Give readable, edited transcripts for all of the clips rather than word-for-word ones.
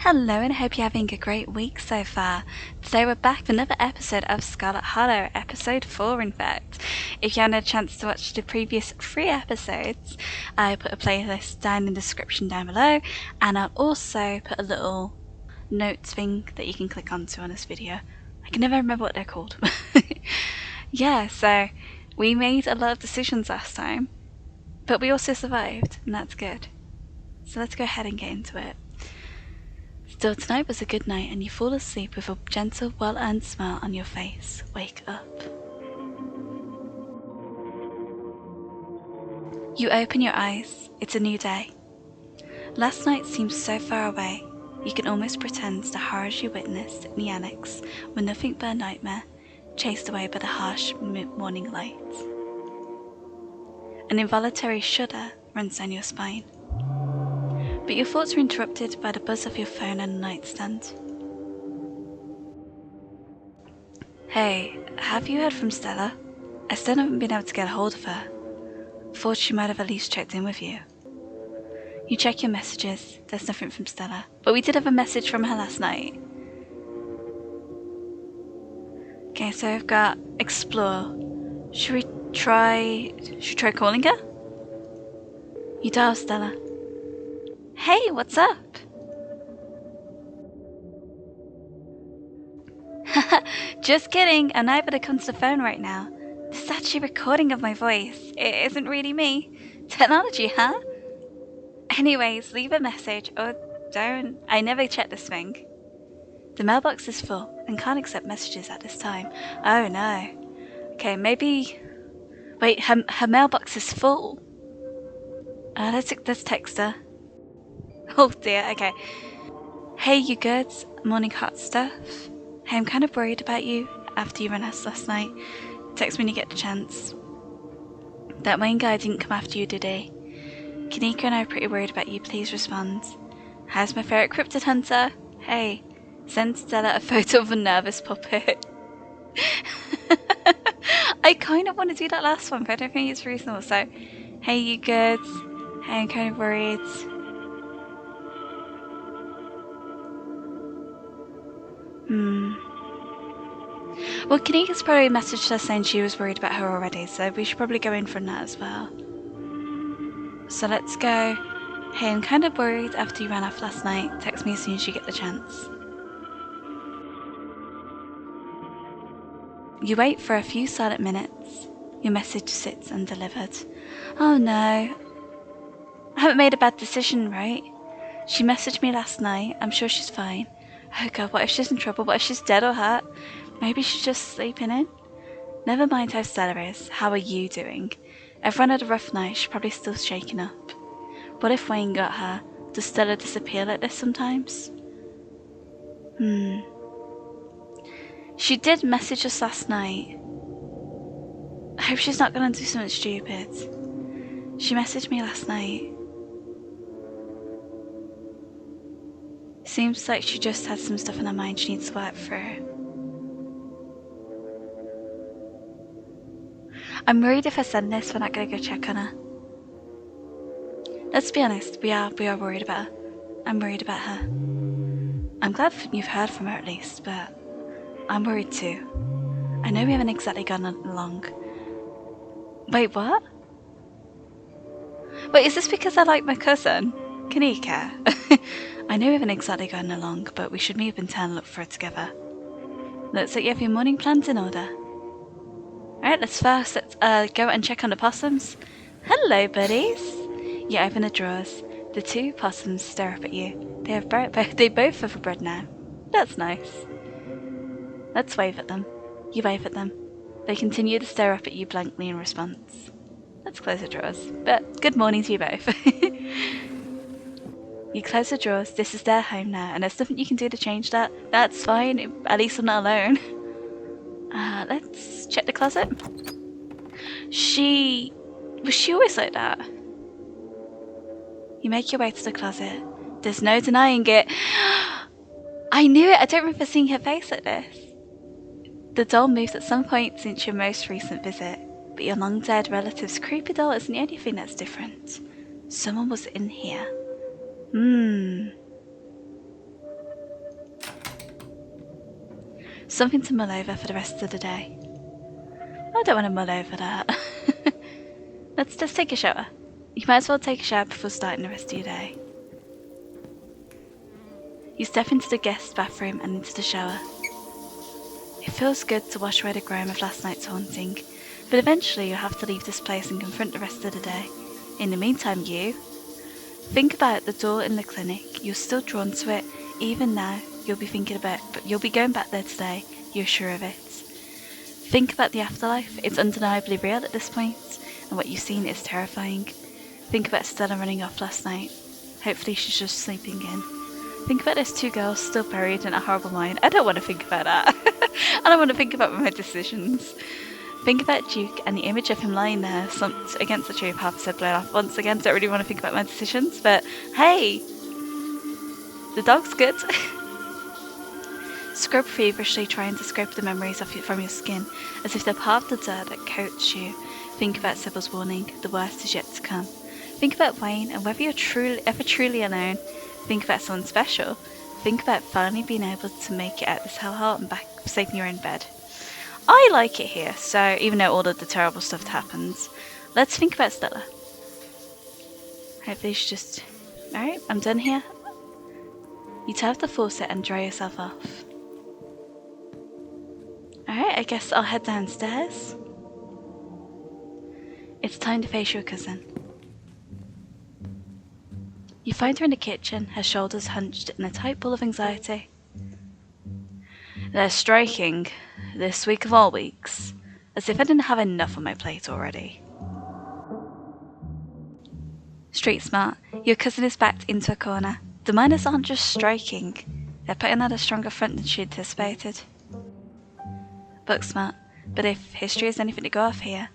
Hello, and I hope you're having a great week so far. Today we're back with another episode of Scarlet Hollow, episode 4 in fact. If you haven't had a chance to watch the previous 3 episodes, I put a playlist down in the description down below, and I'll also put a little notes thing that you can click onto on this video. I can never remember what they're called. Yeah, so we made a lot of decisions last time, but we also survived, and that's good. So let's go ahead and get into it. Still, tonight was a good night and you fall asleep with a gentle, well-earned smile on your face. Wake up. You open your eyes. It's a new day. Last night seems so far away, you can almost pretend the horrors you witnessed in the annex were nothing but a nightmare, chased away by the harsh morning light. An involuntary shudder runs down your spine. But your thoughts are interrupted by the buzz of your phone on the nightstand. Hey, have you heard from Stella? I still haven't been able to get a hold of her. Thought she might have at least checked in with you. You check your messages, there's nothing from Stella, but we did have a message from her last night. Okay, so I've got explore. Should we try calling her? You dial Stella. Hey, what's up? Just kidding, I'm not able to come to the phone right now. This is actually a recording of my voice. It isn't really me. Technology, huh? Anyways, leave a message or don't. I never check this thing. The mailbox is full and can't accept messages at this time. Oh no. Okay, maybe... Wait, her mailbox is full. Let's text her. Oh dear, okay. Hey, you good? Morning hot stuff? Hey, I'm kind of worried about you after you ran us last night. Text me when you get the chance. That main guy didn't come after you, did he? Kanika and I are pretty worried about you, please respond. How's my favourite cryptid hunter? Hey, send Stella a photo of a nervous puppet. I kind of want to do that last one, but I don't think it's reasonable, so... Hey, you good? Hey, I'm kind of worried. Well, Kanika's probably messaged her saying she was worried about her already, so we should probably go in from that as well. So let's go. Hey, I'm kind of worried after you ran off last night. Text me as soon as you get the chance. You wait for a few silent minutes. Your message sits undelivered. Oh no. I haven't made a bad decision, right? She messaged me last night. I'm sure she's fine. Oh god, what if she's in trouble? What if she's dead or hurt? Maybe she's just sleeping in? Never mind how Stella is. How are you doing? Everyone had a rough night. She's probably still shaking up. What if Wayne got her? Does Stella disappear like this sometimes? She did message us last night. I hope she's not gonna do something stupid. She messaged me last night. Seems like she just had some stuff in her mind she needs to work through. I'm worried if I send this, we're not going to go check on her. Let's be honest, we are worried about her. I'm worried about her. I'm glad you've heard from her at least, but I'm worried too. I know we haven't exactly gone along. Wait, what? Wait, is this because I like my cousin? Kanika? I know we haven't exactly gone along, but we should meet up in town and look for her together. Looks like you have your morning plans in order. Alright, let's go out and check on the possums. Hello, buddies! You open the drawers. The 2 possums stare up at you. They both have a bread now. That's nice. Let's wave at them. You wave at them. They continue to stare up at you blankly in response. Let's close the drawers. But good morning to you both. You close the drawers. This is their home now, and there's nothing you can do to change that. That's fine. At least I'm not alone. Let's check the closet. Was she always like that? You make your way to the closet. There's no denying it. I knew it. I don't remember seeing her face like this. The doll moved at some point since your most recent visit, but your long dead relative's creepy doll isn't the only thing that's different. Someone was in here. Something to mull over for the rest of the day. I don't want to mull over that. Let's just take a shower. You might as well take a shower before starting the rest of your day. You step into the guest bathroom and into the shower. It feels good to wash away the grime of last night's haunting, but eventually you'll have to leave this place and confront the rest of the day. In the meantime, you think about the door in the clinic. You're still drawn to it. Even now, you'll be thinking about, but you'll be going back there today. You're sure of it. Think about the afterlife. It's undeniably real at this point, and what you've seen is terrifying. Think about Stella running off last night. Hopefully she's just sleeping in. Think about those 2 girls still buried in a horrible mine. I don't want to think about that. I don't want to think about my decisions. Think about Duke and the image of him lying there, slumped against the tree with half his head blown off. Once again, don't really want to think about my decisions, but hey! The dog's good. Scrub feverishly, trying to scrape the memories from your skin, as if they're part of the dirt that coats you. Think about Sybil's warning. The worst is yet to come. Think about Wayne and whether you're ever truly alone. Think about someone special. Think about finally being able to make it out this hellhole and back safe in your own bed. I like it here, so even though all of the terrible stuff happens, let's think about Stella. Hopefully she's just... Alright, I'm done here. You turn off the faucet and dry yourself off. Alright, I guess I'll head downstairs. It's time to face your cousin. You find her in the kitchen, her shoulders hunched in a tight ball of anxiety. They're striking, this week of all weeks, as if I didn't have enough on my plate already. Street smart, your cousin is backed into a corner. The miners aren't just striking, they're putting out a stronger front than she anticipated. Book smart, but if history is anything to go off here,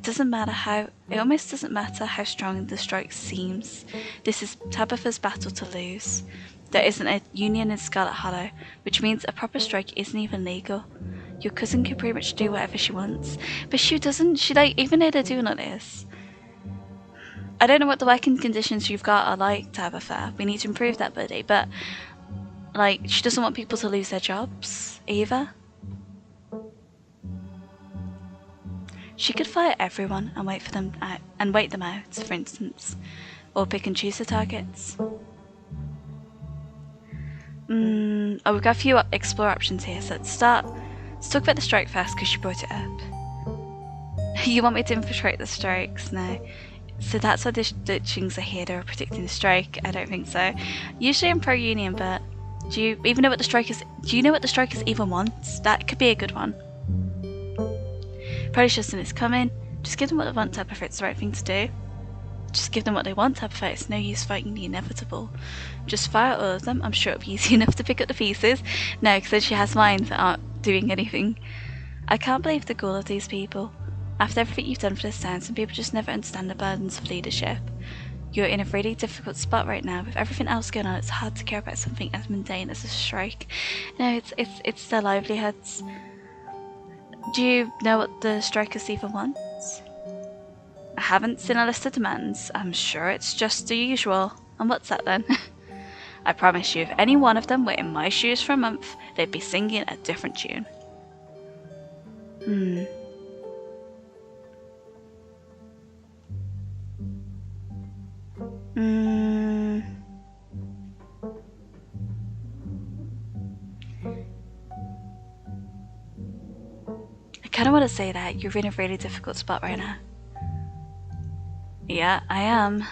it almost doesn't matter how strong the strike seems. This is Tabitha's battle to lose. There isn't a union in Scarlet Hollow, which means a proper strike isn't even legal. Your cousin can pretty much do whatever she wants, but she doesn't. Even though they're doing all this. I don't know what the working conditions you've got are like, Tabitha. We need to improve that, buddy. But she doesn't want people to lose their jobs either. She could fire everyone and wait them out, for instance, or pick and choose the targets. We've got a few explore options here, so let's talk about the strike first because you brought it up. You want me to infiltrate the strikes? No. So that's why the ditchings are here, they're predicting the strike? I don't think so. Usually I'm pro-union, but do you know what the strikers even want? That could be a good one. Probably just it's coming. Just give them what they want, Tabitha. It's the right thing to do. Just give them what they want, Tabitha. It's no use fighting the inevitable. Just fire all of them. I'm sure it'll be easy enough to pick up the pieces. No, because then she has minds that aren't doing anything. I can't believe the gall of these people. After everything you've done for this town, some people just never understand the burdens of leadership. You're in a really difficult spot right now. With everything else going on, it's hard to care about something as mundane as a strike. No, it's their livelihoods. Do you know what the strikers even want? I haven't seen a list of demands. I'm sure it's just the usual. And what's that then? I promise you, if any one of them were in my shoes for a month, they'd be singing a different tune. I kind of want to say that you're in a really difficult spot right now. Yeah, I am.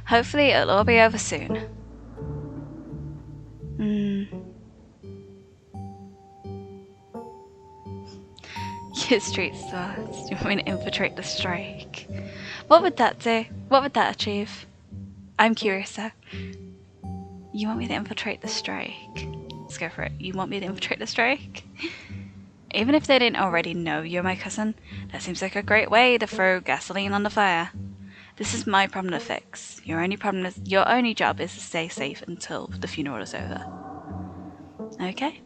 Hopefully it'll all be over soon. Your street starts. You want me to infiltrate the strike? What would that do? What would that achieve? I'm curious though. You want me to infiltrate the strike? Let's go for it. You want me to infiltrate the strike? Even if they didn't already know you're my cousin, that seems like a great way to throw gasoline on the fire. This is my problem to fix. Your only job is to stay safe until the funeral is over. Okay.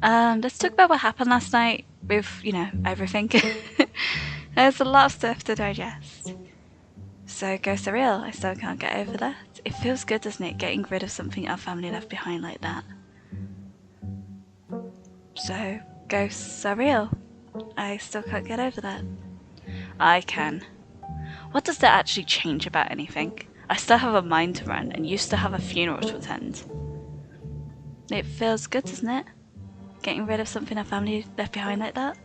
Let's talk about what happened last night with, everything. There's a lot of stuff to digest. So, ghosts are real. I still can't get over that. It feels good, doesn't it, getting rid of something our family left behind like that? So, ghosts are real. I still can't get over that. I can. What does that actually change about anything? I still have a mind to run, and you still have a funeral to attend. It feels good, doesn't it? Getting rid of something our family left behind like that?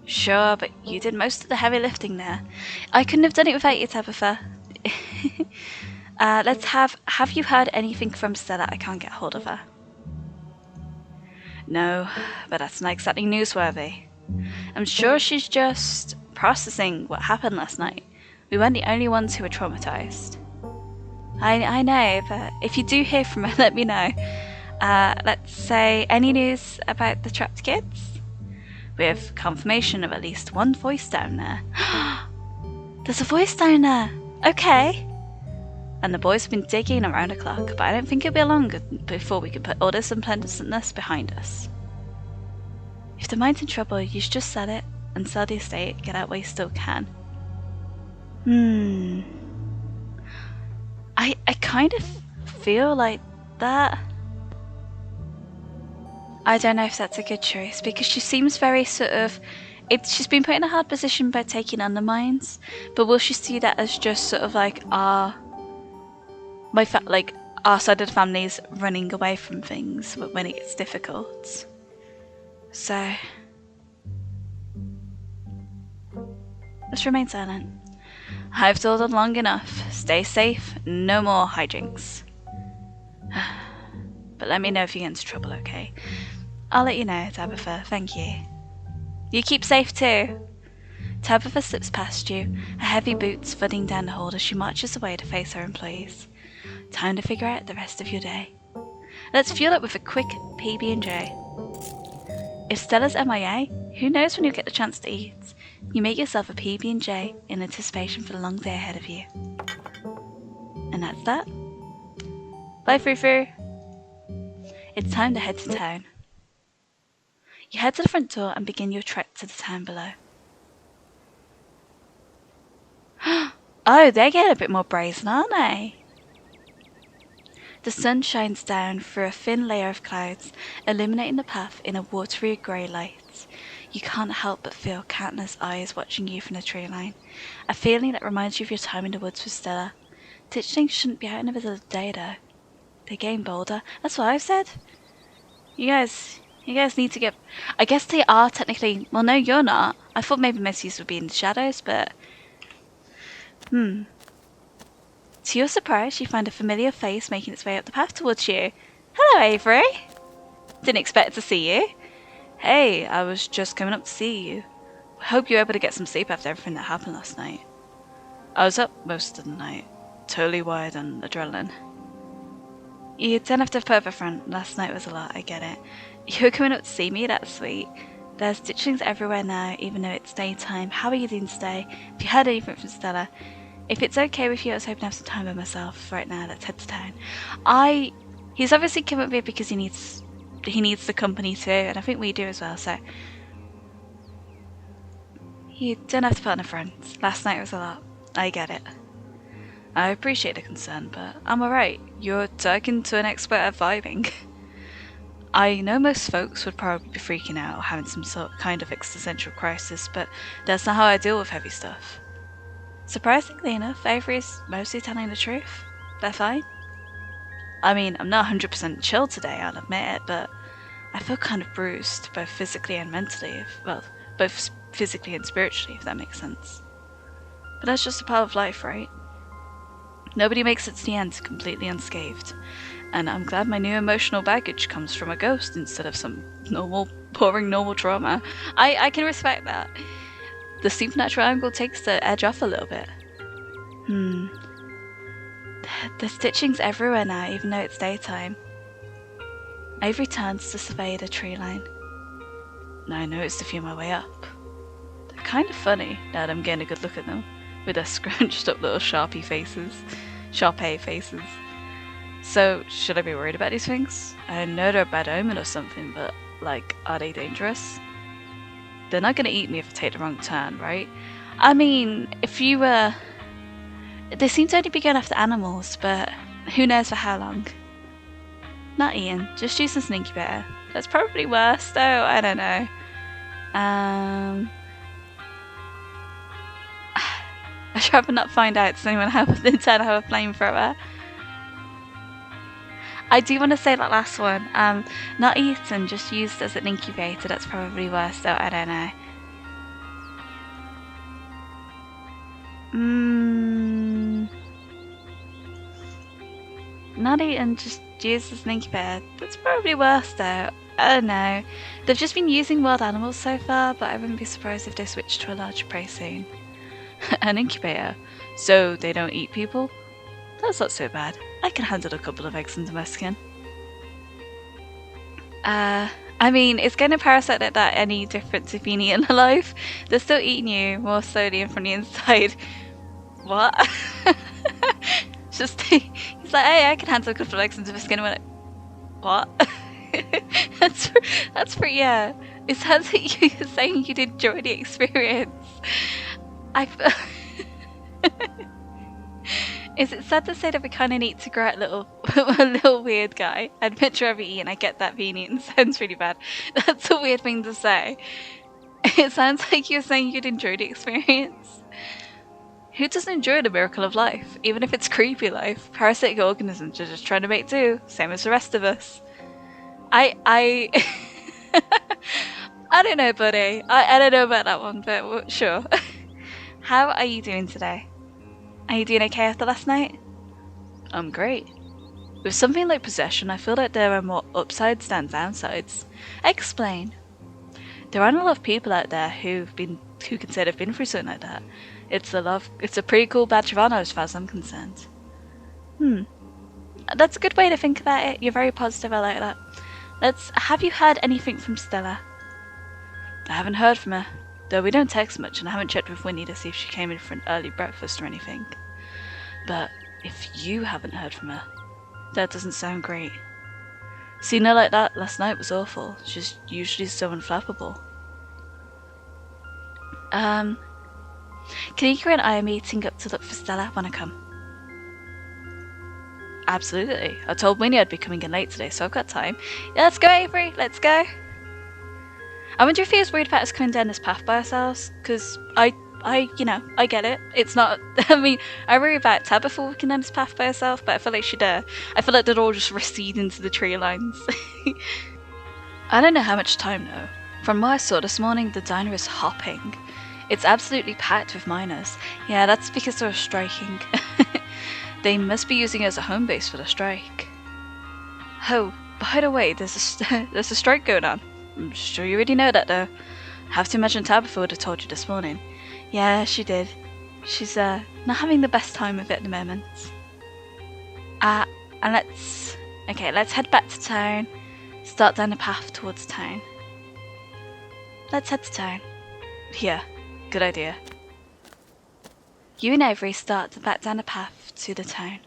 Sure, but you did most of the heavy lifting there. I couldn't have done it without you, Tabitha. Have you heard anything from Stella? I can't get hold of her. No, but that's not exactly newsworthy. I'm sure she's just processing what happened last night. We weren't the only ones who were traumatized. I know, but if you do hear from her, let me know. Let's say, any news about the trapped kids? We have confirmation of at least one voice down there. There's a voice down there! Okay! And the boys have been digging around the clock, but I don't think it'll be long before we can put all this unpleasantness behind us. If the mind's in trouble, you should just sell it, and sell the estate, get out while you still can. I kind of feel like that. I don't know if that's a good choice, because she seems very sort of... she's been put in a hard position by taking on the mines, but will she see that as just sort of like our side of the family's running away from things when it gets difficult? So... let's remain silent. I've told them long enough. Stay safe, no more hijinks. But let me know if you get into trouble, okay? I'll let you know, Tabitha, thank you. You keep safe too. Tabitha slips past you, her heavy boots thudding down the hall as she marches away to face her employees. Time to figure out the rest of your day. Let's fuel up with a quick PB&J. If Stella's MIA, who knows when you'll get the chance to eat? You make yourself a PB&J in anticipation for the long day ahead of you. And that's that. Bye, Frou-Frou. It's time to head to town. You head to the front door and begin your trek to the town below. Oh, they're getting a bit more brazen, aren't they? The sun shines down through a thin layer of clouds, illuminating the path in a watery grey light. You can't help but feel countless eyes watching you from the tree line, a feeling that reminds you of your time in the woods with Stella. Ditchlings shouldn't be out in the middle of the day though. They're getting bolder, that's what I've said. You guys need to get... I guess they are technically... Well, no, you're not. I thought maybe most of you would be in the shadows, but... To your surprise, you find a familiar face making its way up the path towards you. Hello, Avery. Didn't expect to see you. Hey, I was just coming up to see you. Hope you were able to get some sleep after everything that happened last night. I was up most of the night, totally wired on adrenaline. You don't have to put up a front. Last night was a lot, I get it. You were coming up to see me, that's sweet. There's ditchlings everywhere now, even though it's daytime. How are you doing today? Have you heard anything from Stella? If it's okay with you, I was hoping to have some time by myself right now. Let's head to town. He's obviously come up here because he needs the company too, and I think we do as well, so... You don't have to put on a front. Last night was a lot. I get it. I appreciate the concern, but I'm alright. You're talking to an expert at vibing. I know most folks would probably be freaking out or having some kind of existential crisis, but that's not how I deal with heavy stuff. Surprisingly enough, Avery's mostly telling the truth. They're fine. I mean, I'm not 100% chill today, I'll admit it, but I feel kind of bruised, both physically and mentally, both physically and spiritually, if that makes sense. But that's just a part of life, right? Nobody makes it to the end completely unscathed, and I'm glad my new emotional baggage comes from a ghost instead of some boring normal trauma. I can respect that. The supernatural angle takes the edge off a little bit. There's stitchings everywhere now, even though it's daytime. Avery turns to survey the tree line. Now I noticed a few on my way up. They're kind of funny now that I'm getting a good look at them, with their scrunched up little Sharpie faces. So, should I be worried about these things? I know they're a bad omen or something, but, are they dangerous? They're not gonna eat me if I take the wrong turn, right? I mean, if you were... They seem to only be going after animals, but who knows for how long. Not eating, just using an incubator. That's probably worse though, I don't know. I'd rather not find out. Does anyone have a flamethrower? I do want to say that last one. Not eaten, just used as an incubator. That's probably worse though, I don't know. Not eaten, just used as an incubator. That's probably worse though. I don't know. They've just been using wild animals so far, but I wouldn't be surprised if they switch to a larger prey soon. An incubator? So they don't eat people? That's not so bad. I can handle a couple of eggs under my skin. I mean, it's going to parasite like that any different if being eaten alive. They're still eating you more slowly and from the inside. What? Just he's like, hey, I can handle a couple of eggs under my skin. Like, what? that's pretty, yeah. It sounds like you're saying you'd enjoy the experience. Is it sad to say that we kind of need to grow out a little weird guy? I'd much rather eat, and I get that being eaten sounds really bad. That's a weird thing to say. It sounds like you're saying you'd enjoy the experience. Who doesn't enjoy the miracle of life? Even if it's creepy life, parasitic organisms are just trying to make do, same as the rest of us. I don't know, buddy. I don't know about that one, but sure. How are you doing today? Are you doing okay after last night? I'm great. With something like possession, I feel like there are more upsides than downsides. Explain. There aren't a lot of people out there who can say they've been through something like that. It's a pretty cool badge of honor as far as I'm concerned. That's a good way to think about it. You're very positive, I like that. Have you heard anything from Stella? I haven't heard from her. Though we don't text much, and I haven't checked with Winnie to see if she came in for an early breakfast or anything. But if you haven't heard from her, that doesn't sound great. Seeing her like that last night was awful. She's usually so unflappable. Kanika and I are meeting up to look for Stella. Wanna come? Absolutely. I told Winnie I'd be coming in late today, so I've got time. Yeah, let's go, Avery. Let's go. I wonder if he was worried about us coming down this path by ourselves, because I get it. It's not, I mean, I worry about Tabitha walking down this path by herself, but I feel like I feel like they'd all just recede into the tree lines. I don't know how much time though. From what I saw this morning, the diner is hopping. It's absolutely packed with miners. Yeah, that's because they're striking. They must be using it as a home base for the strike. Oh, by the way, there's a strike going on. I'm sure you already know that though. Have to imagine Tabitha would have told you this morning. Yeah, she did. She's not having the best time of it at the moment. And let's head back to town. Start down the path towards town. Let's head to town. Yeah, good idea. You and Avery start back down the path to the town.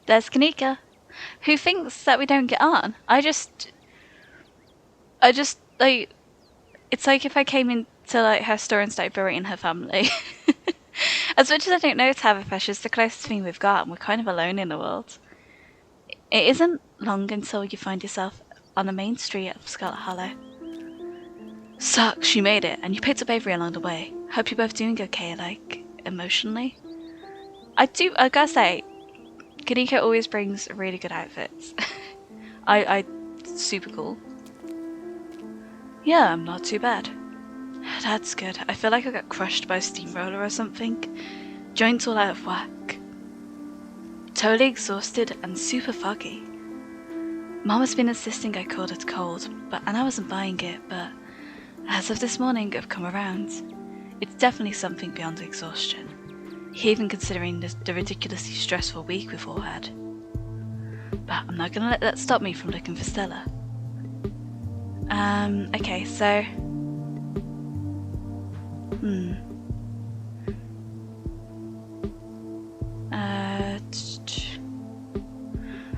There's Kanika, who thinks that we don't get on. I just like, it's like if I came into like her store and started berating her family. As much as I don't know Tabitha, she's the closest thing we've got, and we're kind of alone in the world. It isn't long until you find yourself on the main street of Scarlet Hollow. Sucks, you made it, and you picked up Avery along the way. Hope you're both doing okay, like, emotionally. I gotta say, Kanika always brings really good outfits. Super cool. Yeah, I'm not too bad. That's good. I feel like I got crushed by a steamroller or something. Joints all out of whack. Totally exhausted and super foggy. Mom has been insisting I called it cold, and I wasn't buying it, but as of this morning I've come around. It's definitely something beyond exhaustion, even considering the ridiculously stressful week we've all had. But I'm not gonna let that stop me from looking for Stella. Okay, so...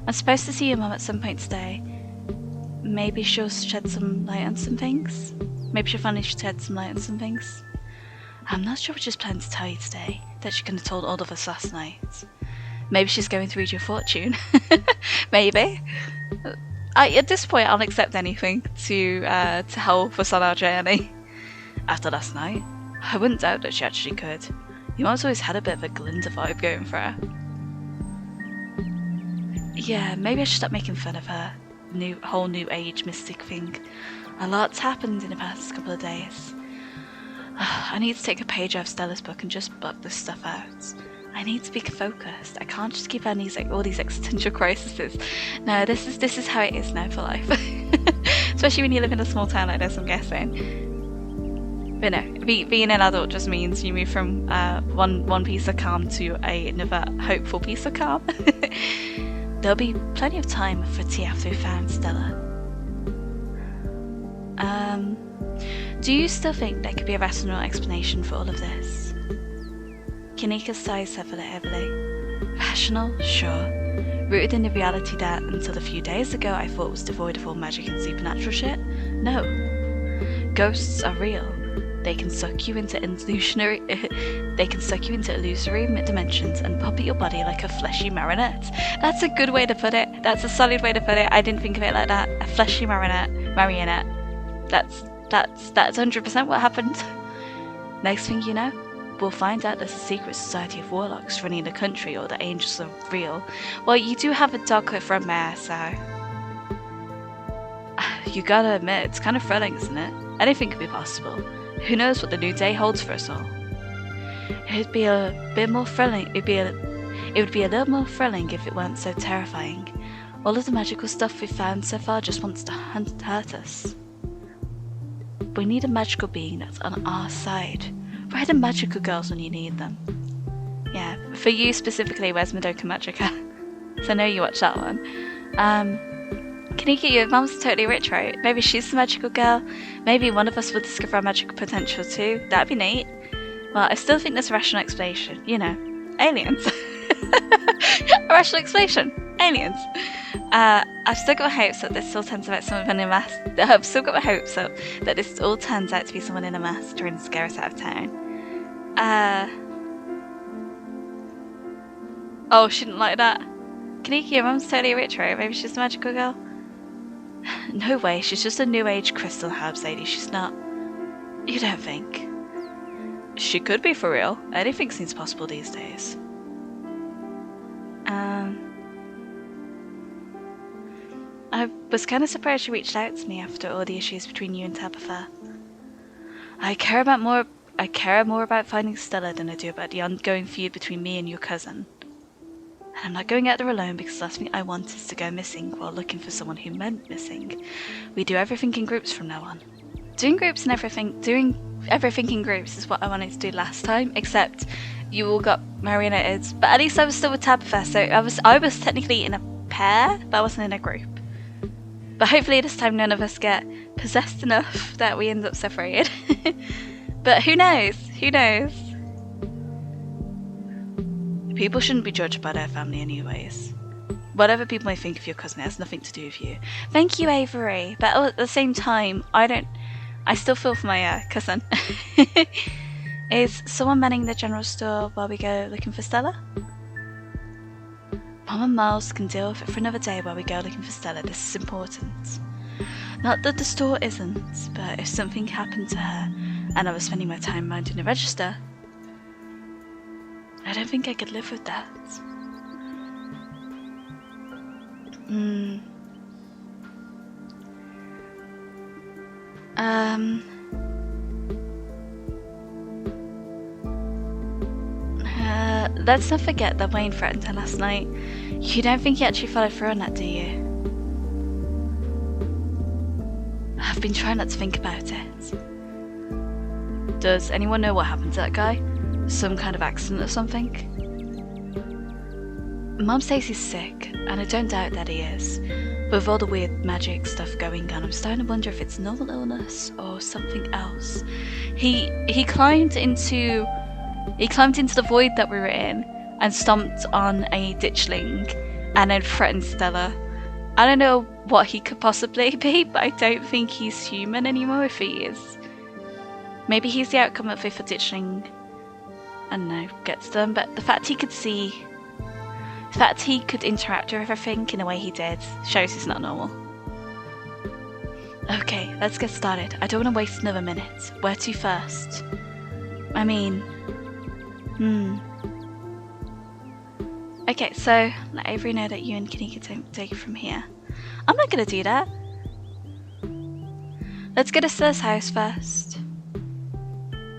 I'm supposed to see your mum at some point today. Maybe she'll shed some light on some things? Maybe she'll finally shed some light on some things? I'm not sure what she's planning to tell you today, that she couldn't have told all of us last night. Maybe she's going to read your fortune. Maybe. At this point, I'll accept anything to help us on our journey. After last night, I wouldn't doubt that she actually could. You always had a bit of a Glinda vibe going for her. Yeah, maybe I should stop making fun of her whole new age mystic thing. A lot's happened in the past couple of days. I need to take a page out of Stella's book and just buck this stuff out. I need to be focused. I can't just keep having all these existential crises. No, this is how it is now for life. Especially when you live in a small town like this, I'm guessing. But no, being an adult just means you move from one piece of calm to another hopeful piece of calm. There'll be plenty of time for tea after we found Stella. Do you still think there could be a rational explanation for all of this? Kanika sighs heavily. Rational? Sure. Rooted in the reality that, until a few days ago, I thought was devoid of all magic and supernatural shit? No. Ghosts are real. They can suck you into illusory dimensions and puppet your body like a fleshy marionette. That's a good way to put it. That's a solid way to put it. I didn't think of it like that. A fleshy marionette. That's 100% what happened. Next thing you know, we'll find out there's a secret society of warlocks running the country, or the angels are real. Well, you do have a dog for a mare, so you gotta admit, it's kind of thrilling, isn't it? Anything could be possible. Who knows what the new day holds for us all? It'd be a bit more thrilling. It would be a little more thrilling if it weren't so terrifying. All of the magical stuff we've found so far just wants to hurt us. We need a magical being that's on our side. Where are the magical girls when you need them? Yeah, for you specifically, where's Madoka Magica? So I know you watched that one. Kanika, your mum's totally rich, right? Maybe she's the magical girl. Maybe one of us will discover our magical potential too. That'd be neat. Well, I still think there's a rational explanation. You know, aliens. A rational explanation. Aliens. I've still got my hopes that this all turns out someone in a mask. I've still got my hopes up that this all turns out to be someone in a mask trying to scare us out of town. Oh, she didn't like that. Kanika, your mum's totally rich, right? Maybe she's a magical girl? No way, she's just a new age crystal herbs lady. She's not. You don't think? She could be for real. Anything seems possible these days. I was kind of surprised you reached out to me after all the issues between you and Tabitha. I care more about finding Stella than I do about the ongoing feud between me and your cousin. And I'm not going out there alone because the last thing I want is to go missing while looking for someone who went missing. We do everything in groups from now on. Doing everything in groups is what I wanted to do last time, except you all got marionetted. But at least I was still with Tabitha, so I was technically in a pair, but I wasn't in a group. But hopefully this time none of us get possessed enough that we end up separated. But who knows? Who knows? People shouldn't be judged by their family anyways. Whatever people may think of your cousin has nothing to do with you. Thank you, Avery. But at the same time, I still feel for my cousin. Is someone manning the general store while we go looking for Stella? Mom and Miles can deal with it for another day while we go looking for Stella. This is important. Not that the store isn't, but if something happened to her and I was spending my time minding the register, I don't think I could live with that. Let's not forget that Wayne threatened her last night. You don't think he actually followed through on that, do you? I've been trying not to think about it. Does anyone know what happened to that guy? Some kind of accident or something? Mom says he's sick, and I don't doubt that he is. But with all the weird magic stuff going on, I'm starting to wonder if it's normal illness or something else. He climbed into the void that we were in and stomped on a ditchling and then threatened Stella. I don't know what he could possibly be, but I don't think he's human anymore if he is. Maybe he's the outcome of if a ditchling, I don't know, gets them, but the fact he could interact with everything in the way he did shows he's not normal. Okay, let's get started. I don't want to waste another minute. Where to first? I mean... Okay, so let Avery know that you and Kanika take it from here. I'm not gonna do that. Let's go to Stella's house first.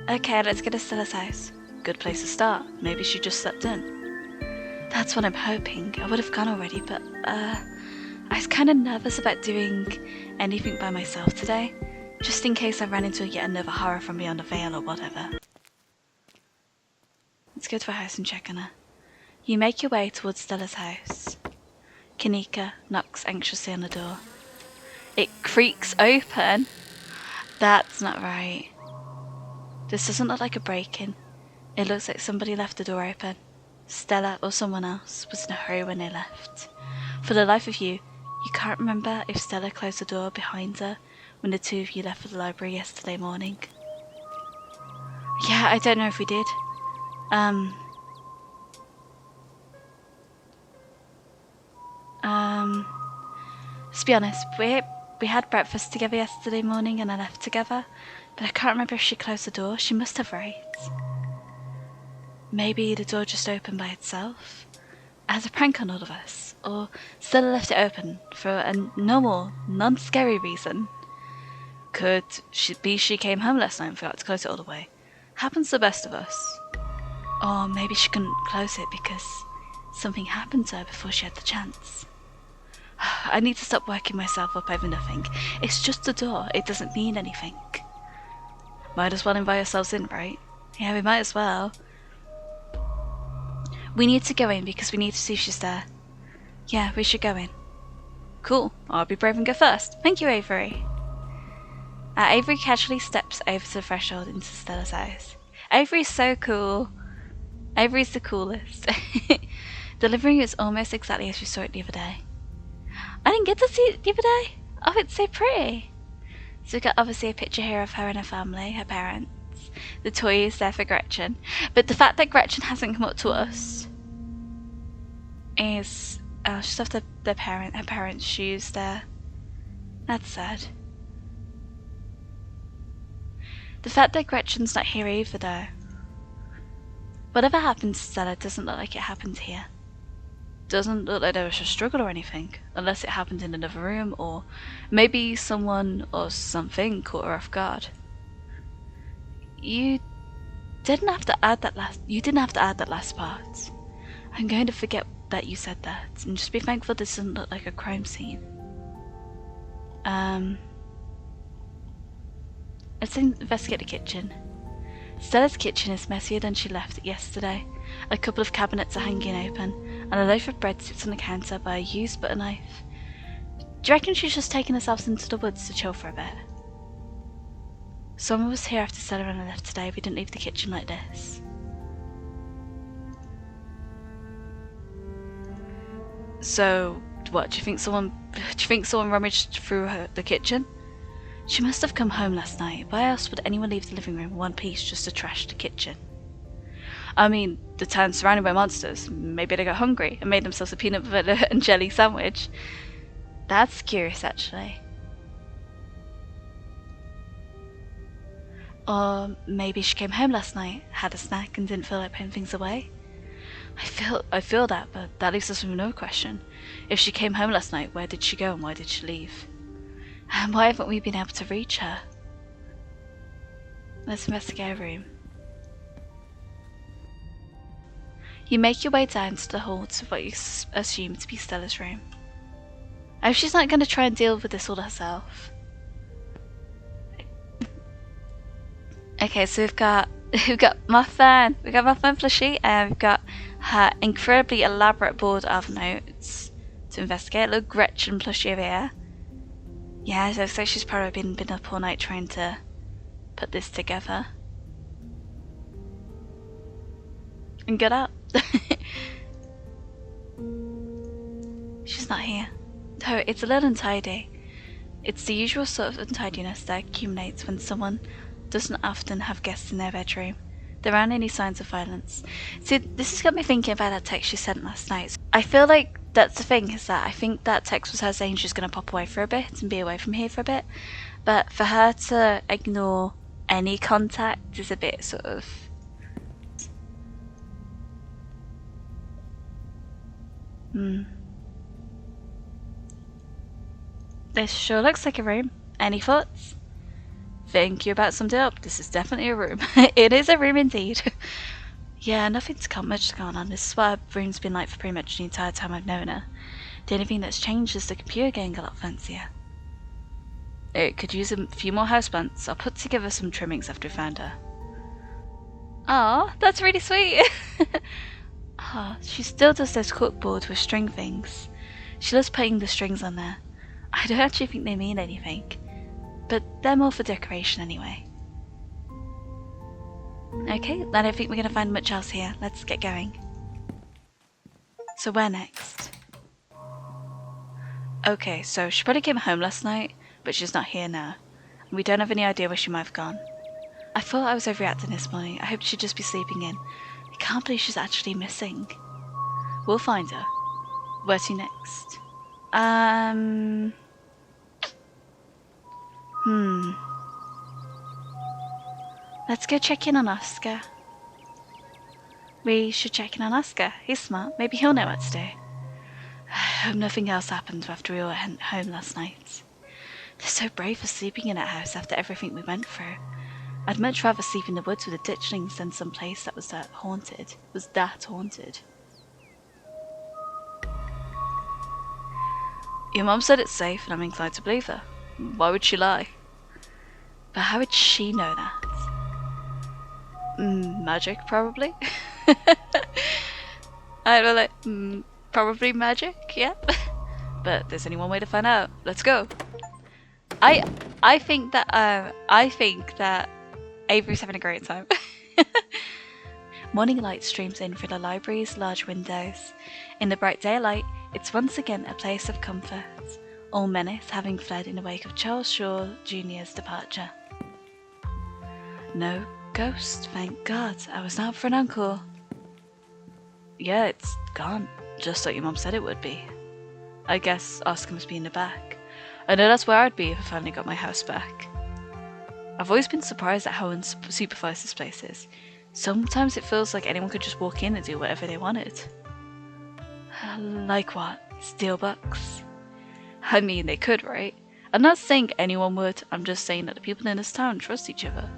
Okay, let's go to Stella's house. Good place to start. Maybe she just slept in. That's what I'm hoping. I would have gone already, but I was kind of nervous about doing anything by myself today, just in case I ran into yet another horror from beyond the veil or whatever. Let's go to her house and check on her. You make your way towards Stella's house. Kanika knocks anxiously on the door. It creaks open. That's not right. This doesn't look like a break-in. It looks like somebody left the door open. Stella or someone else was in a hurry when they left. For the life of you, you can't remember if Stella closed the door behind her when the two of you left for the library yesterday morning. Yeah, I don't know if we did. Let's be honest, we had breakfast together yesterday morning and I left together, but I can't remember if she closed the door. She must have, right? Maybe the door just opened by itself as a prank on all of us, or Stella left it open for a normal, non-scary reason. Could she came home last night and forgot to close it all the way? Happens to the best of us. Or maybe she couldn't close it because something happened to her before she had the chance. I need to stop working myself up over nothing. It's just a door, it doesn't mean anything. Might as well invite ourselves in, right? Yeah, we might as well. We need to go in because we need to see if she's there. Yeah, we should go in. Cool, I'll be brave and go first. Thank you, Avery. Avery casually steps over to the threshold into Stella's house. Avery's so cool. Avery's the coolest. The living room is almost exactly as we saw it the other day. I didn't get to see it the other day. Oh, it's so pretty. So we've got obviously a picture here of her and her family, her parents. The toy is there for Gretchen. But the fact that Gretchen hasn't come up to us is... Oh, she's left her parents' shoes there. That's sad. The fact that Gretchen's not here either, though. Whatever happened to Stella doesn't look like it happened here. Doesn't look like there was a struggle or anything, unless it happened in another room, or maybe someone or something caught her off guard. You didn't have to add that last part. I'm going to forget that you said that, and just be thankful this doesn't look like a crime scene. Let's investigate the kitchen. Stella's kitchen is messier than she left it yesterday. A couple of cabinets are hanging open, and a loaf of bread sits on the counter by a used butter knife. Do you reckon she's just taken herself into the woods to chill for a bit? Someone was here after Stella and I left today. We didn't leave the kitchen like this. So, what, do you think someone rummaged through the kitchen? She must have come home last night. Why else would anyone leave the living room in one piece just to trash the kitchen? I mean, the town's surrounded by monsters. Maybe they got hungry and made themselves a peanut butter and jelly sandwich. That's curious, actually. Or maybe she came home last night, had a snack, and didn't feel like putting things away. I feel that, but that leaves us with no question. If she came home last night, where did she go and why did she leave? And why haven't we been able to reach her? Let's investigate her room. You make your way down to the hall to what you assume to be Stella's room. I hope she's not going to try and deal with this all herself. Okay, so we've got Muffin. We've got Muffin plushie, and we've got her incredibly elaborate board of notes to investigate. Look, Gretchen plushie over here. Yeah, it looks like she's probably been up all night trying to put this together. And get up. She's not here. No, it's a little untidy. It's the usual sort of untidiness that accumulates when someone doesn't often have guests in their bedroom. There aren't any signs of violence. See, this has got me thinking about that text she sent last night. I feel like That's the thing, is that I think that text was her saying she's going to pop away for a bit and be away from here for a bit. But for her to ignore any contact is a bit sort of... This sure looks like a room. Any thoughts? Think you about summed it up. This is definitely a room. It is a room indeed. Yeah, nothing's got much going on. This is what her room's been like for pretty much the entire time I've known her. The only thing that's changed is the computer getting a lot fancier. It could use a few more houseplants. I'll put together some trimmings after we found her. Aw, that's really sweet. She still does those corkboards with string things. She loves putting the strings on there. I don't actually think they mean anything, but they're more for decoration anyway. Okay, I don't think we're going to find much else here. Let's get going. So where next? Okay, so she probably came home last night, but she's not here now. We don't have any idea where she might have gone. I thought I was overreacting this morning. I hoped she'd just be sleeping in. I can't believe she's actually missing. We'll find her. Where to next? Let's go check in on Oscar. We should check in on Oscar. He's smart. Maybe he'll know what to do. I hope nothing else happened after we all went home last night. They're so brave for sleeping in that house after everything we went through. I'd much rather sleep in the woods with the ditchlings than some place that was that haunted. Your mom said it's safe, and I'm inclined to believe her. Why would she lie? But how would she know that? Magic, probably. I don't know, probably magic, yep. But there's only one way to find out. Let's go. I think that Avery's having a great time. Morning light streams in through the library's large windows. In the bright daylight, it's once again a place of comfort, all menace having fled in the wake of Charles Shaw Jr.'s departure. No ghost, thank God. I was not for an encore. Yeah, it's gone, just like your mom said it would be. I guess Oscar must be in the back. I know that's where I'd be if I finally got my house back. I've always been surprised at how unsupervised this place is. Sometimes it feels like anyone could just walk in and do whatever they wanted. Like what? Steal books? I mean, they could, right? I'm not saying anyone would, I'm just saying that the people in this town trust each other.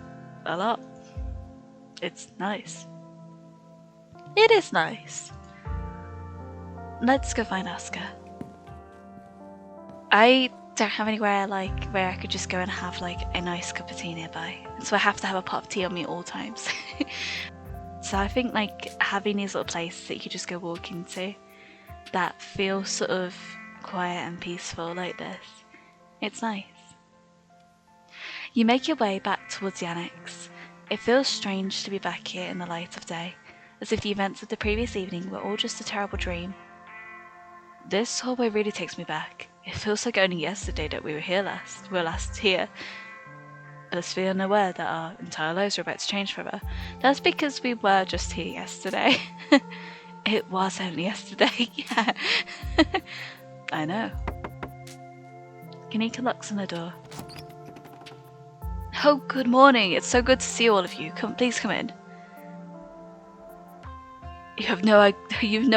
A lot. It's nice. It is nice. Let's go find Oscar. I don't have anywhere where I could just go and have a nice cup of tea nearby, so I have to have a pot of tea on me at all times. So I think having these little places that you could just go walk into that feel sort of quiet and peaceful like this, it's nice. You make your way back towards the annex. It feels strange to be back here in the light of day, as if the events of the previous evening were all just a terrible dream. This hallway really takes me back. It feels like only yesterday that we were last here. Us feeling aware that our entire lives are about to change forever. That's because we were just here yesterday. It was only yesterday, yeah. I know. Kanika knocks on the door. Oh, good morning. It's so good to see all of you. Please come in. You've no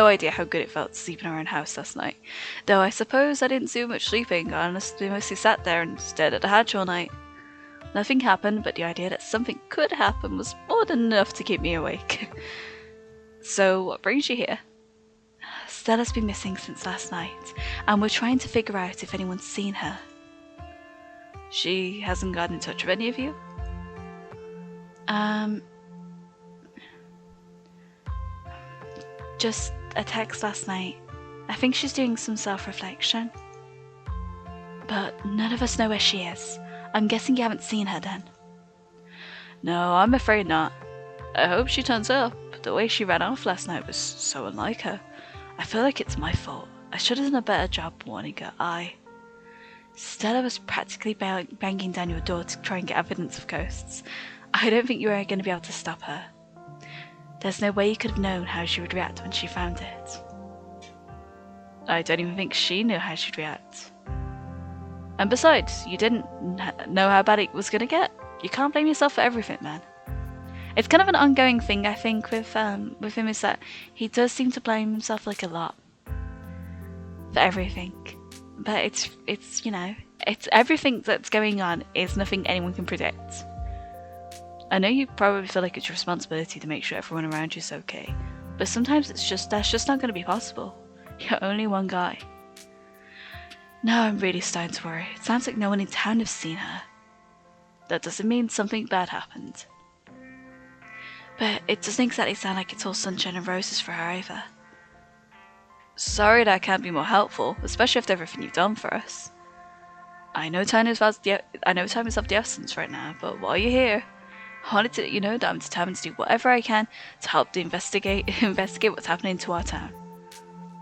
idea how good it felt to sleep in our own house last night. Though I suppose I didn't do much sleeping. I honestly mostly sat there and stared at the hatch all night. Nothing happened, but the idea that something could happen was more than enough to keep me awake. So, what brings you here? Stella's been missing since last night, and we're trying to figure out if anyone's seen her. She hasn't gotten in touch with any of you? Just a text last night. I think she's doing some self-reflection. But none of us know where she is. I'm guessing you haven't seen her then. No, I'm afraid not. I hope she turns up. The way she ran off last night was so unlike her. I feel like it's my fault. I should have done a better job warning her. Stella was practically banging down your door to try and get evidence of ghosts. I don't think you were going to be able to stop her. There's no way you could have known how she would react when she found it. I don't even think she knew how she'd react. And besides, you didn't know how bad it was going to get. You can't blame yourself for everything, man. It's kind of an ongoing thing, I think, with him, is that he does seem to blame himself like a lot for everything. But it's you know, it's everything that's going on is nothing anyone can predict. I know you probably feel like it's your responsibility to make sure everyone around you is okay, but sometimes that's just not going to be possible. You're only one guy. Now I'm really starting to worry. It sounds like no one in town has seen her. That doesn't mean something bad happened. But it doesn't exactly sound like it's all sunshine and roses for her either. Sorry that I can't be more helpful, especially after everything you've done for us. I know time is of the essence right now, but while you're here, I wanted to let you know that I'm determined to do whatever I can to help investigate what's happening to our town.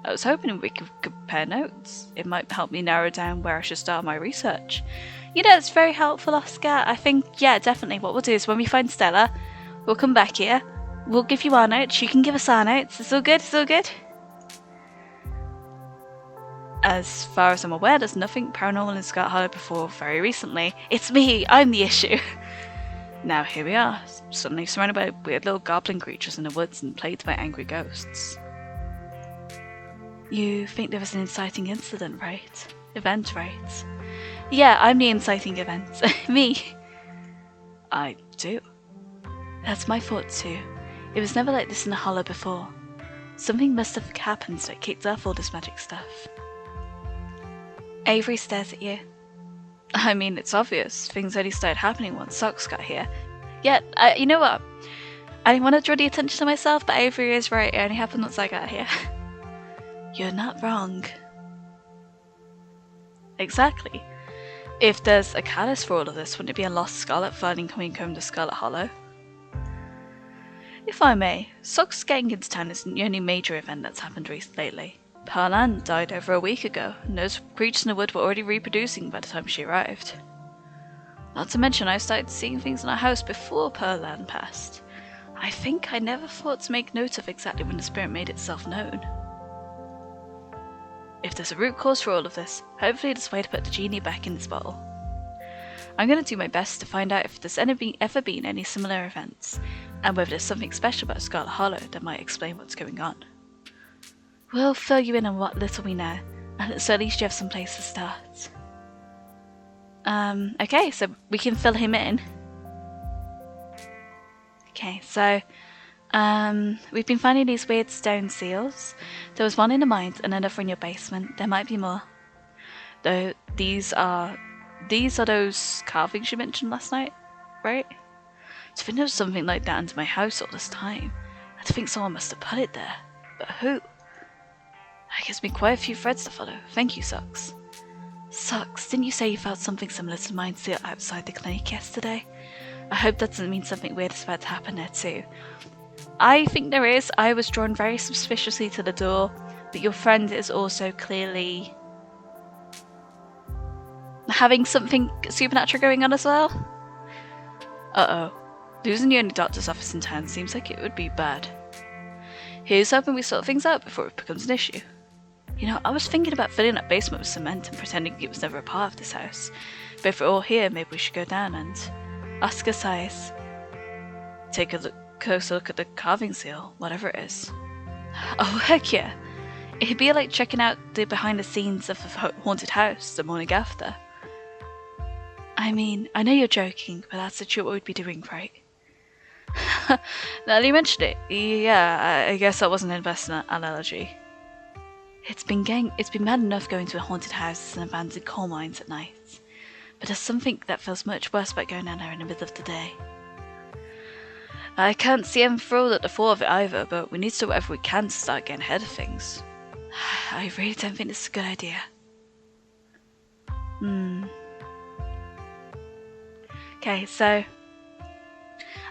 I was hoping we could compare notes. It might help me narrow down where I should start my research. You know, it's very helpful, Oscar. I think, yeah, definitely. What we'll do is when we find Stella, we'll come back here. We'll give you our notes. You can give us our notes. It's all good. It's all good. As far as I'm aware, there's nothing paranormal in Scarlet Hollow before very recently. It's me. I'm the issue. Now here we are, suddenly surrounded by weird little goblin creatures in the woods and plagued by angry ghosts. You think there was an inciting incident, right? Event, right? Yeah, I'm the inciting event. Me. I do. That's my thought too. It was never like this in the Hollow before. Something must have happened that kicked off all this magic stuff. Avery stares at you. I mean, it's obvious. Things only started happening once Socks got here. Yet, you know what? I didn't want to draw the attention to myself, but Avery is right. It only happened once I got here. You're not wrong. Exactly. If there's a catalyst for all of this, wouldn't it be a lost Scarlet finally coming home to Scarlet Hollow? If I may, Socks getting into town isn't the only major event that's happened lately. Pearl Ann died over a week ago, and those creatures in the wood were already reproducing by the time she arrived. Not to mention, I started seeing things in our house before Pearl Ann passed. I think I never thought to make note of exactly when the spirit made itself known. If there's a root cause for all of this, hopefully there's a way to put the genie back in this bottle. I'm going to do my best to find out if there's ever been any similar events, and whether there's something special about Scarlet Hollow that might explain what's going on. We'll fill you in on what little we know, and so at least you have some place to start. Okay, so we can fill him in. Okay, so we've been finding these weird stone seals. There was one in the mines and another in your basement. There might be more. Though these are those carvings you mentioned last night, right? To think there was something like that under my house all this time. I think someone must have put it there. But who? That gives me quite a few threads to follow. Thank you, Socks. Socks, didn't you say you felt something similar to mine seal outside the clinic yesterday? I hope that doesn't mean something weird is about to happen there too. I think there is. I was drawn very suspiciously to the door, but your friend is also clearly having something supernatural going on as well. Uh-oh. Losing the only doctor's office in town seems like it would be bad. Here's hoping we sort things out before it becomes an issue. You know, I was thinking about filling that basement with cement and pretending it was never a part of this house. But if we're all here, maybe we should go down and... Oscar sighs. Take a closer look at the carving seal, whatever it is. Oh, heck yeah. It'd be like checking out the behind the scenes of a haunted house the morning after. I mean, I know you're joking, but that's the what we'd be doing, right? Now that you mentioned it, yeah, I guess that wasn't an investment analogy. It's been bad enough going to a haunted house and abandoned coal mines at night, but there's something that feels much worse about going down there in the middle of the day. I can't see I'm thrilled at the thought of it either, but we need to do whatever we can to start getting ahead of things. I really don't think this is a good idea. Okay, so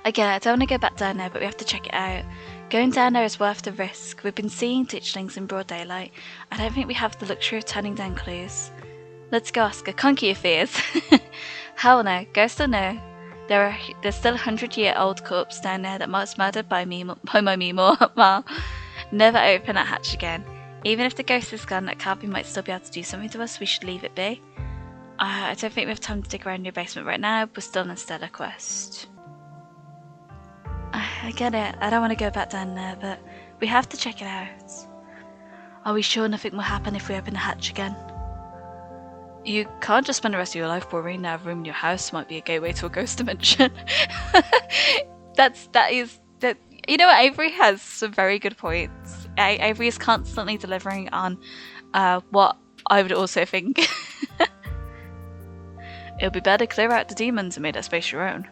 again, I don't want to go back down there, but we have to check it out. Going down there is worth the risk. We've been seeing ditchlings in broad daylight. I don't think we have the luxury of turning down clues. Let's go, Oscar. Conquer your fears. Hell no. Ghost or no. There's still a 100-year-old corpse down there that was murdered by my Mimo. Never open that hatch again. Even if the ghost is gone, that carving might still be able to do something to us. We should leave it be. I don't think we have time to dig around your basement right now. We're still on a stellar quest. I get it. I don't want to go back down there, but we have to check it out. Are we sure nothing will happen if we open the hatch again? You can't just spend the rest of your life worrying that a room in your house might be a gateway to a ghost dimension. You know what, Avery has some very good points. Avery is constantly delivering on what I would also think. It'll be better to clear out the demons and make that space your own.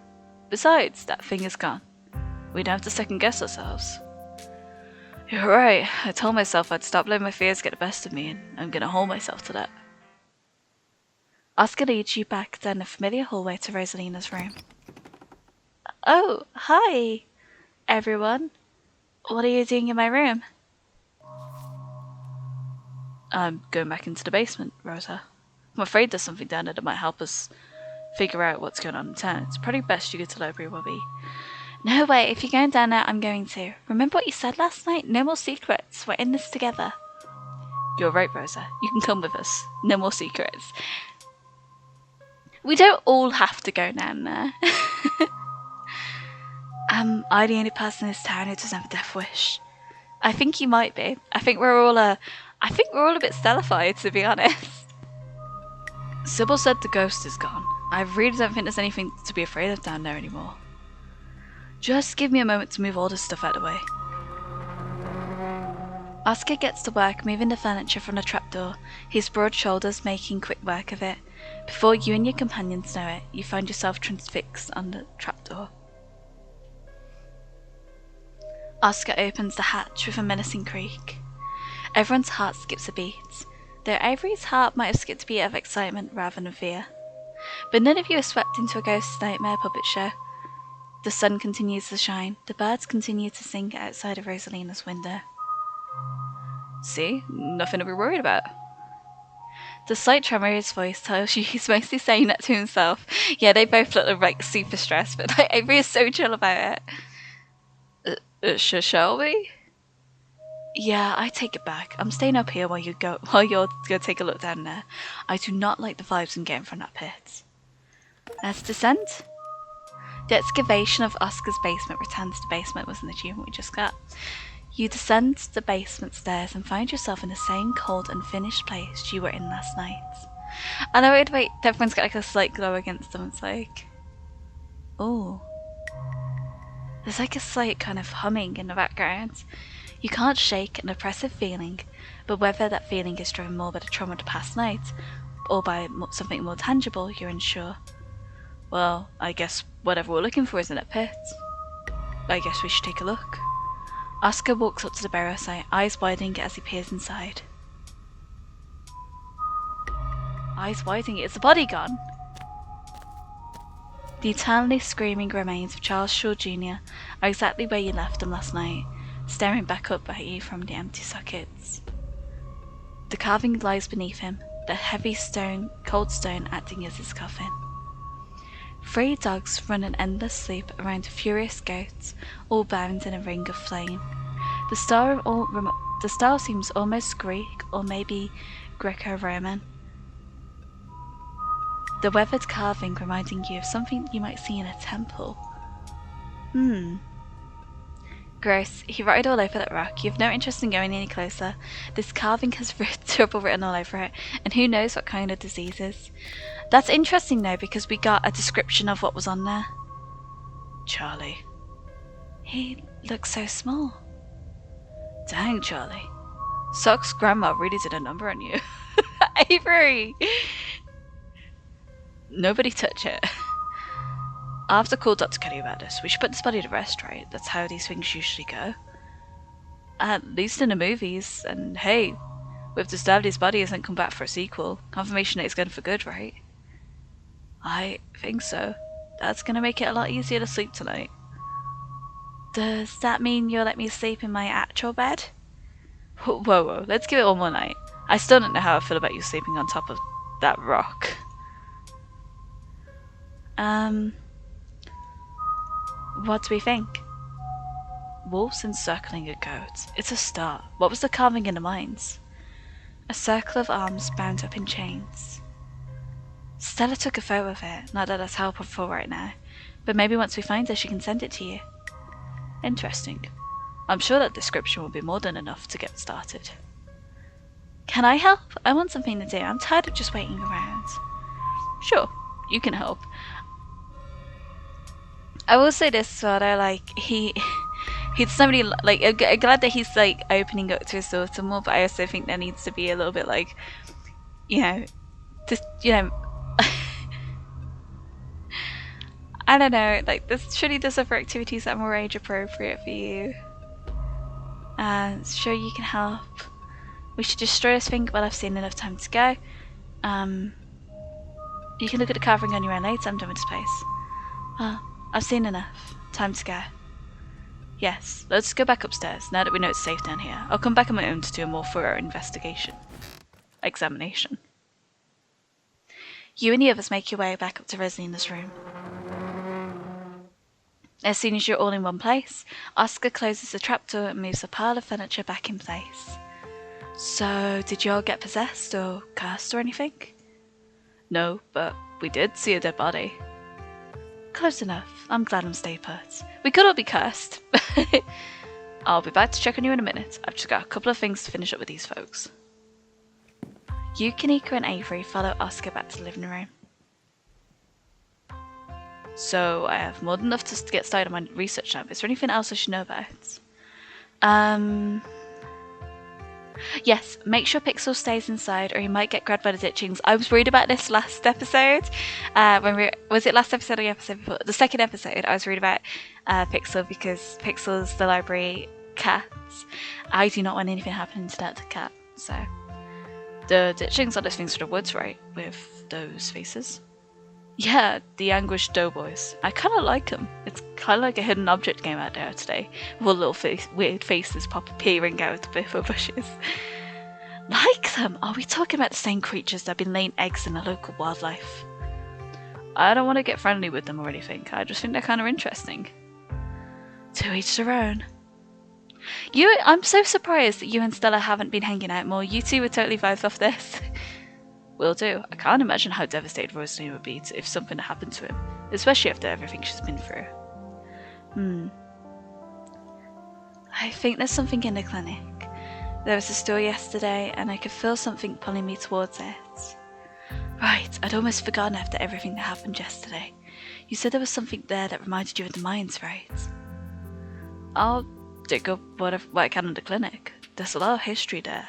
Besides, that thing is gone. We don't have to second guess ourselves. You're right. I told myself I'd stop letting my fears get the best of me, and I'm gonna hold myself to that. Oscar leads you back down the familiar hallway to Rosalina's room. Oh, hi, everyone. What are you doing in my room? I'm going back into the basement, Rosa. I'm afraid there's something down there that might help us figure out what's going on in town. It's probably best you go to the library, Bobby. No way, if you're going down there, I'm going to. Remember what you said last night? No more secrets. We're in this together. You're right, Rosa. You can come with us. No more secrets. We don't all have to go down there. Am I the only person in this town who doesn't have a death wish? I think you might be. I think we're all a bit stellified, to be honest. Sybil said the ghost is gone. I really don't think there's anything to be afraid of down there anymore. Just give me a moment to move all this stuff out of the way. Oscar gets to work moving the furniture from the trapdoor, his broad shoulders making quick work of it. Before you and your companions know it, you find yourself transfixed on the trapdoor. Oscar opens the hatch with a menacing creak. Everyone's heart skips a beat, though Avery's heart might have skipped a beat of excitement rather than fear. But none of you are swept into a ghost nightmare puppet show. The sun continues to shine, the birds continue to sing outside of Rosalina's window. See? Nothing to be worried about. The slight tremor in his voice tells you he's mostly saying that to himself. Yeah, they both look like super stressed, but Avery is so chill about it. Shall we? Yeah, I take it back. I'm staying up here while you're go take a look down there. I do not like the vibes I'm getting from that pit. Let's descend. The excavation of Oscar's basement returns to basement was an achievement we just got. You descend the basement stairs and find yourself in the same cold and finished place you were in last night. I know, wait, everyone's got like a slight glow against them. It's like, oh, there's like a slight kind of humming in the background. You can't shake an oppressive feeling, but whether that feeling is driven more by the trauma of the past night or by something more tangible, you're unsure. Well, I guess whatever we're looking for is in that pit. I guess we should take a look. Oscar walks up to the burial site, eyes widening as he peers inside. Eyes widening, is the body gone? The eternally screaming remains of Charles Shaw Jr. are exactly where you left them last night, staring back up at you from the empty sockets. The carving lies beneath him, the heavy cold stone acting as his coffin. 3 dogs run an endless loop around furious goats, all bound in a ring of flame. The style seems almost Greek or maybe Greco-Roman. The weathered carving reminding you of something you might see in a temple. Gross. He rotted all over that rock. You have no interest in going any closer. This carving has trouble written all over it, and who knows what kind of diseases. That's interesting though, because we got a description of what was on there. Charlie. He looks so small. Dang, Charlie. Sock's grandma really did a number on you. Avery! Nobody touch it. I'll have to call Dr. Kelly about this. We should put this body to rest, right? That's how these things usually go. At least in the movies. And hey, we've disturbed his body hasn't come back for a sequel. Confirmation that he's gone for good, right? I think so. That's gonna make it a lot easier to sleep tonight. Does that mean you'll let me sleep in my actual bed? Whoa, let's give it one more night. I still don't know how I feel about you sleeping on top of that rock. What do we think? wolves encircling a goat. It's a start. What was the carving in the mines? A circle of arms bound up in chains. Stella took a photo of it. Not that that's helpful right now, but maybe once we find her, she can send it to you. Interesting. I'm sure that description will be more than enough to get started. Can I help? I want something to do. I'm tired of just waiting around. Sure, you can help. I will say this, though, like, he's somebody, like, I'm glad that he's, like, opening up to his daughter more, but I also think there needs to be a little bit, like, you know, just, you know, I don't know, like, surely there's other activities that are more age appropriate for you. Sure, you can help. We should destroy this thing while I've seen enough time to go. You can look at the carving on your own later. I'm done with this place. I've seen enough. Time to go. Yes, let's go back upstairs now that we know it's safe down here. I'll come back on my own to do a more thorough examination. You and the others make your way back up to Rosalina's room. As soon as you're all in one place, Oscar closes the trapdoor and moves a pile of furniture back in place. So, did you all get possessed or cursed or anything? No, but we did see a dead body. Close enough. I'm glad I'm staying put. We could all be cursed. I'll be back to check on you in a minute. I've just got a couple of things to finish up with these folks. You, Kanika, and Avery follow Oscar back to the living room. So, I have more than enough to get started on my research now. Is there anything else I should know about? Yes, make sure Pixel stays inside or you might get grabbed by the ditchings. I was worried about this last episode. Was it last episode or the episode before? The second episode, I was worried about Pixel because Pixel's the library cat. I do not want anything happening to that cat. So, the ditchings are those things from the woods, right? With those faces. Yeah, the anguished doughboys. I kind of like them. It's kind of like a hidden object game out there today, with little weird faces peering out of the bushes. Like them? Are we talking about the same creatures that have been laying eggs in the local wildlife? I don't want to get friendly with them or anything. I just think they're kind of interesting. To each their own. I'm so surprised that you and Stella haven't been hanging out more. You two were totally vibes off this. Will do. I can't imagine how devastated Rosalie would be if something happened to him, especially after everything she's been through. I think there's something in the clinic. There was a store yesterday, and I could feel something pulling me towards it. Right, I'd almost forgotten after everything that happened yesterday. You said there was something there that reminded you of the mines, right? I'll dig up what I can in the clinic. There's a lot of history there.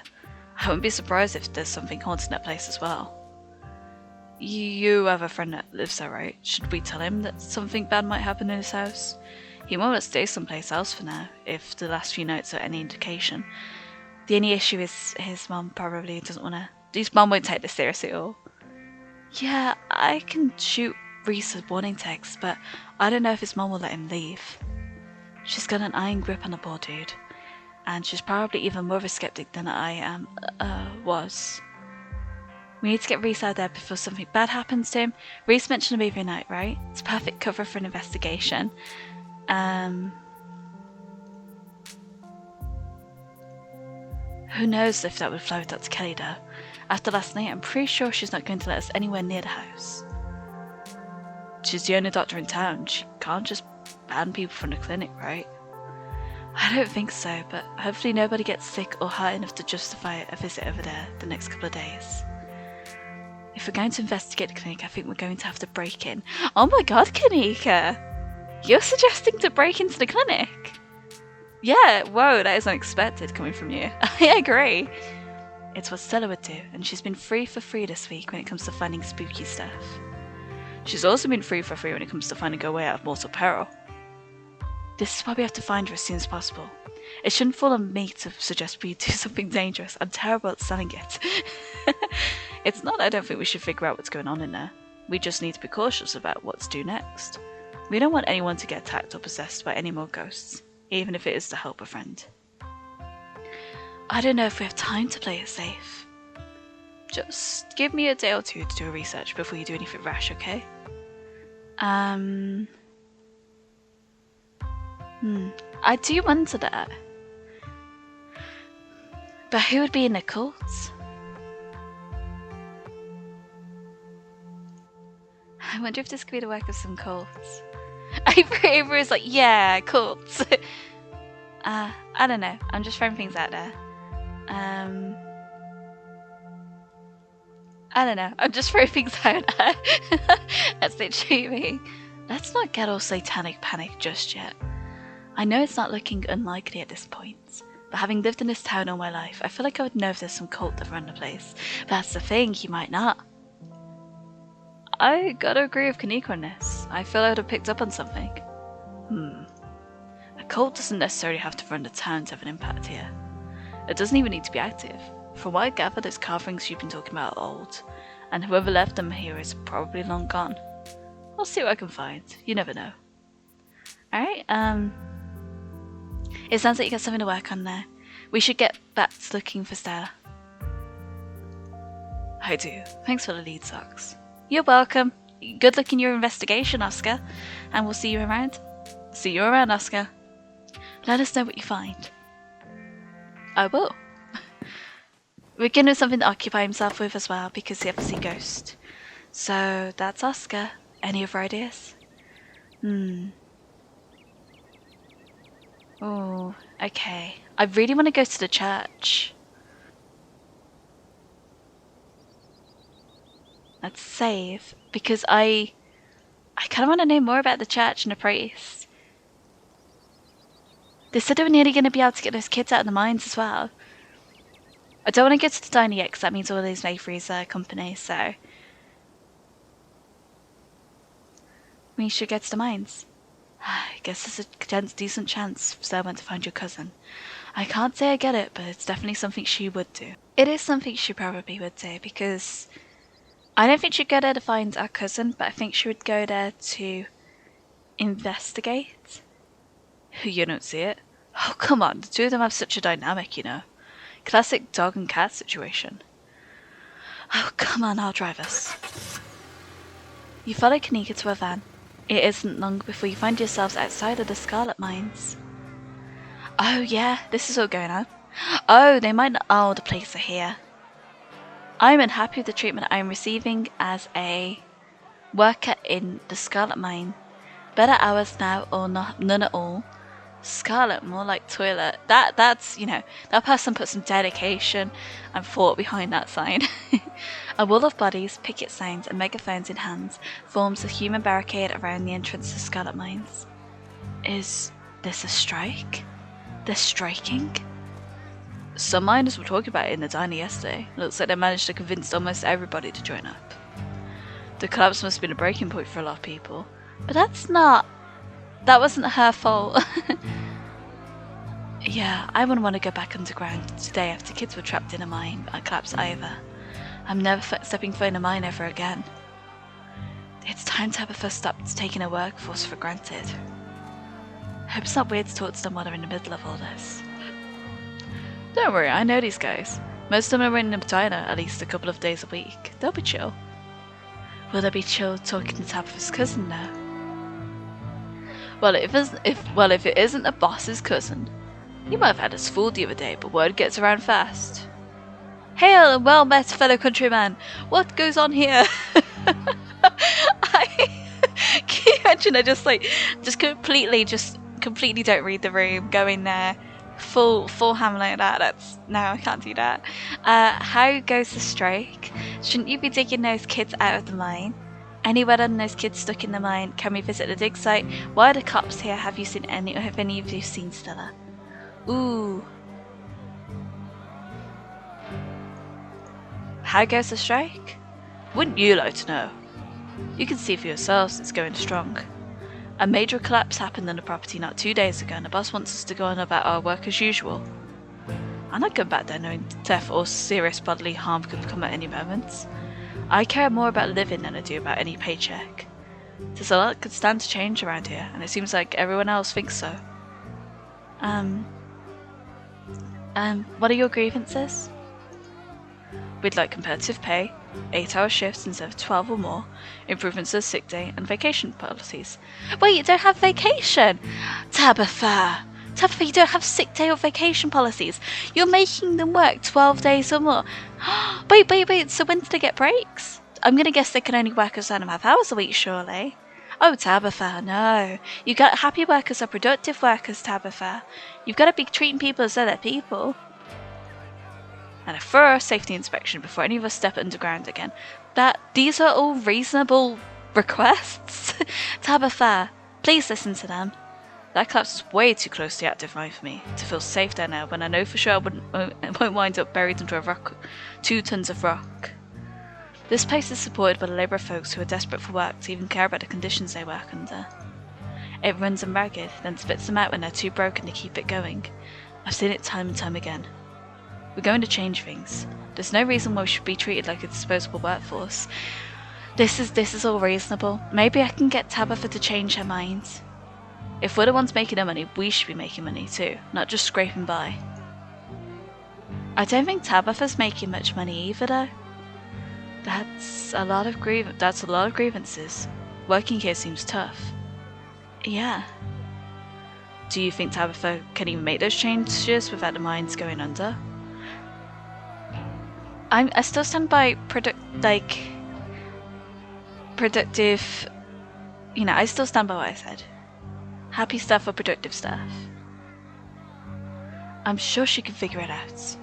I wouldn't be surprised if there's something haunting that place as well. You have a friend that lives there, right? Should we tell him that something bad might happen in his house? He might want to stay someplace else for now, if the last few nights are any indication. The only issue is his mum probably doesn't want to... His mum won't take this seriously at all. Yeah, I can shoot Reese a warning text, but I don't know if his mum will let him leave. She's got an iron grip on the poor dude. And she's probably even more of a skeptic than I was. We need to get Reese out there before something bad happens to him. Reese mentioned a movie night, right? It's perfect cover for an investigation. Who knows if that would flow with Dr. Kelly, though. After last night, I'm pretty sure she's not going to let us anywhere near the house. She's the only doctor in town. She can't just ban people from the clinic, right? I don't think so, but hopefully nobody gets sick or hurt enough to justify a visit over there the next couple of days. If we're going to investigate the clinic, I think we're going to have to break in. Oh my god, Kanika! You're suggesting to break into the clinic? Yeah, whoa, that is unexpected coming from you. I agree. It's what Stella would do, and she's been free for free this week when it comes to finding spooky stuff. She's also been free for free when it comes to finding her way out of mortal peril. This is why we have to find her as soon as possible. It shouldn't fall on me to suggest we do something dangerous. I'm terrible at selling it. It's not that I don't think we should figure out what's going on in there. We just need to be cautious about what to do next. We don't want anyone to get attacked or possessed by any more ghosts, even if it is to help a friend. I don't know if we have time to play it safe. Just give me a day or two to do a research before you do anything rash, okay? I do wonder that. But who would be in a cult? I wonder if this could be the work of some cults. Avery is like, yeah, cults. I don't know. I'm just throwing things out there. I don't know. I'm just throwing things out there. That's literally me. Let's not get all satanic panic just yet. I know it's not looking unlikely at this point, but having lived in this town all my life, I feel like I would know if there's some cult that run the place. But that's the thing, you might not. I gotta agree with Kaneko on this. I feel I would have picked up on something. A cult doesn't necessarily have to run the town to have an impact here. It doesn't even need to be active. From what I gather, those carvings you've been talking about are old, and whoever left them here is probably long gone. I'll see what I can find. You never know. Alright, it sounds like you got something to work on there. We should get back to looking for Stella. I do. Thanks for the lead, Socks. You're welcome. Good luck in your investigation, Oscar. And we'll see you around. See you around, Oscar. Let us know what you find. I will. We're giving him something to occupy himself with as well, because he obviously ghost. So, that's Oscar. Any other ideas? Oh, okay. I really want to go to the church. Let's save, because I kind of want to know more about the church and the priest. They said they were nearly going to be able to get those kids out of the mines as well. I don't want to go to the diner yet, because that means all these Avery's company, so we should get to the mines. I guess there's a decent chance Sarah went to find your cousin. I can't say I get it, but it's definitely something she would do. It is something she probably would do, because I don't think she'd go there to find our cousin, but I think she would go there to investigate. You don't see it? Oh, come on, the two of them have such a dynamic, you know. Classic dog and cat situation. Oh, come on, I'll drive us. You follow Kaneko to her van. It isn't long before you find yourselves outside of the Scarlet Mines. Oh yeah, this is all going on. Oh, they might not. Oh, the police are here. I'm unhappy with the treatment I'm receiving as a worker in the Scarlet Mine. Better hours now or not, none at all. Scarlet, more like toilet. That's, you know, that person put some dedication and thought behind that sign. A wall of bodies, picket signs and megaphones in hands forms a human barricade around the entrance to Scarlet Mines. Is this a strike? They're striking? Some miners were talking about it in the diner yesterday. Looks like they managed to convince almost everybody to join up. The collapse must have been a breaking point for a lot of people. But that wasn't her fault. Yeah, I wouldn't want to go back underground today after kids were trapped in a mine at collapse either. I'm never stepping foot in a mine ever again. It's time to have a first stop to taking a workforce for granted. Hope it's not weird to talk to them while they're in the middle of all this. Don't worry, I know these guys. Most of them are in the diner at least a couple of days a week. They'll be chill. Will they be chill talking to Tabitha's cousin now? Well, if it isn't the boss's cousin, you might have had us fooled the other day, but word gets around fast. Hail and well met, fellow countryman. What goes on here? Can you imagine? I just completely don't read the room. Go in there, full ham like that. No, I can't do that. How goes the strike? Shouldn't you be digging those kids out of the mine? Any word on those kids stuck in the mine? Can we visit the dig site? Why are the cops here? Have any of you seen Stella? Ooh. How goes the strike? Wouldn't you like to know? You can see for yourselves it's going strong. A major collapse happened on the property not 2 days ago and the boss wants us to go on about our work as usual. I'm not going back there knowing death or serious bodily harm could come at any moment. I care more about living than I do about any paycheck. There's a lot that could stand to change around here, and it seems like everyone else thinks so. What are your grievances? We'd like competitive pay, 8-hour shifts instead of 12 or more, improvements to sick day, and vacation policies. Wait, you don't have vacation? Tabitha! Tabitha, you don't have sick day or vacation policies. You're making them work 12 days or more. Wait, so when do they get breaks? I'm going to guess they can only work a certain amount of hours a week, surely. Oh, Tabitha, no. You got happy workers are productive workers, Tabitha. You've got to be treating people as though they're people. And a thorough safety inspection before any of us step underground again. These are all reasonable requests. Tabitha, please listen to them. That collapse is way too close to the active mine for me to feel safe there now, when I know for sure I won't wind up buried under a rock, 2 tons of rock. This place is supported by the labour of folks who are desperate for work to even care about the conditions they work under. It runs them ragged, then spits them out when they're too broken to keep it going. I've seen it time and time again. We're going to change things. There's no reason why we should be treated like a disposable workforce. This is all reasonable. Maybe I can get Tabitha to change her mind. If we're the ones making the money, we should be making money too, not just scraping by. I don't think Tabitha's making much money either, though. That's a lot of grievances. Working here seems tough. Yeah. Do you think Tabitha can even make those changes without the mines going under? I still stand by productive. You know, I still stand by what I said. Happy stuff or productive stuff. I'm sure she can figure it out.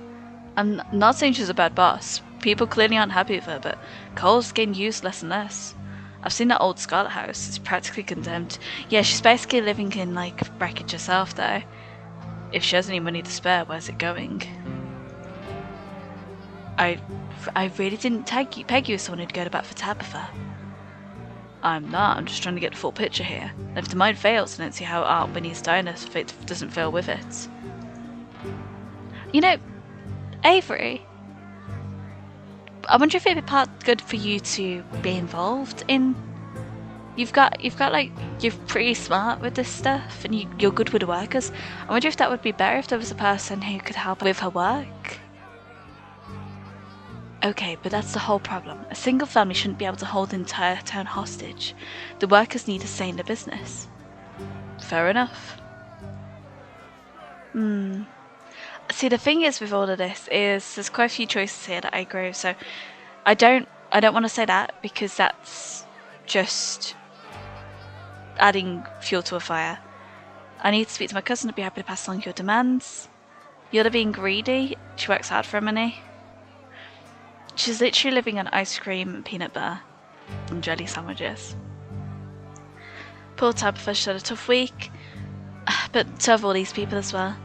I'm not saying she's a bad boss. People clearly aren't happy with her, but coal's getting used less and less. I've seen that old Scarlet house. It's practically condemned. Yeah, she's basically living in, like, wreckage herself, though. If she has any money to spare, where's it going? I really didn't peg you as someone who'd go to bat for Tabitha. I'm not. I'm just trying to get the full picture here. And if the mind fails, I don't see how Aunt Winnie's diners doesn't fail with it. You know, Avery, I wonder if it'd be good for you to be involved in. You've got like, you're pretty smart with this stuff, and you're good with the workers. I wonder if that would be better if there was a person who could help with her work. Okay, but that's the whole problem. A single family shouldn't be able to hold the entire town hostage. The workers need to stay in the business. Fair enough. See, the thing is with all of this is there's quite a few choices here that I agree with. So I don't want to say that, because that's just adding fuel to a fire. I need to speak to my cousin to be happy to pass along your demands. You're being greedy. She works hard for her money. She's literally living on ice cream and peanut butter and jelly sandwiches. Poor Tabitha, she had a tough week, but so have all these people as well.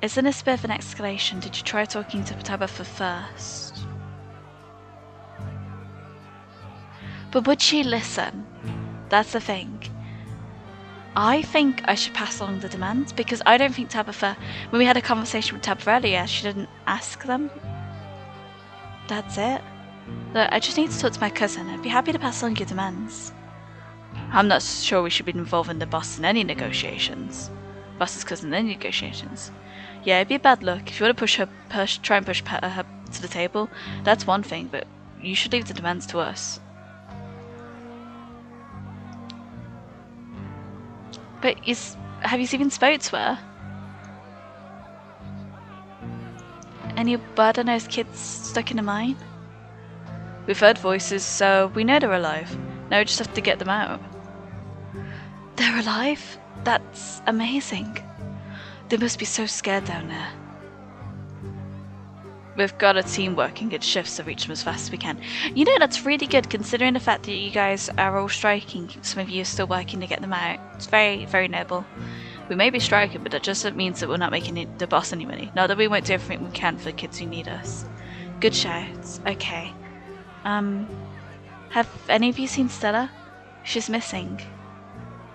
Isn't this a bit of an escalation? Did you try talking to Tabitha first? But would she listen? That's the thing. I think I should pass along the demands, because I don't think Tabitha, when we had a conversation with Tabitha earlier, she didn't ask them. That's it. Look, I just need to talk to my cousin. I'd be happy to pass along your demands. I'm not sure we should be involving the boss in any negotiations. Boss's cousin in any negotiations. Yeah, it'd be a bad look. If you want to try and push her to the table, that's one thing, but you should leave the demands to us. But have you even spoke to her? Any bird-nosed kids stuck in a mine? We've heard voices, so we know they're alive. Now we just have to get them out. They're alive? That's amazing. They must be so scared down there. We've got a team working in shifts to reach them as fast as we can. You know, that's really good, considering the fact that you guys are all striking. Some of you are still working to get them out. It's very, very noble. We may be striking, but that just means that we're not making the boss any money. Not that we won't do everything we can for the kids who need us. Good shouts. Okay. Have any of you seen Stella? She's missing.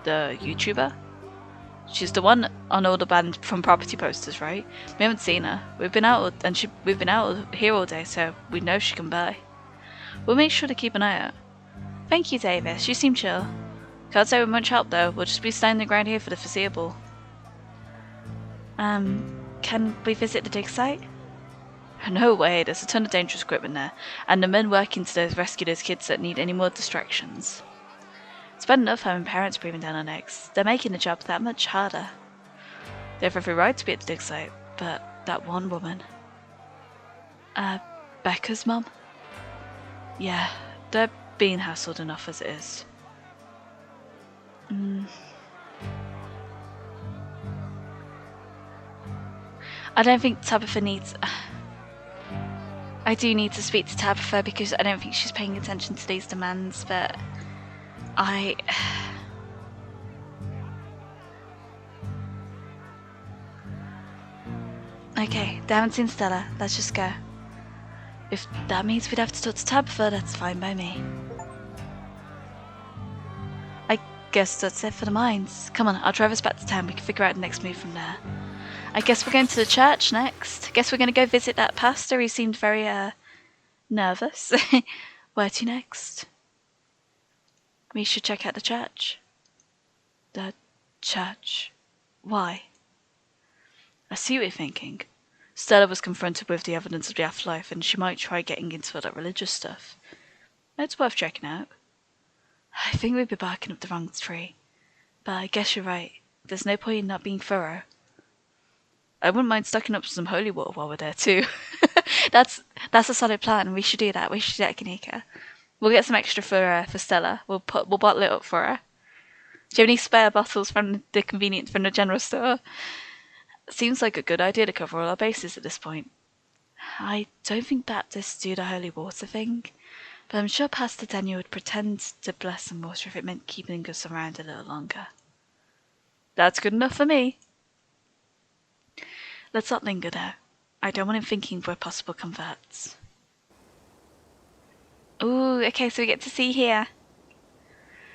The YouTuber? She's the one on all the banned from property posters, right? We haven't seen her. We've been out here all day, so we know she can buy. We'll make sure to keep an eye out. Thank you, Davis. You seem chill. Can't say with much help though. We'll just be standing around here for the foreseeable. Can we visit the dig site? No way. There's a ton of dangerous equipment there, and the men working today rescue those kids that need any more distractions. It's bad enough having parents breathing down our necks. They're making the job that much harder. They have every right to be at the dig site, but that one woman... Becca's mum? Yeah, they're being hassled enough as it is. I don't think Tabitha needs... I do need to speak to Tabitha because I don't think she's paying attention to these demands, but Okay, they haven't seen Stella. Let's just go. If that means we'd have to talk to Tabitha, that's fine by me. I guess that's it for the mines. Come on, I'll drive us back to town. We can figure out the next move from there. I guess we're going to the church next. Guess we're going to go visit that pastor. He seemed very, nervous. Where to next? We should check out the church. The church? Why? I see what you're thinking. Stella was confronted with the evidence of the afterlife and she might try getting into all that religious stuff. It's worth checking out. I think we'd be barking up the wrong tree. But I guess you're right. There's no point in not being thorough. I wouldn't mind stocking up some holy water while we're there too. That's a solid plan. We should do that. We should do that, Kanika. We'll get some extra for Stella. We'll bottle it up for her. Do you have any spare bottles from the general store? Seems like a good idea to cover all our bases at this point. I don't think Baptists do the holy water thing, but I'm sure Pastor Daniel would pretend to bless some water if it meant keeping us around a little longer. That's good enough for me. Let's not linger though. I don't want him thinking we're possible converts. Ooh, okay, so we get to see here.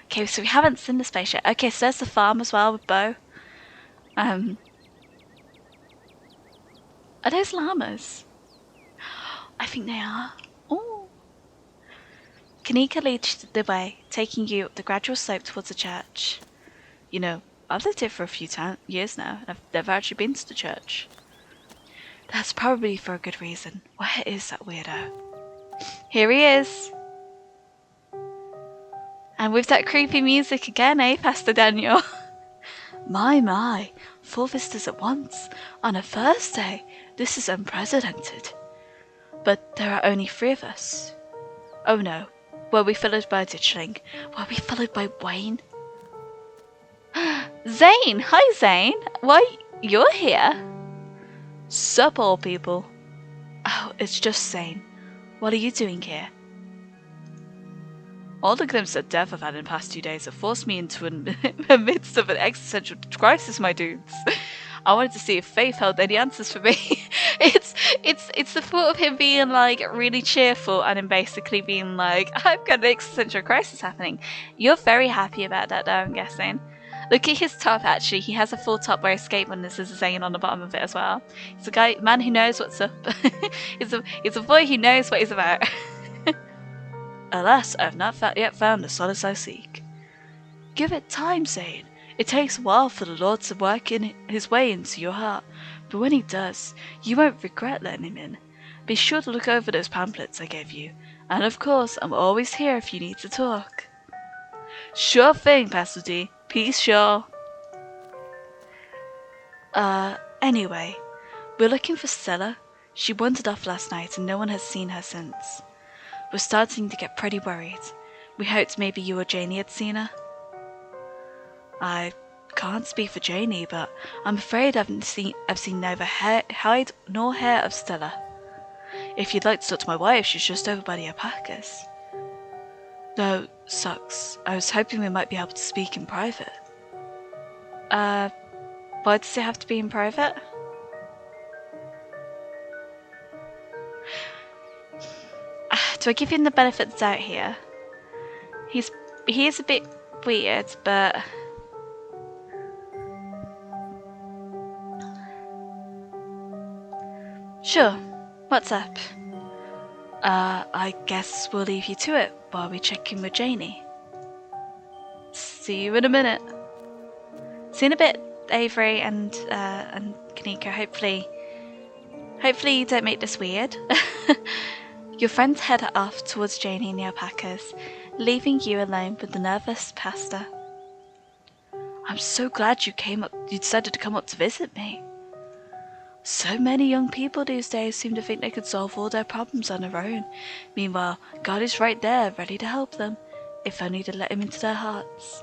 Okay, so we haven't seen the space yet. Okay, so there's the farm as well with Bo. Are those llamas? I think they are. Ooh. Kanika leads the way, taking you up the gradual slope towards the church. You know, I've lived here for a few years now, and I've never actually been to the church. That's probably for a good reason. Where is that weirdo? Here he is. And with that creepy music again, eh, Pastor Daniel? My, 4 visitors at once, on a Thursday. This is unprecedented. But there are only 3 of us. Oh no, were we followed by a ditchling? Were we followed by Wayne? Zane! Hi Zane! Why, you're here? Sup all people? Oh, it's just Zane. What are you doing here? All the glimpses of death I've had in the past 2 days have forced me into the midst of an existential crisis, my dudes. I wanted to see if Faith held any answers for me. It's the thought of him being like really cheerful and him basically being like, I've got an existential crisis happening. You're very happy about that though, I'm guessing. Look at his top actually, he has a full top where his skate button is Zane on the bottom of it as well. He's a man who knows what's up. He's a boy who knows what he's about. Alas, I have not yet found the solace I seek. Give it time, Zane. It takes a while for the Lord to work in his way into your heart, but when he does, you won't regret letting him in. Be sure to look over those pamphlets I gave you, and of course, I'm always here if you need to talk. Sure thing, Pastor D. Peace, sure. Anyway, we're looking for Stella. She wandered off last night and no one has seen her since. We're starting to get pretty worried. We hoped maybe you or Janie had seen her. I can't speak for Janie, but I'm afraid I've seen neither hide nor hair of Stella. If you'd like to talk to my wife, she's just over by the alpacas. No, Socks. I was hoping we might be able to speak in private. Why does it have to be in private? Do I give him the benefit of the doubt here? He is a bit weird, but sure. What's up? I guess we'll leave you to it while we check in with Janie. See you in a minute. See you in a bit, Avery and Kanika. Hopefully you don't make this weird. Your friends head off towards Janie and the alpacas, leaving you alone with the nervous pastor. I'm so glad you decided to come up to visit me. So many young people these days seem to think they could solve all their problems on their own. Meanwhile, God is right there, ready to help them, if only to let him into their hearts.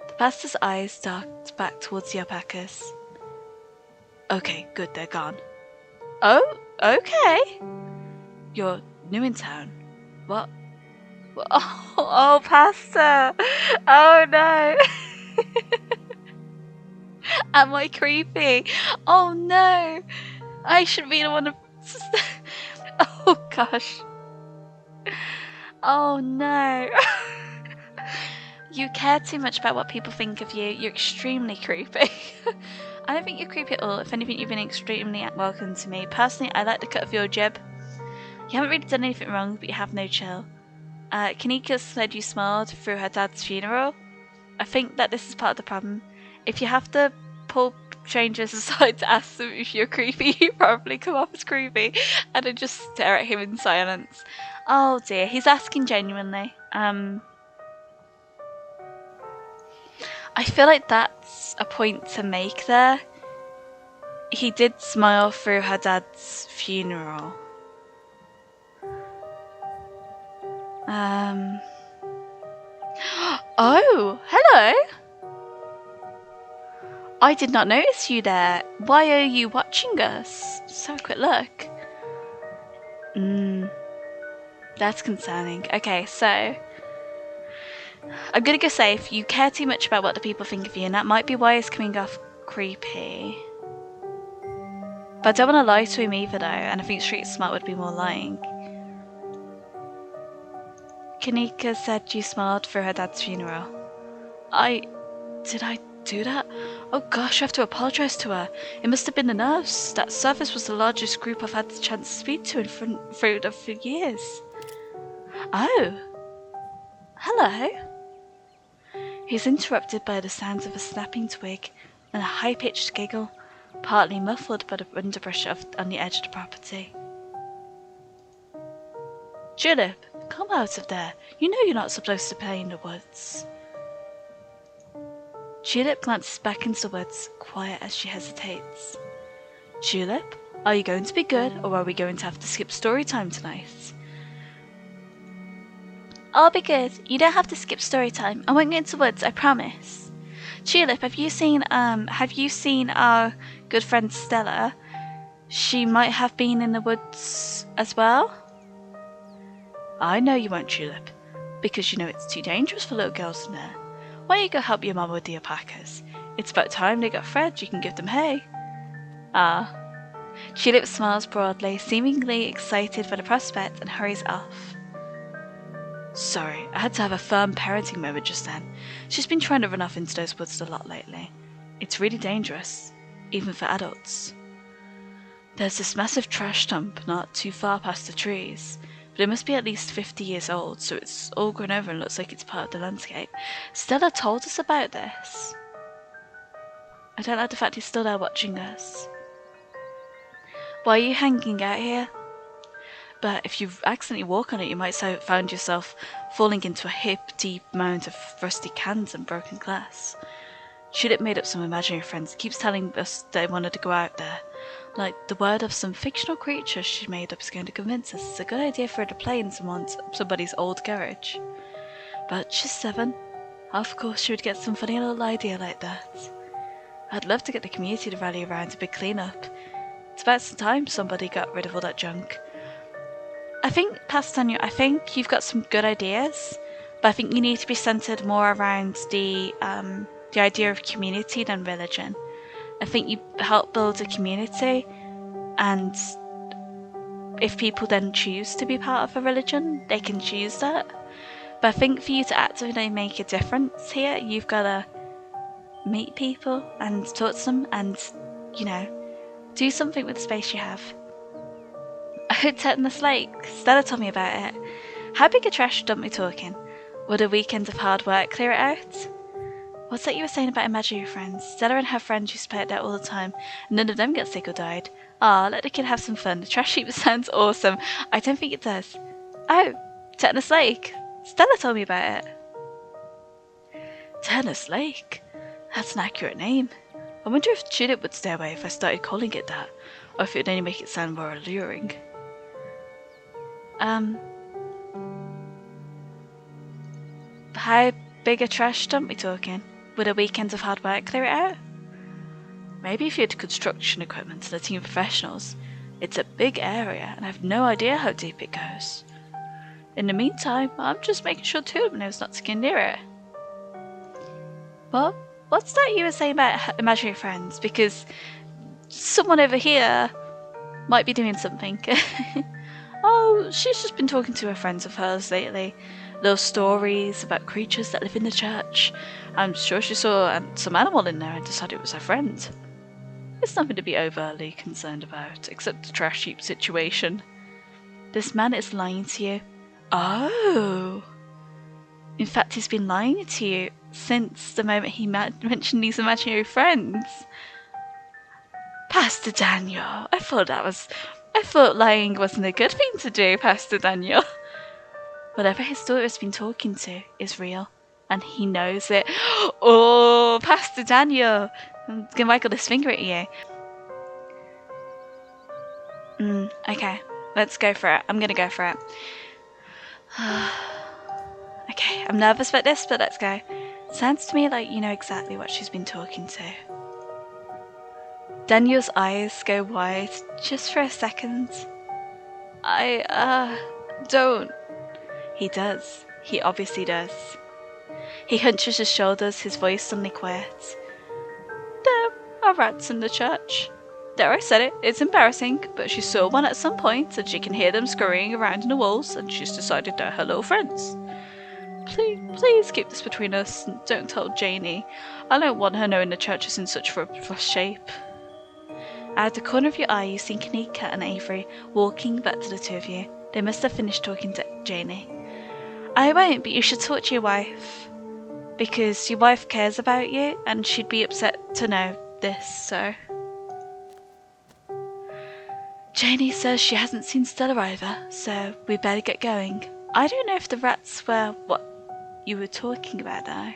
The pastor's eyes darted back towards the alpacas. Okay, good, they're gone. Oh, okay. You're new in town. What? Oh, pastor. Oh no. Am I creepy? Oh no. I should be the one to... Oh gosh. Oh no. You care too much about what people think of you. You're extremely creepy. I don't think you're creepy at all. If anything, you've been extremely welcome to me. Personally, I like the cut of your jib. You haven't really done anything wrong, but you have no chill. Kanika said you smiled through her dad's funeral. I think that this is part of the problem. If you have to pull strangers aside to ask them if you're creepy, you probably come off as creepy, and then just stare at him in silence. Oh dear, he's asking genuinely. I feel like that's a point to make there. He did smile through her dad's funeral. Oh, hello. I did not notice you there. Why are you watching us? Just have a quick look. That's concerning. Okay, so I'm gonna go say if you care too much about what the people think of you, and that might be why it's coming off creepy. But I don't want to lie to him either though, and I think street smart would be more lying. Kanika said you smiled through her dad's funeral. Did I do that? Oh gosh, I have to apologise to her. It must have been the nerves. That service was the largest group I've had the chance to speak to in front of for years. Oh. Hello. He's interrupted by the sounds of a snapping twig and a high-pitched giggle, partly muffled by the underbrush on the edge of the property. Julep, come out of there. You know you're not supposed to play in the woods. Julep glances back into the woods, quiet as she hesitates. Julep, are you going to be good, or are we going to have to skip story time tonight? I'll be good. You don't have to skip story time. I won't go into the woods, I promise. Julep, have you seen our good friend Stella? She might have been in the woods as well. I know you won't, Julep, because you know it's too dangerous for little girls in there. Why don't you go help your mama with the alpacas? It's about time they got fed, you can give them hay. Ah. Julep smiles broadly, seemingly excited by the prospect, and hurries off. Sorry, I had to have a firm parenting moment just then. She's been trying to run off into those woods a lot lately. It's really dangerous, even for adults. There's this massive trash dump not too far past the trees, but it must be at least 50 years old, so it's all grown over and looks like it's part of the landscape. Stella told us about this. I don't like the fact he's still there watching us. Why are you hanging out here? But if you accidentally walk on it, you might find yourself falling into a hip-deep mound of rusty cans and broken glass. Julep made up some imaginary friends, keeps telling us they wanted to go out there. Like, the word of some fictional creature she made up is going to convince us it's a good idea for her to play in somebody's old garage. But she's 7. Of course she would get some funny little idea like that. I'd love to get the community to rally around a big clean-up. It's about some time somebody got rid of all that junk. I think, Pastor Tanya, I think you've got some good ideas, but I think you need to be centered more around the idea of community than religion. I think you help build a community, and if people then choose to be part of a religion, they can choose that. But I think for you to actively make a difference here, you've got to meet people and talk to them and, you know, do something with the space you have. Oh, Tetanus Lake. Stella told me about it. How big a trash dump are we talking? Would a weekend of hard work clear it out? What's that you were saying about imaginary friends? Stella and her friends used to play it there all the time, and none of them got sick or died. Ah, let the kid have some fun. The trash heap sounds awesome. I don't think it does. Oh, Tetanus Lake. Stella told me about it. Turner's Lake? That's an accurate name. I wonder if Judith would stay away if I started calling it that, or if it would only make it sound more alluring. How big a trash dump we talking? Would a weekend of hard work clear it out? Maybe if you had construction equipment and a team of professionals. It's a big area, and I have no idea how deep it goes. In the meantime, I'm just making sure Tulip knows not to get near it. Well, what's that you were saying about imaginary friends? Because someone over here might be doing something. Oh, she's just been talking to her friends of hers lately. Those stories about creatures that live in the church. I'm sure she saw some animal in there and decided it was her friend. It's nothing to be overly concerned about, except the trash heap situation. This man is lying to you. Oh! In fact, he's been lying to you since the moment he mentioned these imaginary friends. Pastor Daniel, I thought lying wasn't a good thing to do, Pastor Daniel. Whatever his daughter has been talking to is real, and he knows it. Oh, Pastor Daniel! I'm gonna waggle this finger at you. Okay, let's go for it. I'm gonna go for it. Okay, I'm nervous about this, but let's go. Sounds to me like you know exactly what she's been talking to. Daniel's eyes go wide just for a second. I don't. He does. He obviously does. He hunches his shoulders, his voice suddenly quiet. There are rats in the church. There, I said it. It's embarrassing, but she saw one at some point, and she can hear them scurrying around in the walls, and she's decided they're her little friends. Please keep this between us, and don't tell Janie. I don't want her knowing the church is in such rough shape. Out of the corner of your eye, you see Kanika and Avery walking back to the two of you. They must have finished talking to Janie. I won't, but you should talk to your wife. Because your wife cares about you, and she'd be upset to know this, so... Janie says she hasn't seen Stella either, so we better get going. I don't know if the rats were what you were talking about, though.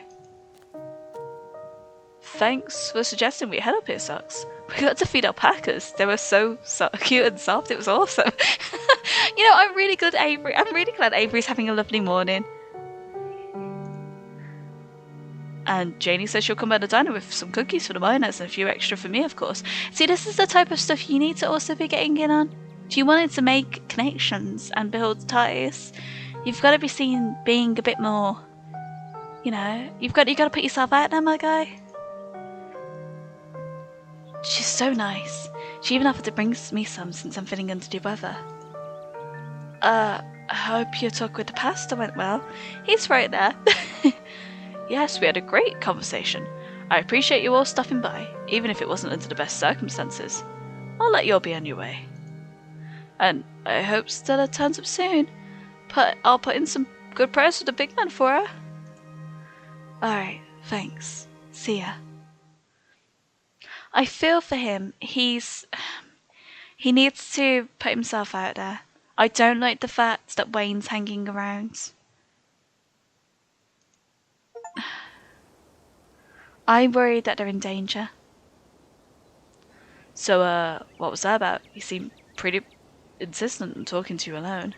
Thanks for suggesting we head up here, Socks. We got to feed alpacas. They were so cute and soft. It was awesome. You know, I'm really glad Avery's having a lovely morning. And Janie says she'll come by the diner with some cookies for the miners and a few extra for me, of course. See, this is the type of stuff you need to also be getting in on. If you wanted to make connections and build ties, you've got to be seen being a bit more, you know, you got to put yourself out there, my guy. She's so nice. She even offered to bring me some since I'm feeling under the weather. I hope your talk with the pastor went well. He's right there. Yes, we had a great conversation. I appreciate you all stopping by, even if it wasn't under the best circumstances. I'll let you all be on your way. And I hope Stella turns up soon. I'll put in some good prayers for the big man for her. Alright, thanks. See ya. I feel for him. He needs to put himself out there. I don't like the fact that Wayne's hanging around. I'm worried that they're in danger. So, what was that about? He seemed pretty insistent on talking to you alone.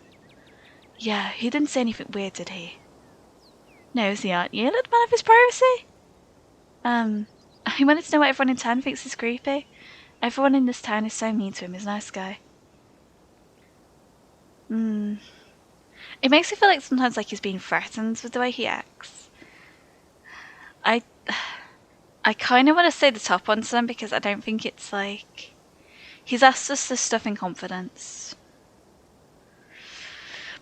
Yeah, he didn't say anything weird, did he? Nosy, aren't you? Let the man have his privacy. He wanted to know what everyone in town thinks is creepy. Everyone in this town is so mean to him, he's a nice guy. It makes me feel like sometimes like he's being threatened with the way he acts. I kind of want to say the top one to them because I don't think it's like... He's asked us this stuff in confidence.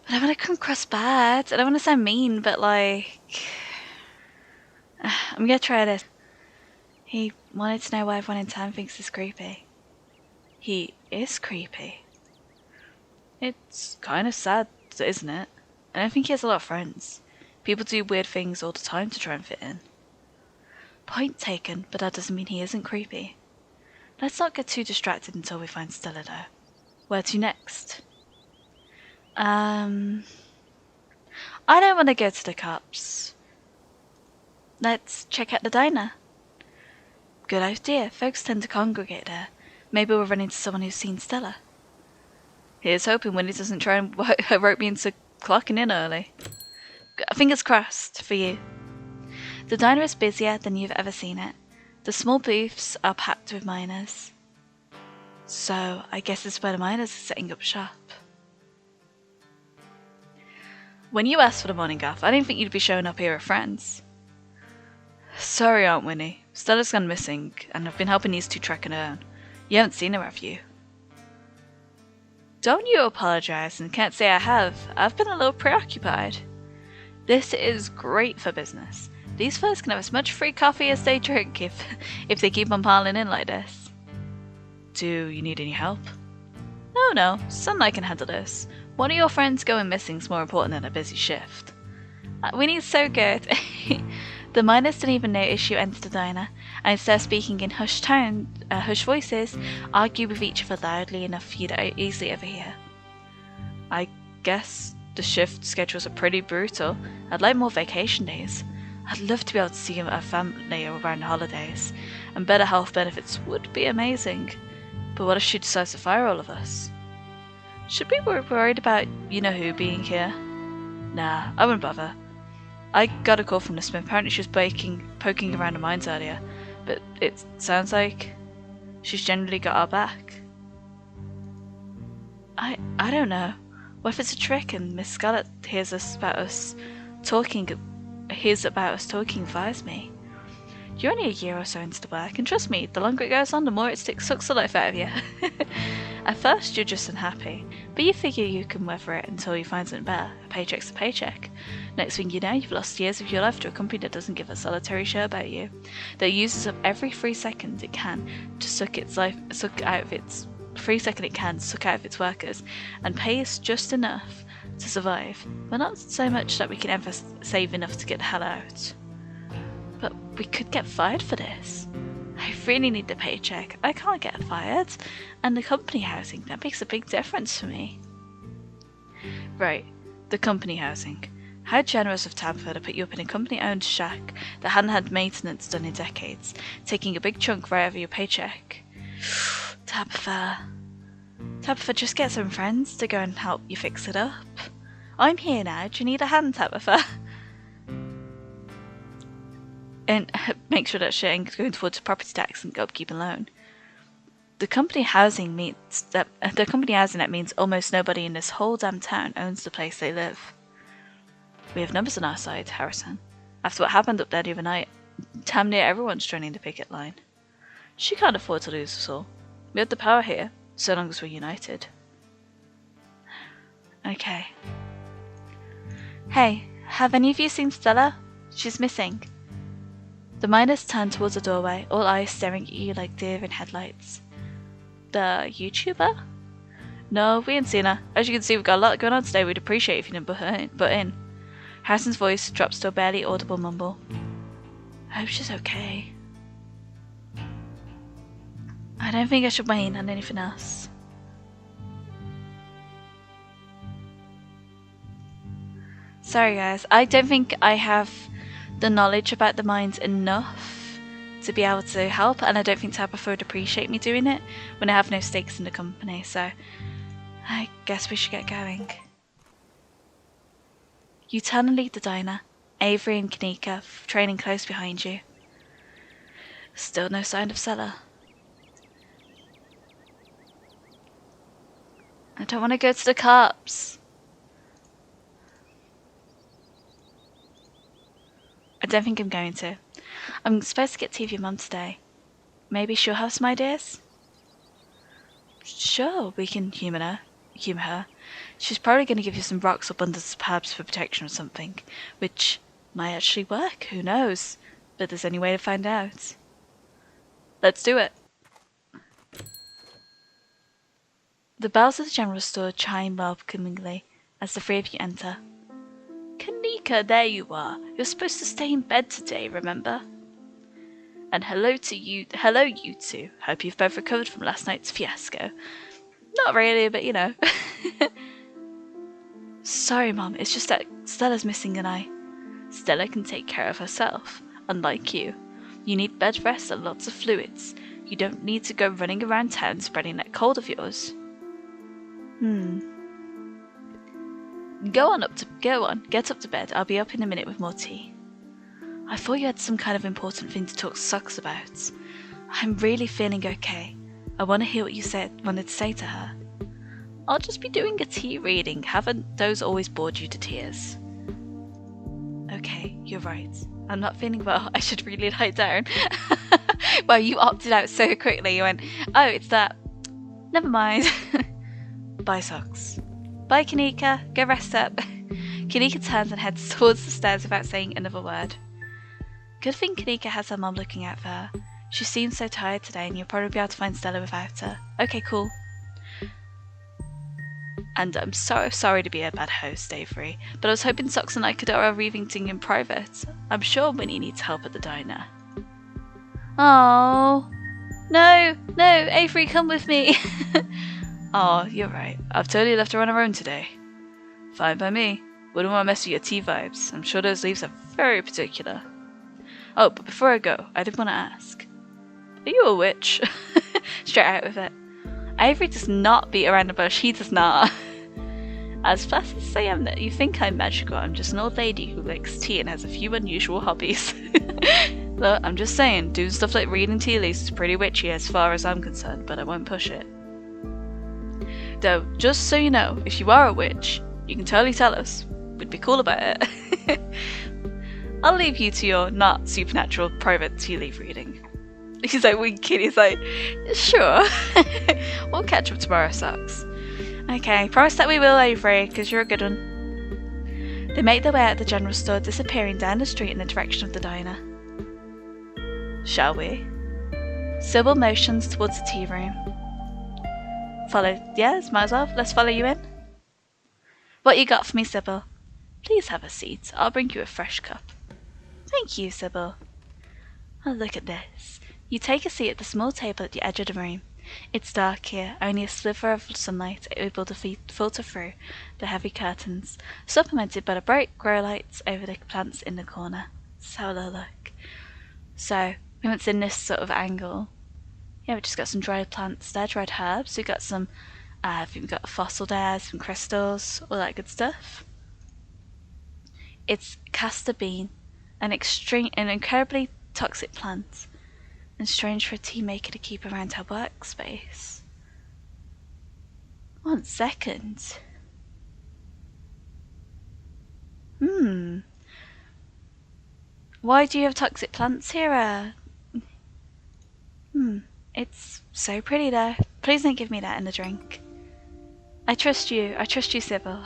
But I want to come across bad. I don't want to sound mean, but like... I'm going to try this. He wanted to know why everyone in town thinks he's creepy. He is creepy. It's kind of sad, isn't it? I don't think he has a lot of friends. People do weird things all the time to try and fit in. Point taken, but that doesn't mean he isn't creepy. Let's not get too distracted until we find Stella, though. Where to next? I I don't want to go to the cops. Let's check out the diner. Good idea. Folks tend to congregate there. Maybe we'll run into someone who's seen Stella. Here's hoping Winnie doesn't try and rope me into clocking in early. Fingers crossed for you. The diner is busier than you've ever seen it. The small booths are packed with miners. So, I guess it's where the miners are setting up shop. When you asked for the morning off, I didn't think you'd be showing up here with friends. Sorry, Aunt Winnie. Stella's gone missing, and I've been helping these two track her down. You haven't seen her, have you? Don't you apologise, and can't say I have. I've been a little preoccupied. This is great for business. These fellas can have as much free coffee as they drink if they keep on piling in like this. Do you need any help? No, son, I can handle this. One of your friends going missing is more important than a busy shift. Winnie's so good. The miners didn't even notice you entered the diner, and instead of speaking in hushed voices, argue with each other loudly enough for you to easily overhear. I guess the shift schedules are pretty brutal. I'd like more vacation days. I'd love to be able to see our family around the holidays, and better health benefits would be amazing. But what if she decides to fire all of us? Should we be worried about you-know-who being here? Nah, I wouldn't bother. I got a call from the Smith. Apparently she was poking around the mines earlier, but it sounds like she's generally got our back. I don't know. What if it's a trick and Miss Scarlet hears about us talking and fires me? You're only a year or so into the work, and trust me, the longer it goes on, the more it sucks the life out of you. At first, you're just unhappy, but you figure you can weather it until you find something better. A paycheck's a paycheck. Next thing you know, you've lost years of your life to a company that doesn't give a solitary shit about you, that uses up every free second it can to suck out of its workers, and pays just enough to survive, but not so much that we can ever save enough to get the hell out. But we could get fired for this. I really need the paycheck. I can't get fired. And the company housing, that makes a big difference for me. Right, the company housing. How generous of Tabitha to put you up in a company-owned shack that hadn't had maintenance done in decades, taking a big chunk right out of your paycheck. Tabitha, just get some friends to go and help you fix it up. I'm here now. Do you need a hand, Tabitha? And make sure that shit ain't going towards property tax and upkeep and loan. The company housing that means almost nobody in this whole damn town owns the place they live. We have numbers on our side, Harrison. After what happened up there the other night, damn near everyone's joining the picket line. She can't afford to lose us all. We have the power here, so long as we're united. Okay. Hey, have any of you seen Stella? She's missing. The miners turned towards the doorway, all eyes staring at you like deer in headlights. The YouTuber? No, we ain't seen her. As you can see, we've got a lot going on today. We'd appreciate if you didn't butt in. Harrison's voice drops to a barely audible mumble. I hope she's okay. I don't think I should weigh in on anything else. Sorry guys, I don't think I have the knowledge about the mines enough to be able to help, and I don't think Tabitha would appreciate me doing it when I have no stakes in the company, so I guess we should get going. You turn and leave the diner, Avery and Kanika trailing close behind you. Still no sign of Stella. I don't want to go to the cops. I don't think I'm going to. I'm supposed to get tea with your mum today. Maybe she'll have some ideas? Sure, we can humour her. She's probably going to give you some rocks or bundles of herbs for protection or something, which might actually work, who knows? But there's any way to find out. Let's do it. The bells of the general store chime welcomingly as the three of you enter. Kanika, there you are. You're supposed to stay in bed today, remember? And hello, you two. Hope you've both recovered from last night's fiasco. Not really, but you know. Sorry, Mom, it's just that Stella's missing an eye. Stella can take care of herself, unlike you. You need bed rest and lots of fluids. You don't need to go running around town spreading that cold of yours. Go on, get up to bed. I'll be up in a minute with more tea. I thought you had some kind of important thing to talk to Socks about. I'm really feeling okay. I want to hear what you wanted to say to her. I'll just be doing a tea reading. Haven't those always bored you to tears? Okay, you're right. I'm not feeling well. I should really lie down. Well, you opted out so quickly. You went, oh, it's that. Never mind. Bye, Socks. Bye, Kanika. Go rest up. Kanika turns and heads towards the stairs without saying another word. Good thing Kanika has her mum looking out for her. She seems so tired today, and you'll probably be able to find Stella without her. Okay, cool. And I'm so sorry to be a bad host, Avery, but I was hoping Socks and I could do our reading in private. I'm sure Winnie needs help at the diner. Oh, no, Avery, come with me. Oh, you're right. I've totally left her on her own today. Fine by me. Wouldn't want to mess with your tea vibes. I'm sure those leaves are very particular. Oh, but before I go, I did want to ask. Are you a witch? Straight out with it. Avery does not beat around the bush. He does not. As fast as I am that you think I'm magical, I'm just an old lady who likes tea and has a few unusual hobbies. Look, I'm just saying, doing stuff like reading tea leaves is pretty witchy as far as I'm concerned, but I won't push it. Though, just so you know, if you are a witch, you can totally tell us. We'd be cool about it. I'll leave you to your not supernatural private tea leaf reading. He's like winking, he's like, sure. We'll catch up tomorrow, Socks. Okay, promise that we will, Avery, because you're a good one. They make their way out the general store, disappearing down the street in the direction of the diner. Shall we? Sybil motions towards the tea room. Follow, yes, might as well. Let's follow you in. What you got for me, Sybil? Please have a seat. I'll bring you a fresh cup. Thank you, Sybil. Oh, look at this. You take a seat at the small table at the edge of the room. It's dark here, only a sliver of sunlight able to filter through the heavy curtains, supplemented by the bright grow lights over the plants in the corner. So look. So, we went in this sort of angle. Yeah, we just got some dried plants there, dried herbs. We got some, I think we got a fossil there, some crystals, all that good stuff. It's castor bean, an incredibly toxic plant, and strange for a tea maker to keep around her workspace. 1 second. Why do you have toxic plants here? It's so pretty though. Please don't give me that in the drink. I trust you, Sybil.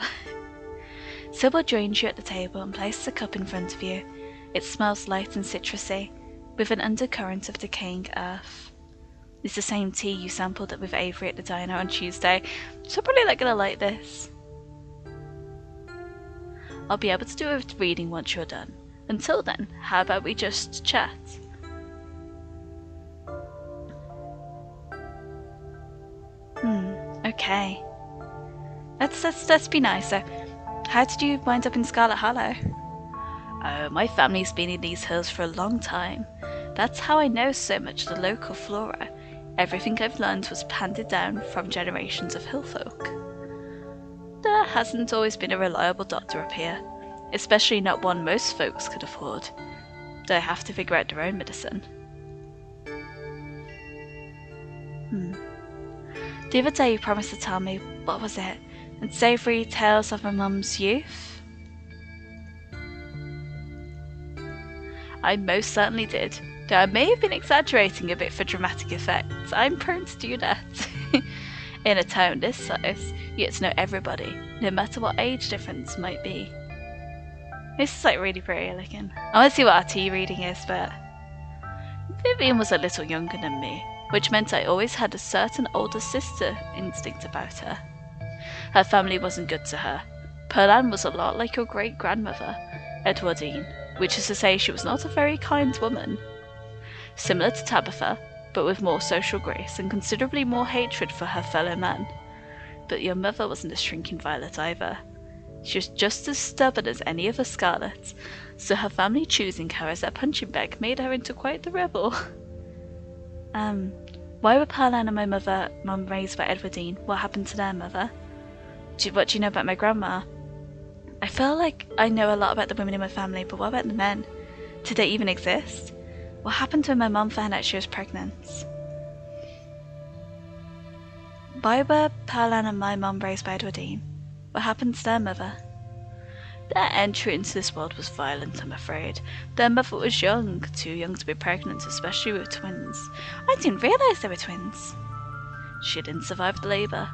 Sybil joins you at the table and places a cup in front of you. It smells light and citrusy, with an undercurrent of decaying earth. It's the same tea you sampled with Avery at the diner on Tuesday, so I'm probably not gonna like this. I'll be able to do a reading once you're done. Until then, how about we just chat? Okay. Let's be nice. So, how did you wind up in Scarlet Hollow? Oh, my family's been in these hills for a long time. That's how I know so much of the local flora. Everything I've learned was handed down from generations of hill folk. There hasn't always been a reliable doctor up here, especially not one most folks could afford. They have to figure out their own medicine. The other day you promised to tell me, what was it? Unsavory tales of my mum's youth? I most certainly did, though I may have been exaggerating a bit for dramatic effect. I'm prone to do that. In a town this size, you get to know everybody, no matter what age difference might be. This is like really pretty looking. I want to see what our tea reading is, but Vivian was a little younger than me, which meant I always had a certain older sister instinct about her. Her family wasn't good to her. Pearlan was a lot like your great-grandmother, Edwardine, which is to say she was not a very kind woman. Similar to Tabitha, but with more social grace and considerably more hatred for her fellow man. But your mother wasn't a shrinking violet either. She was just as stubborn as any of the Scarlets, so her family choosing her as their punching bag made her into quite the rebel. Why were Pearline and my mum raised by Edwardine? What happened to their mother? What do you know about my grandma? I feel like I know a lot about the women in my family, but what about the men? Did they even exist? What happened to when my mum found out she was pregnant? Why were Pearline and my mum raised by Edwardine? What happened to their mother? Their entry into this world was violent, I'm afraid. Their mother was young, too young to be pregnant, especially with twins. I didn't realise they were twins. She didn't survive the labour.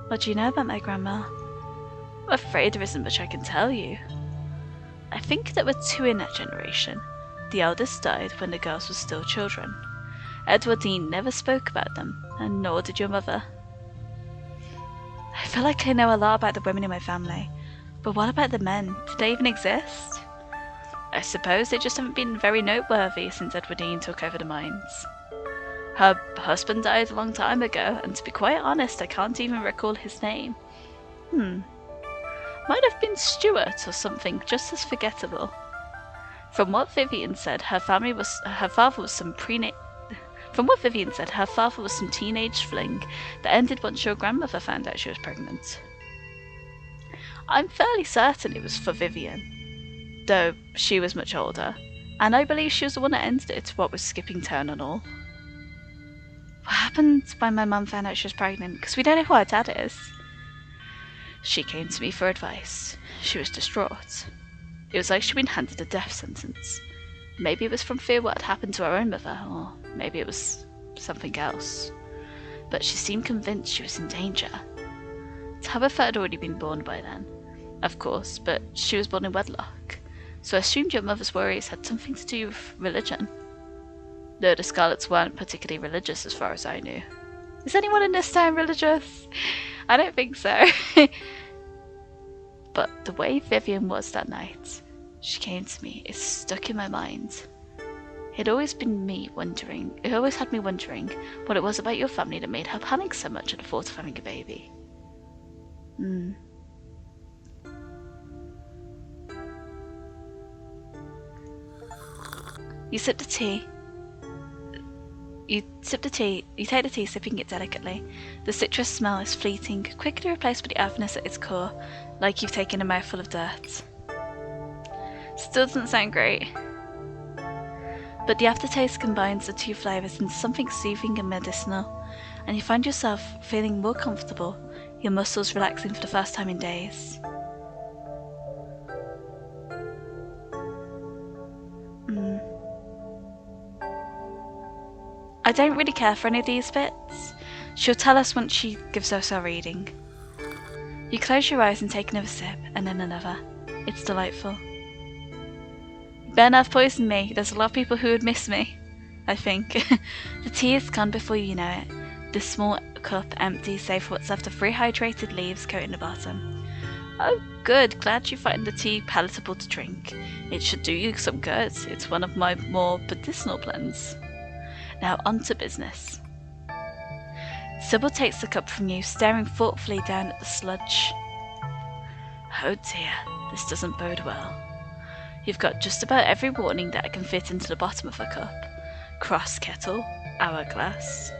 What do you know about my grandma? I'm afraid there isn't much I can tell you. I think there were two in that generation. The eldest died when the girls were still children. Edwardine never spoke about them, and nor did your mother. I feel like I know a lot about the women in my family, but what about the men? Did they even exist? I suppose they just haven't been very noteworthy since Edwardine took over the mines. Her husband died a long time ago, and to be quite honest, I can't even recall his name. Might have been Stuart or something just as forgettable. From what Vivian said, her father was some teenage fling that ended once your grandmother found out she was pregnant. I'm fairly certain it was for Vivian, though she was much older, and I believe she was the one that ended it, what with skipping town and all. What happened when my mum found out she was pregnant? Because we don't know who our dad is. She came to me for advice. She was distraught. It was like she'd been handed a death sentence. Maybe it was from fear what had happened to her own mother, or maybe it was something else. But she seemed convinced she was in danger. Tabitha had already been born by then, of course, but she was born in wedlock, so I assumed your mother's worries had something to do with religion. Though the Scarlets weren't particularly religious as far as I knew. Is anyone in this town religious? I don't think so. But the way Vivian was that night, she came to me, is stuck in my mind. It always had me wondering what it was about your family that made her panic so much at the thought of having a baby. You sip the tea. You take the tea, sipping it delicately. The citrus smell is fleeting, quickly replaced by the earthiness at its core, like you've taken a mouthful of dirt. Still doesn't sound great. But the aftertaste combines the two flavours into something soothing and medicinal, and you find yourself feeling more comfortable, your muscles relaxing for the first time in days. I don't really care for any of these bits. She'll tell us once she gives us our reading. You close your eyes and take another sip, and then another. It's delightful. You better have poisoned me. There's a lot of people who would miss me, I think. The tea is gone before you know it. The small cup empty, save for what's left of rehydrated leaves coating the bottom. Oh good, glad you find the tea palatable to drink. It should do you some good. It's one of my more medicinal blends. Now on to business. Sybil takes the cup from you, staring thoughtfully down at the sludge. Oh dear, this doesn't bode well. You've got just about every warning that I can fit into the bottom of a cup. Cross kettle, hourglass.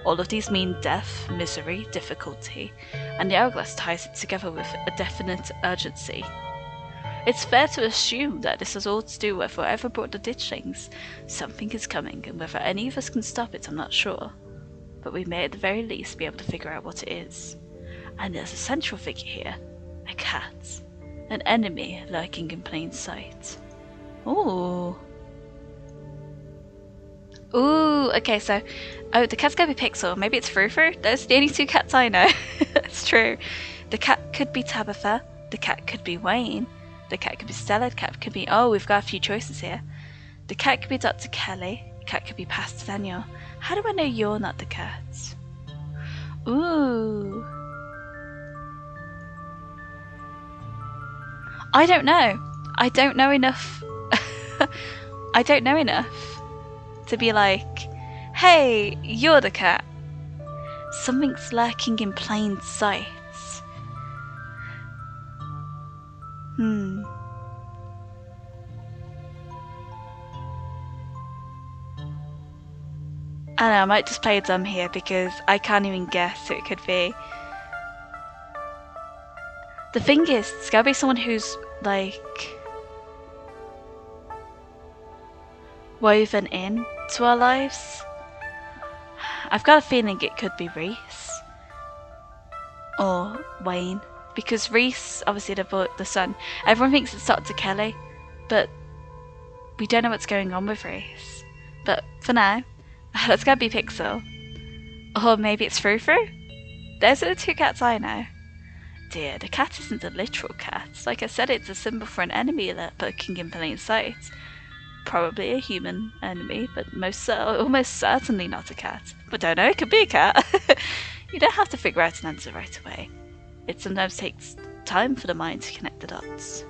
All of these mean death, misery, difficulty, and the hourglass ties it together with a definite urgency. It's fair to assume that this has all to do with whatever brought the ditchlings. Something is coming, and whether any of us can stop it, I'm not sure. But we may at the very least be able to figure out what it is. And there's a central figure here. A cat. An enemy lurking in plain sight. Ooh. Ooh, okay, so... Oh, the cat's gonna be Pixel. Maybe it's Frou-Frou? Those are the only two cats I know. That's true. The cat could be Tabitha. The cat could be Wayne. The cat could be Stella, the cat could be... Oh, we've got a few choices here. The cat could be Dr. Kelly. The cat could be Pastor Daniel. How do I know you're not the cat? Ooh. I don't know. I don't know enough. I don't know enough to be like, hey, you're the cat. Something's lurking in plain sight. I don't know, I might just play dumb here because I can't even guess who it could be. The thing is, it's gotta be someone who's, like, woven in to our lives. I've got a feeling it could be Reese. Or Wayne. Because Reese, obviously the son, everyone thinks it's Dr. Kelly, but we don't know what's going on with Reese. But for now, let's go be Pixel. Or maybe it's Frou Frou? Those are the two cats I know. Dear, the cat isn't a literal cat. Like I said, it's a symbol for an enemy lurking in plain sight. Probably a human enemy, but almost certainly not a cat. But don't know, it could be a cat. You don't have to figure out an answer right away. It sometimes takes time for the mind to connect the dots.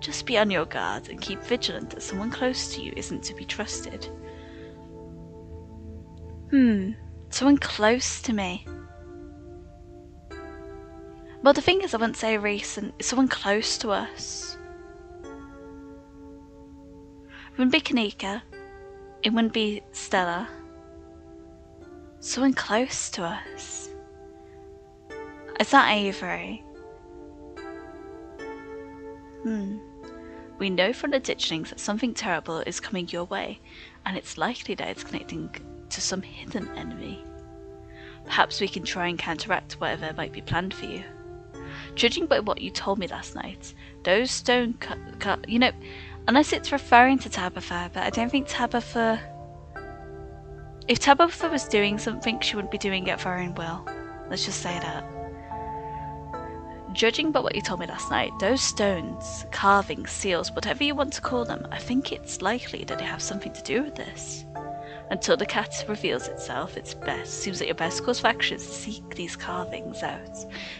Just be on your guard and keep vigilant that someone close to you isn't to be trusted. Someone close to me. Well, the thing is, I wouldn't say recent. It's someone close to us. It wouldn't be Kanika. It wouldn't be Stella. Someone close to us. Is that Avery? We know from the ditchings that something terrible is coming your way, and it's likely that it's connecting to some hidden enemy. Perhaps we can try and counteract whatever might be planned for you. Judging by what you told me last night, those stone you know, unless it's referring to Tabitha, but I don't think Tabitha... If Tabitha was doing something, she wouldn't be doing it for her own will. Let's just say that. Judging by what you told me last night, those stones, carvings, seals, whatever you want to call them, I think it's likely that they have something to do with this. Until the cat reveals itself, seems that your best course of action is to seek these carvings out,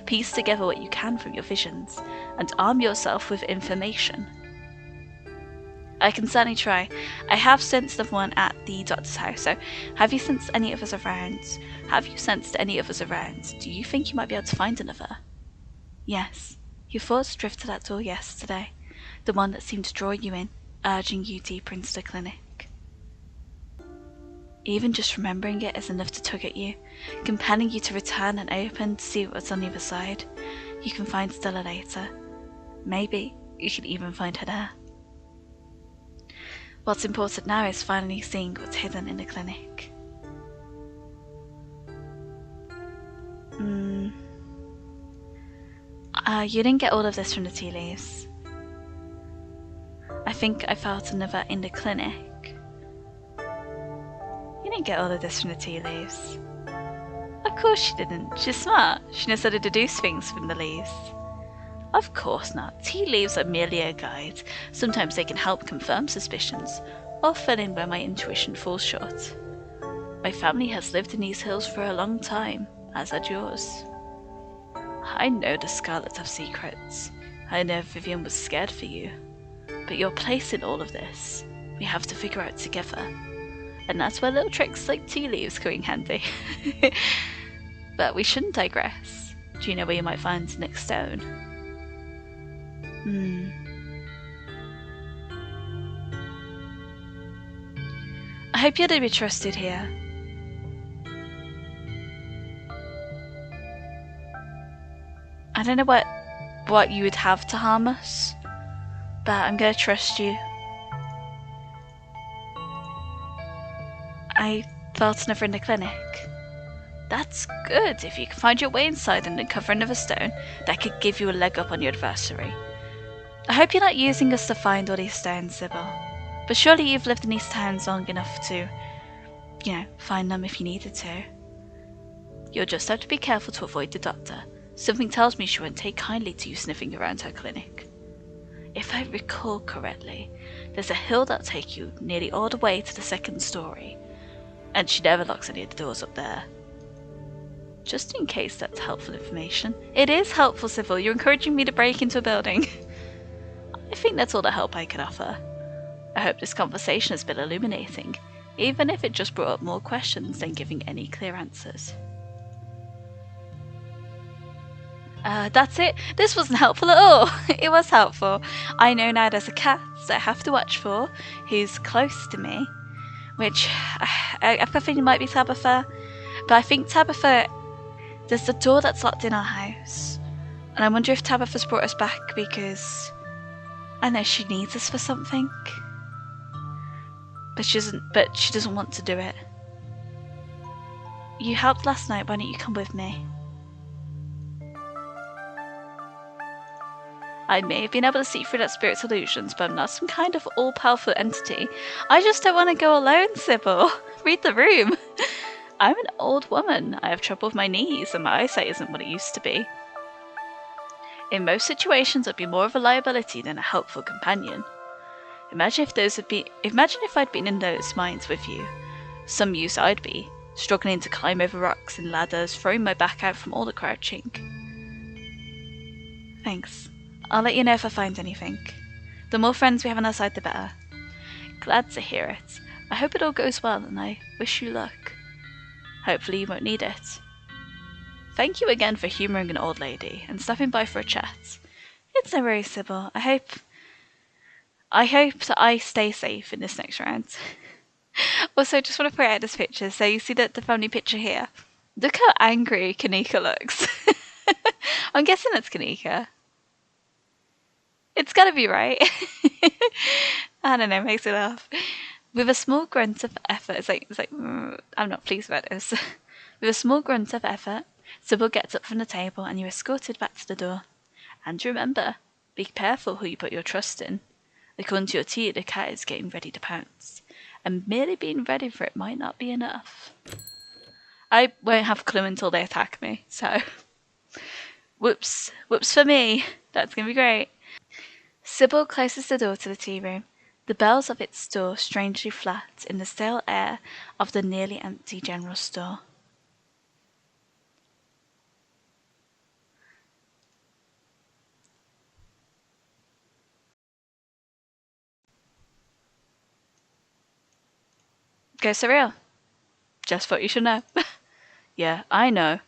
piece together what you can from your visions, and arm yourself with information. I can certainly try. I have sensed someone at the doctor's house, so have you sensed any of us around? Do you think you might be able to find another? Yes, your thoughts drifted to that door yesterday, the one that seemed to draw you in, urging you deeper into the clinic. Even just remembering it is enough to tug at you, compelling you to return and open to see what's on the other side. You can find Stella later. Maybe you can even find her there. What's important now is finally seeing what's hidden in the clinic. You didn't get all of this from the tea leaves. I think I felt another in the clinic. You didn't get all of this from the tea leaves. Of course she didn't. She's smart. She knows how to deduce things from the leaves. Of course not. Tea leaves are merely a guide. Sometimes they can help confirm suspicions, or fill in where my intuition falls short. My family has lived in these hills for a long time, as had yours. I know the Scarlets have secrets. I know Vivian was scared for you. But your place in all of this, we have to figure out together. And that's where little tricks like tea leaves come in handy. But we shouldn't digress. Do you know where you might find the next stone? I hope you're to be trusted here. I don't know what you would have to harm us, but I'm gonna trust you. I felt another in the clinic. That's good. If you can find your way inside and uncover another stone, that could give you a leg up on your adversary. I hope you're not using us to find all these stones, Sybil. But surely you've lived in these towns long enough to, find them if you needed to. You'll just have to be careful to avoid the doctor. Something tells me she won't take kindly to you sniffing around her clinic. If I recall correctly, there's a hill that'll take you nearly all the way to the second story, and she never locks any of the doors up there. Just in case that's helpful information. It is helpful, Sybil. You're encouraging me to break into a building. I think that's all the help I can offer. I hope this conversation has been illuminating, even if it just brought up more questions than giving any clear answers. That's it. This wasn't helpful at all. It was helpful. I know now there's a cat that I have to watch for who's close to me, which I think it might be Tabitha, but I think Tabitha, there's the door that's locked in our house, and I wonder if Tabitha's brought us back because I know she needs us for something, but she doesn't want to do it. You helped last night, why don't you come with me? I may have been able to see through that spirit's illusions, but I'm not some kind of all-powerful entity. I just don't want to go alone, Sybil. Read the room. I'm an old woman. I have trouble with my knees, and my eyesight isn't what it used to be. In most situations, I'd be more of a liability than a helpful companion. Imagine if I'd been in those mines with you. Some use I'd be, struggling to climb over rocks and ladders, throwing my back out from all the crouching. Thanks. I'll let you know if I find anything. The more friends we have on our side, the better. Glad to hear it. I hope it all goes well, and I wish you luck. Hopefully you won't need it. Thank you again for humouring an old lady, and stopping by for a chat. It's no worries, Sybil. I hope that I stay safe in this next round. Also, just want to point out this picture. So you see the family picture here? Look how angry Kanika looks. I'm guessing that's Kanika. It's gotta be right. I don't know, makes me laugh. With a small grunt of effort, it's like I'm not pleased about this. With a small grunt of effort, Sybil gets up from the table and you're escorted back to the door. And remember, be careful who you put your trust in. According to your tea, the cat is getting ready to pounce. And merely being ready for it might not be enough. I won't have a clue until they attack me, so... Whoops for me. That's gonna be great. Sybil closes the door to the tea room. The bells of its door strangely flat in the stale air of the nearly empty general store. Go surreal. Just thought you should know. Yeah, I know.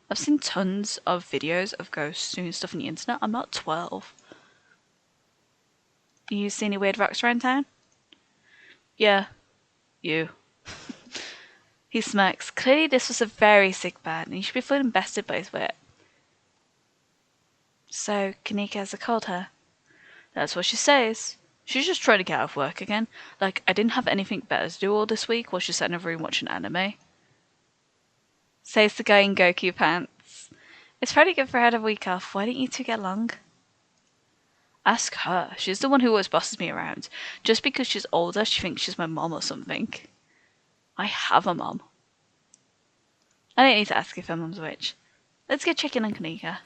I've seen tons of videos of ghosts doing stuff on the internet. I'm not 12. You see any weird rocks around town? Yeah. You. He smirks. Clearly this was a very sick bird, and you should be feeling bested both with it. So, Kanika has a cold, her? That's what she says. She's just trying to get out of work again. Like, I didn't have anything better to do all this week while she sat in a room watching anime. Says the guy in Goku pants. It's pretty good for her to have a week off. Why don't you two get along? Ask her. She's the one who always bosses me around. Just because she's older, she thinks she's my mom or something. I have a mom. I don't need to ask if her mom's a witch. Let's go check in on Kanika.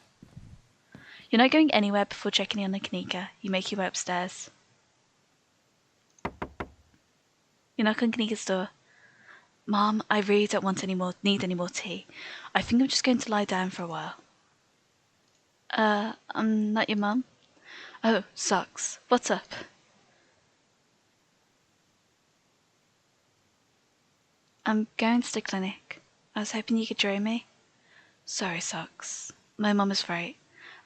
You're not going anywhere before checking in on Kanika. You make your way upstairs. You knock on Kanika's door. Mom, I really don't need any more tea. I think I'm just going to lie down for a while. I'm not your mum. Oh, Socks. What's up? I'm going to the clinic. I was hoping you could join me. Sorry, Socks. My mum is right.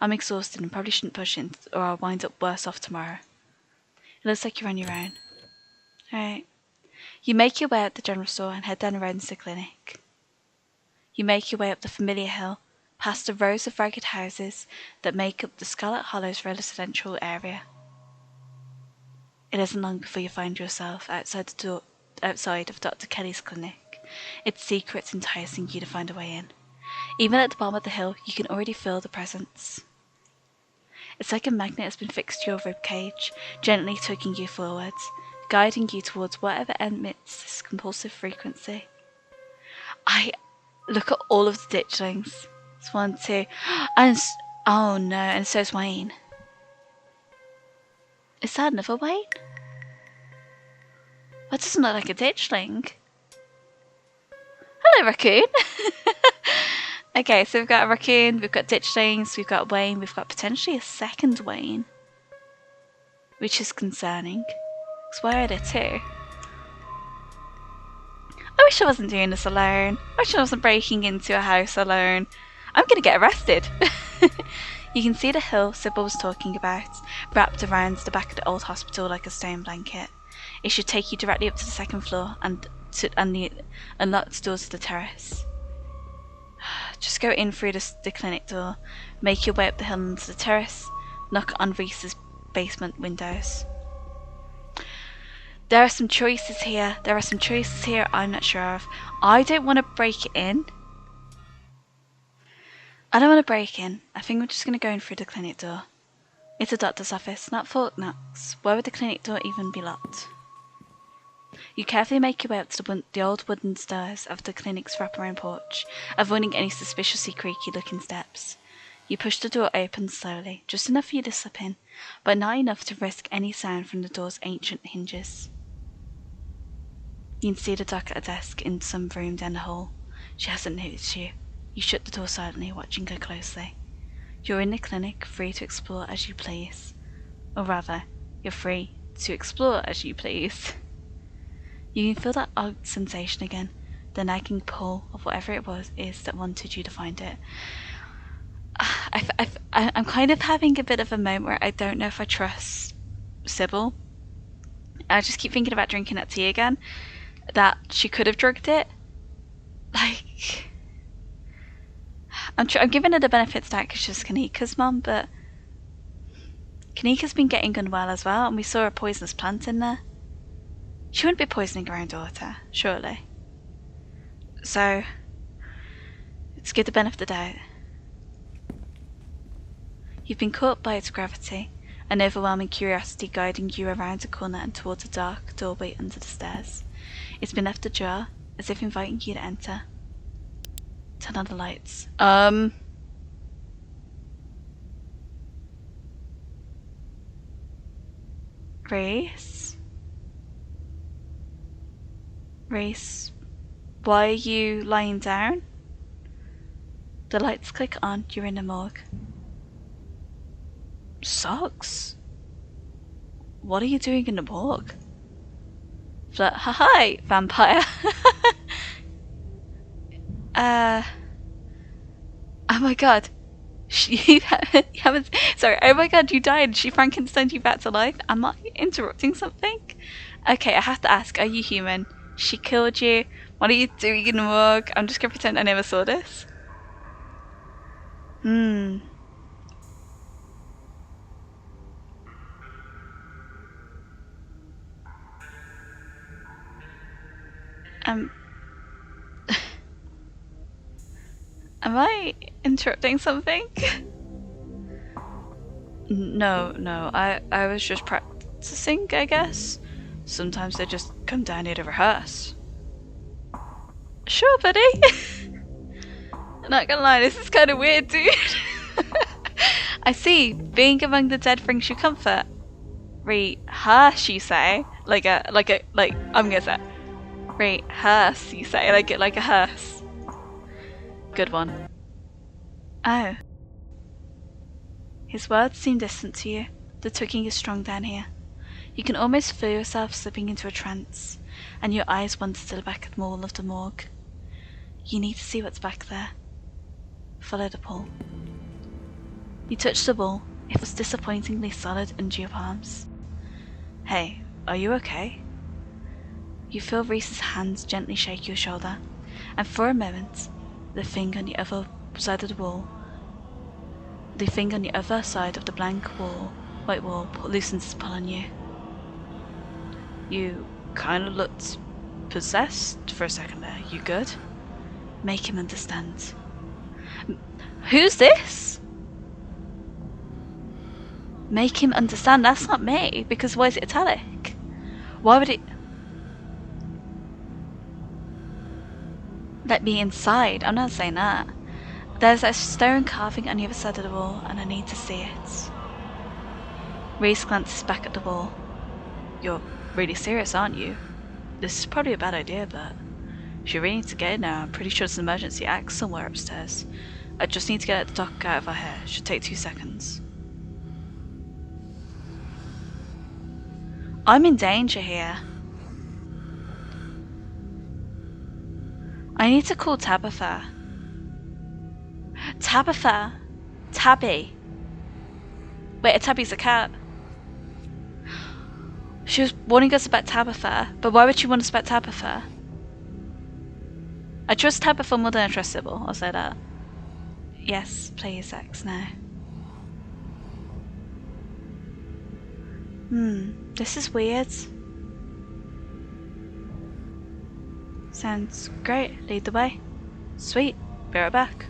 I'm exhausted and probably shouldn't push in, or I'll wind up worse off tomorrow. It looks like you're on your own. Alright. You make your way out the general store and head down the road into the clinic. You make your way up the familiar hill, past the rows of ragged houses that make up the Scarlet Hollow's residential area. It isn't long before you find yourself outside of Dr. Kelly's clinic, its secrets enticing you to find a way in. Even at the bottom of the hill, you can already feel the presence. It's like a magnet has been fixed to your ribcage, gently tugging you forwards, guiding you towards whatever emits this compulsive frequency. Look at all of the ditchlings. It's 1, 2, and oh no, and so's Wayne. Is that another Wayne? That doesn't look like a ditchling. Hello, raccoon. Okay, so we've got a raccoon, we've got ditchlings, we've got Wayne, we've got potentially a second Wayne, which is concerning. Because where are there two? I wish I wasn't doing this alone. I wish I wasn't breaking into a house alone. I'm gonna get arrested. You can see the hill Sybil was talking about, wrapped around the back of the old hospital like a stone blanket. It should take you directly up to the second floor and the unlocked doors to the terrace. Just go in through the clinic door, make your way up the hill onto the terrace, knock on Reese's basement windows. There are some choices here. I'm not sure of. I don't want to break in. I think we're just going to go in through the clinic door. It's a doctor's office, not Fort Knox. Why would the clinic door even be locked? You carefully make your way up to the old wooden stairs of the clinic's wraparound porch, avoiding any suspiciously creaky looking steps. You push the door open slowly, just enough for you to slip in, but not enough to risk any sound from the door's ancient hinges. You can see the doc at a desk in some room down the hall. She hasn't noticed you. You shut the door silently, watching her closely. You're in the clinic, free to explore as you please. Or rather, you're free to explore as you please. You can feel that odd sensation again, the nagging pull of whatever it is that wanted you to find it. I'm kind of having a bit of a moment where I don't know if I trust Sybil. I just keep thinking about drinking that tea again, that she could have drugged it. Like, I'm giving her the benefits that because she's Kanika's mom, but Kanika's been getting unwell as well, and we saw a poisonous plant in there. She wouldn't be poisoning her own daughter, surely. So, let's give the benefit of the doubt. You've been caught by its gravity, an overwhelming curiosity guiding you around a corner and towards a dark doorway under the stairs. It's been left ajar, as if inviting you to enter. Turn on the lights. Reese, why are you lying down? The lights click on, you're in the morgue. Socks? What are you doing in the morgue? Hi, vampire. Oh my god. You haven't. Sorry, oh my god, you died. She Frankensteined you back to life? Am I interrupting something? Okay, I have to ask, are you human? She killed you. What are you doing in the morgue? I'm just gonna pretend I never saw this. Am I interrupting something? No, I was just practicing, I guess. Sometimes they just come down here to rehearse. Sure, buddy. Not gonna lie, this is kind of weird, dude. I see. Being among the dead brings you comfort. Rehearse, you say? Like I'm gonna say. Rehearse, you say? Like a hearse. Good one. Oh. His words seem distant to you. The tugging is strong down here. You can almost feel yourself slipping into a trance, and your eyes wander to the back of the wall of the morgue. You need to see what's back there. Follow the pull. You touch the wall. It was disappointingly solid under your palms. Hey, are you okay? You feel Reese's hands gently shake your shoulder, and for a moment, the thing on the other side of the wall, the thing on the other side of the blank wall, white wall, loosens its pull on you. You kind of looked possessed for a second there. You good? Make him understand. Who's this? Make him understand. That's not me, because why is it italic? Why would it... Let me inside. I'm not saying that. There's a stone carving on the other side of the wall, and I need to see it. Reese glances back at the wall. You're really serious, aren't you? This is probably a bad idea, but if you really need to get in now, I'm pretty sure there's an emergency axe somewhere upstairs. I just need to get the doc out of her hair. Should take 2 seconds. I'm in danger here. I need to call Tabitha. Tabitha! Tabby. Wait, a tabby's a cat. She was warning us about Tabitha, but why would she warn us about Tabitha? I trust Tabitha more than I trust Sybil, I'll say that. Yes, please, X now. This is weird. Sounds great, lead the way. Sweet, be right back.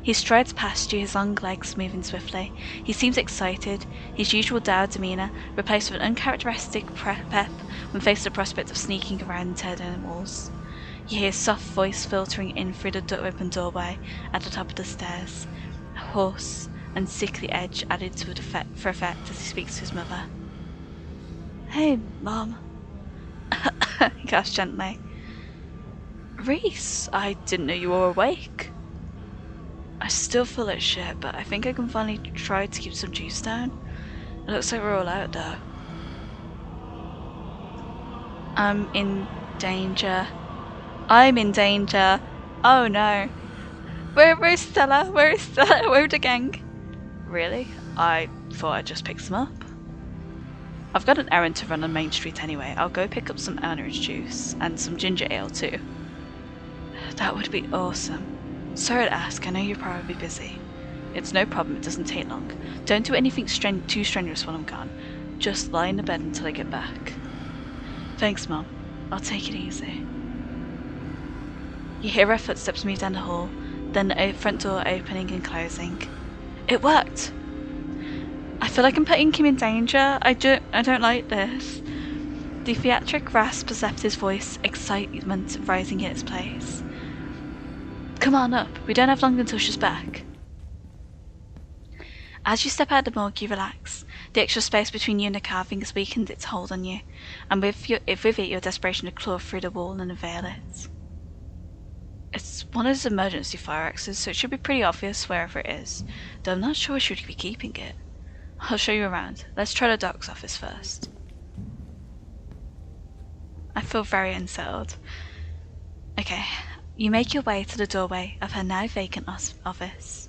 He strides past you, his long legs moving swiftly. He seems excited, his usual dour demeanour replaced with an uncharacteristic pep when faced with the prospect of sneaking around and tear down walls. You hear his soft voice filtering in through the open doorway at the top of the stairs, a hoarse and sickly edge added to for effect as he speaks to his mother. Hey, Mom. He gasps gently. Reese, I didn't know you were awake. I still feel like shit, but I think I can finally try to keep some juice down. It looks like we're all out though. I'm in danger. I'm in danger. Oh no. Where's Stella? Where is Stella? Where's the gang? Really? I thought I'd just pick them up. I've got an errand to run on Main Street anyway. I'll go pick up some orange juice and some ginger ale too. That would be awesome. Sorry to ask, I know you're probably busy. It's no problem, it doesn't take long. Don't do anything too strenuous while I'm gone. Just lie in the bed until I get back. Thanks, Mom. I'll take it easy. You hear her footsteps move down the hall, then the front door opening and closing. It worked! I feel like I'm putting Kim in danger. I don't like this. The theatric rasp left his voice, excitement rising in its place. Come on up, we don't have long until she's back. As you step out of the morgue, you relax. The extra space between you and the carving has weakened its hold on you, and with it your desperation to claw through the wall and unveil it. It's one of those emergency fire exits, so it should be pretty obvious wherever it is, though I'm not sure we should be keeping it. I'll show you around. Let's try the doc's office first. I feel very unsettled. Okay, you make your way to the doorway of her now vacant office.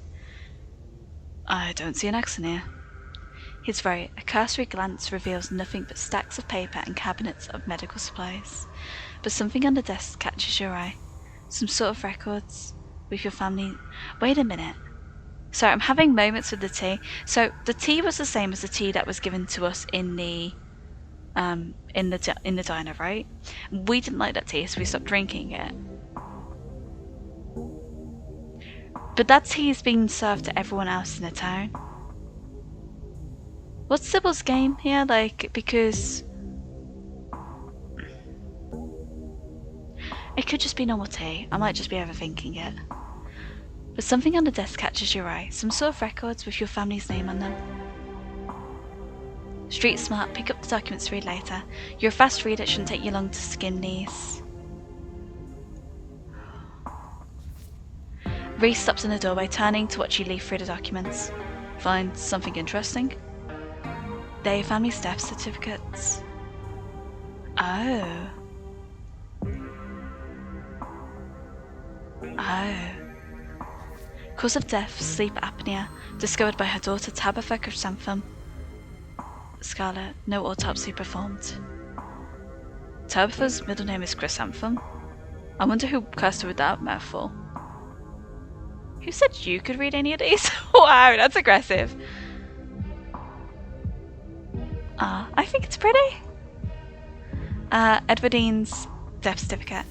I don't see an accent here. He's right. A cursory glance reveals nothing but stacks of paper and cabinets of medical supplies. But something on the desk catches your eye. Some sort of records with your family. Wait a minute. Sorry, I'm having moments with the tea. So the tea was the same as the tea that was given to us in the diner, right? We didn't like that tea, so we stopped drinking it. But that tea is being served to everyone else in the town. What's Sybil's game here? Like, because it could just be normal tea. I might just be overthinking it. But something on the desk catches your eye. Some sort of records with your family's name on them. Street smart, pick up the documents to read later. You're a fast reader, it shouldn't take you long to skim these. Reese stops in the doorway, turning to watch you leaf through the documents. Find something interesting? They're your family's death certificates. Oh. Oh. Cause of death, sleep apnea, discovered by her daughter Tabitha Chrysanthemum. Scarlet, no autopsy performed. Tabitha's middle name is Chrysanthemum? I wonder who cursed her with that mouthful. Who said you could read any of these? Wow, that's aggressive. I think it's pretty. Edwardine's death certificate.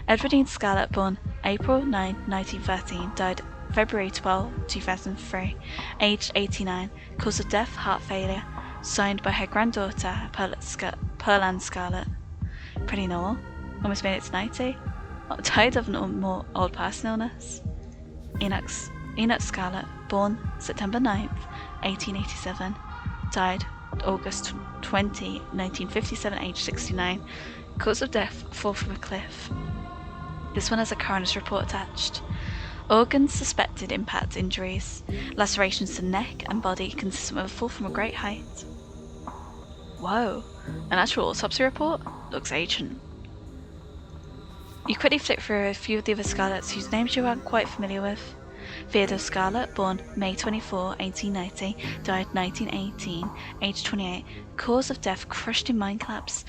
Edwardine Scarlet, born April 9, 1913, died February 12, 2003, aged 89, cause of death, heart failure, signed by her granddaughter, Pearl Scarlet. Pretty normal, almost made it to 90. Died of a more old person illness. Enoch Scarlet, born September 9th, 1887, died August 20, 1957, aged 69, cause of death, fall from a cliff. This one has a coroner's report attached. Organs suspected impact injuries. Lacerations to neck and body consistent with a fall from a great height. Whoa, an actual autopsy report? Looks ancient. You quickly flip through a few of the other Scarlets whose names you aren't quite familiar with. Theodore Scarlett, born May 24, 1890, died 1918, age 28. Cause of death, crushed in mine collapse.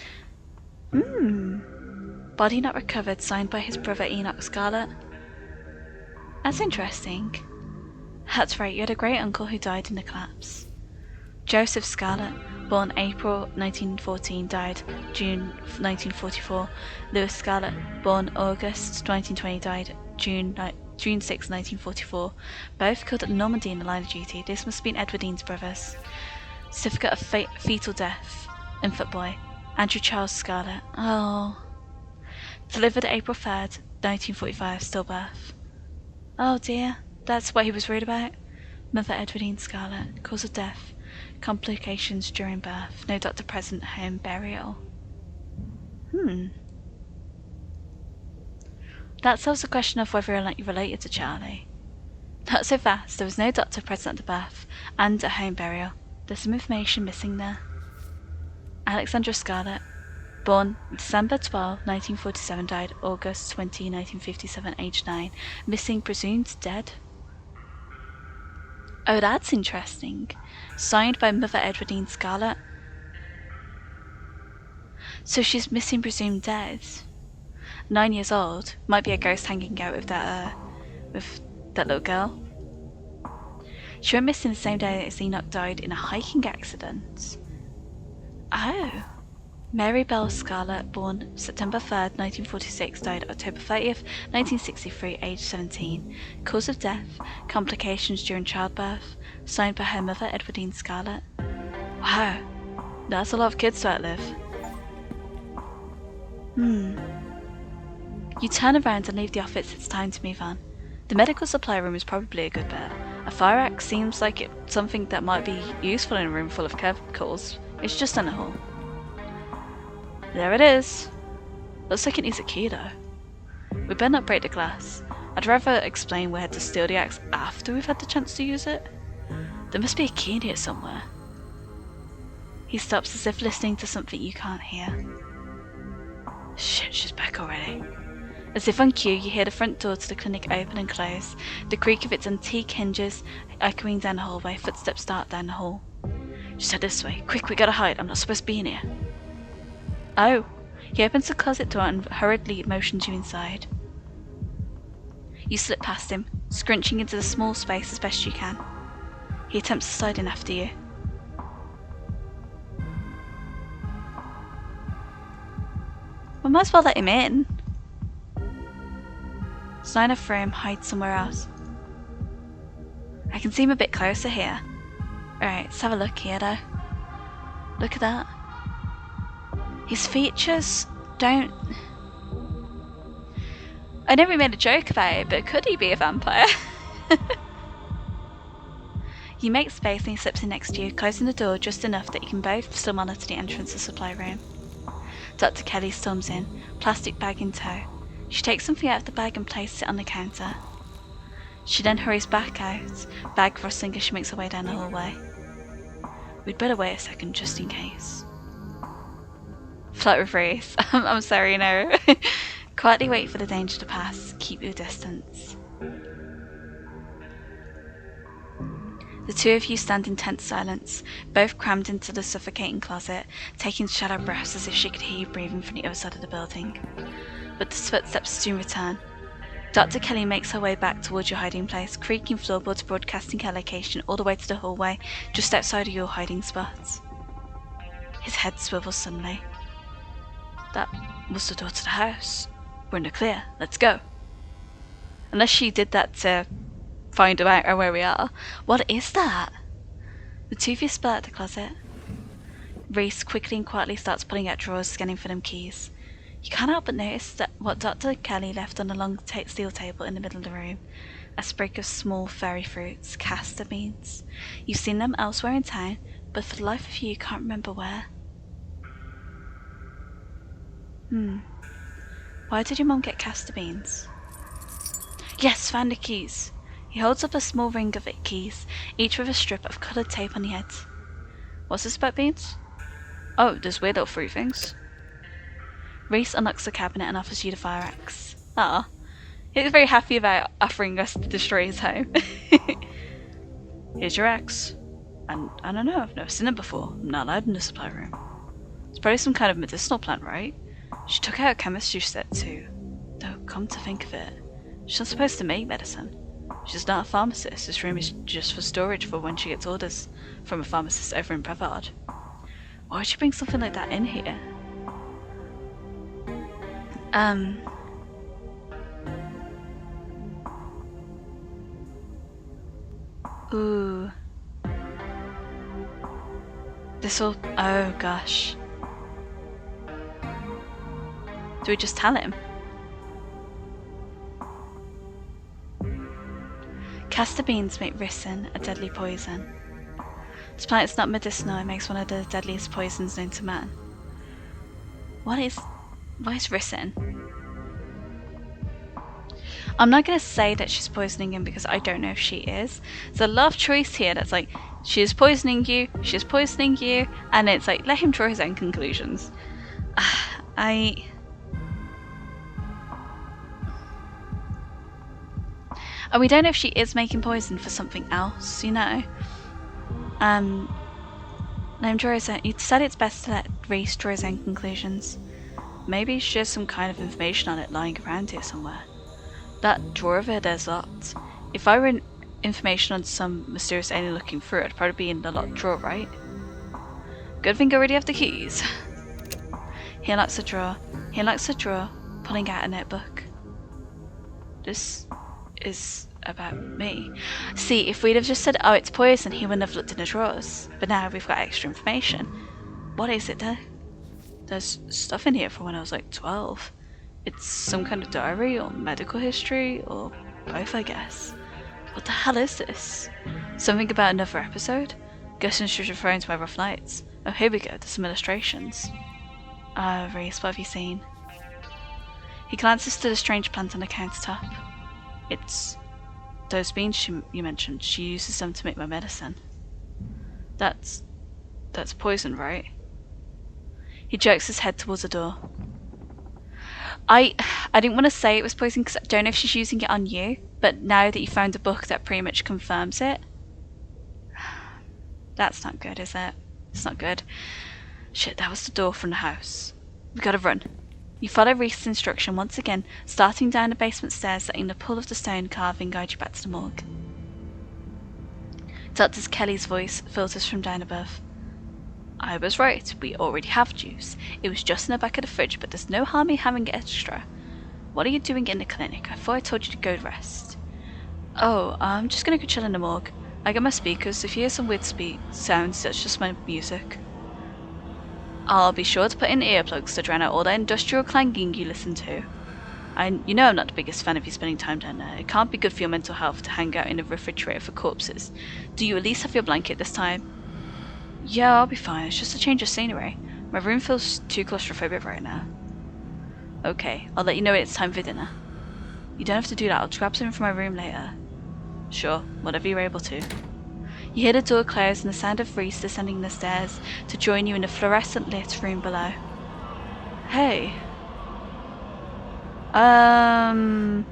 Body not recovered, signed by his brother Enoch Scarlett. That's interesting. That's right, you had a great uncle who died in the collapse. Joseph Scarlett, born April 1914, died June 1944. Louis Scarlett, born August 1920, died June 6, 1944. Both killed at Normandy in the line of duty. This must have been Edwardines brothers. Certificate of fetal death. Infant boy. Andrew Charles Scarlett. Oh. Delivered April 3rd, 1945, stillbirth. Oh dear, that's what he was worried about. Mother Edwardine Scarlett. Cause of death. Complications during birth. No doctor present. Home burial. That solves the question of whether or not you're related to Charlie. Not so fast. There was no doctor present at the birth and a home burial. There's some information missing there. Alexandra Scarlett, born December 12, 1947, died August 20, 1957, age 9. Missing, presumed dead. Oh, that's interesting. Signed by Mother Edwardine Scarlett. So she's missing, presumed dead. 9 years old. Might be a ghost hanging out with that little girl. She went missing the same day as Enoch died in a hiking accident. Oh. Mary Bell Scarlett, born September 3rd, 1946, died October 30th, 1963, age 17. Cause of death, complications during childbirth, signed by her mother Edwardine Scarlett. Wow, that's a lot of kids to outlive. You turn around and leave the office, it's time to move on. The medical supply room is probably a good bet. A fire axe seems like it's something that might be useful in a room full of chemicals. It's just in a hall. There it is. Looks like it needs a key though. We better not break the glass. I'd rather explain where to steal the axe after we've had the chance to use it. There must be a key in here somewhere. He stops as if listening to something you can't hear. Shit, she's back already. As if on cue, you hear the front door to the clinic open and close, the creak of its antique hinges echoing down the hallway, footsteps start down the hall. Just head this way. Quick, we gotta hide. I'm not supposed to be in here. Oh. He opens the closet door and hurriedly motions you inside. You slip past him, scrunching into the small space as best you can. He attempts to slide in after you. We might as well let him in. Sign up for him, hide somewhere else. I can see him a bit closer here. Alright, let's have a look here though. Look at that. His features don't... I never made a joke about it, but could he be a vampire? You make space and he slips in next to you, closing the door just enough that you can both still monitor the entrance to the supply room. Dr. Kelly storms in, plastic bag in tow. She takes something out of the bag and places it on the counter. She then hurries back out, bag rustling as she makes her way down the hallway. We'd better wait a second just in case. Flirt with Reese. I'm sorry, no. Quietly wait for the danger to pass. Keep your distance. The two of you stand in tense silence, both crammed into the suffocating closet, taking shallow breaths as if she could hear you breathing from the other side of the building. But the footsteps soon return. Dr. Kelly makes her way back towards your hiding place, creaking floorboards broadcasting her location all the way to the hallway just outside of your hiding spot. His head swivels suddenly. That was the door to the house. We're in the clear. Let's go. Unless she did that to find out where we are. What is that? The two of you split out the closet. Reese quickly and quietly starts pulling out drawers, scanning for them keys. You can't help but notice that what Dr. Kelly left on the long steel table in the middle of the room. A sprig of small fairy fruits, castor beans. You've seen them elsewhere in town, but for the life of you can't remember where. Why did your mum get castor beans? Yes, found the keys. He holds up a small ring of keys, each with a strip of coloured tape on the end. What's this about beans? Oh, there's weird little fruit things. Reese unlocks the cabinet and offers you the fire axe. Ah, He was very happy about offering us to destroy his home. Here's your axe. And I don't know, I've never seen it before. I'm not allowed in the supply room. It's probably some kind of medicinal plant, right? She took out a chemistry set too. Though, come to think of it, she's not supposed to make medicine. She's not a pharmacist. This room is just for storage for when she gets orders from a pharmacist over in Brevard. Why would she bring something like that in here? Ooh. This'll... Oh, gosh. Do we just tell him? Castor beans make ricin, a deadly poison. This plant is not medicinal, it makes one of the deadliest poisons known to man. What is ricin? I'm not going to say that she's poisoning him because I don't know if she is. There's a lot of choice here that's like, she is poisoning you, she's poisoning you, and it's like, let him draw his own conclusions. And we don't know if she is making poison for something else, you know. You said it's best to let Reese draw his own conclusions. Maybe she has some kind of information on it lying around here somewhere. That drawer over there's locked. If I were in information on some mysterious alien looking through it, it'd probably be in the locked drawer, right? Good thing I already have the keys. He unlocks the drawer. Pulling out a notebook. This is about me. See, if we'd have just said, oh, it's poison, he wouldn't have looked in the drawers. But now we've got extra information. What is it though? There's stuff in here from when I was like 12. It's some kind of diary or medical history, or both, I guess. What the hell is this? Something about another episode? Guessing she's referring to my rough nights. Oh, here we go, there's some illustrations. Reese, what have you seen? He glances to the strange plant on the countertop. It's those beans you mentioned. She uses them to make my medicine. That's poison, right? He jerks his head towards the door. I didn't want to say it was poison because I don't know if she's using it on you, but now that you found a book that pretty much confirms it. That's not good, is it? It's not good. Shit, that was the door from the house. We gotta run. You follow Reese's instruction once again, starting down the basement stairs, letting the pull of the stone carving guide you back to the morgue. Dr. Kelly's voice filters from down above. I was right, we already have juice. It was just in the back of the fridge, but there's no harm in having extra. What are you doing in the clinic? I thought I told you to go rest. Oh, I'm just gonna go chill in the morgue. I got my speakers. If you hear some weird sounds, that's just my music. I'll be sure to put in earplugs to drown out all that industrial clanging you listen to. You know I'm not the biggest fan of you spending time down there. It can't be good for your mental health to hang out in a refrigerator for corpses. Do you at least have your blanket this time? Yeah, I'll be fine. It's just a change of scenery. My room feels too claustrophobic right now. Okay, I'll let you know when it's time for dinner. You don't have to do that. I'll grab something from my room later. Sure, whatever you're able to. You hear the door close and the sound of Reese descending the stairs to join you in the fluorescent lit room below. Hey. Why am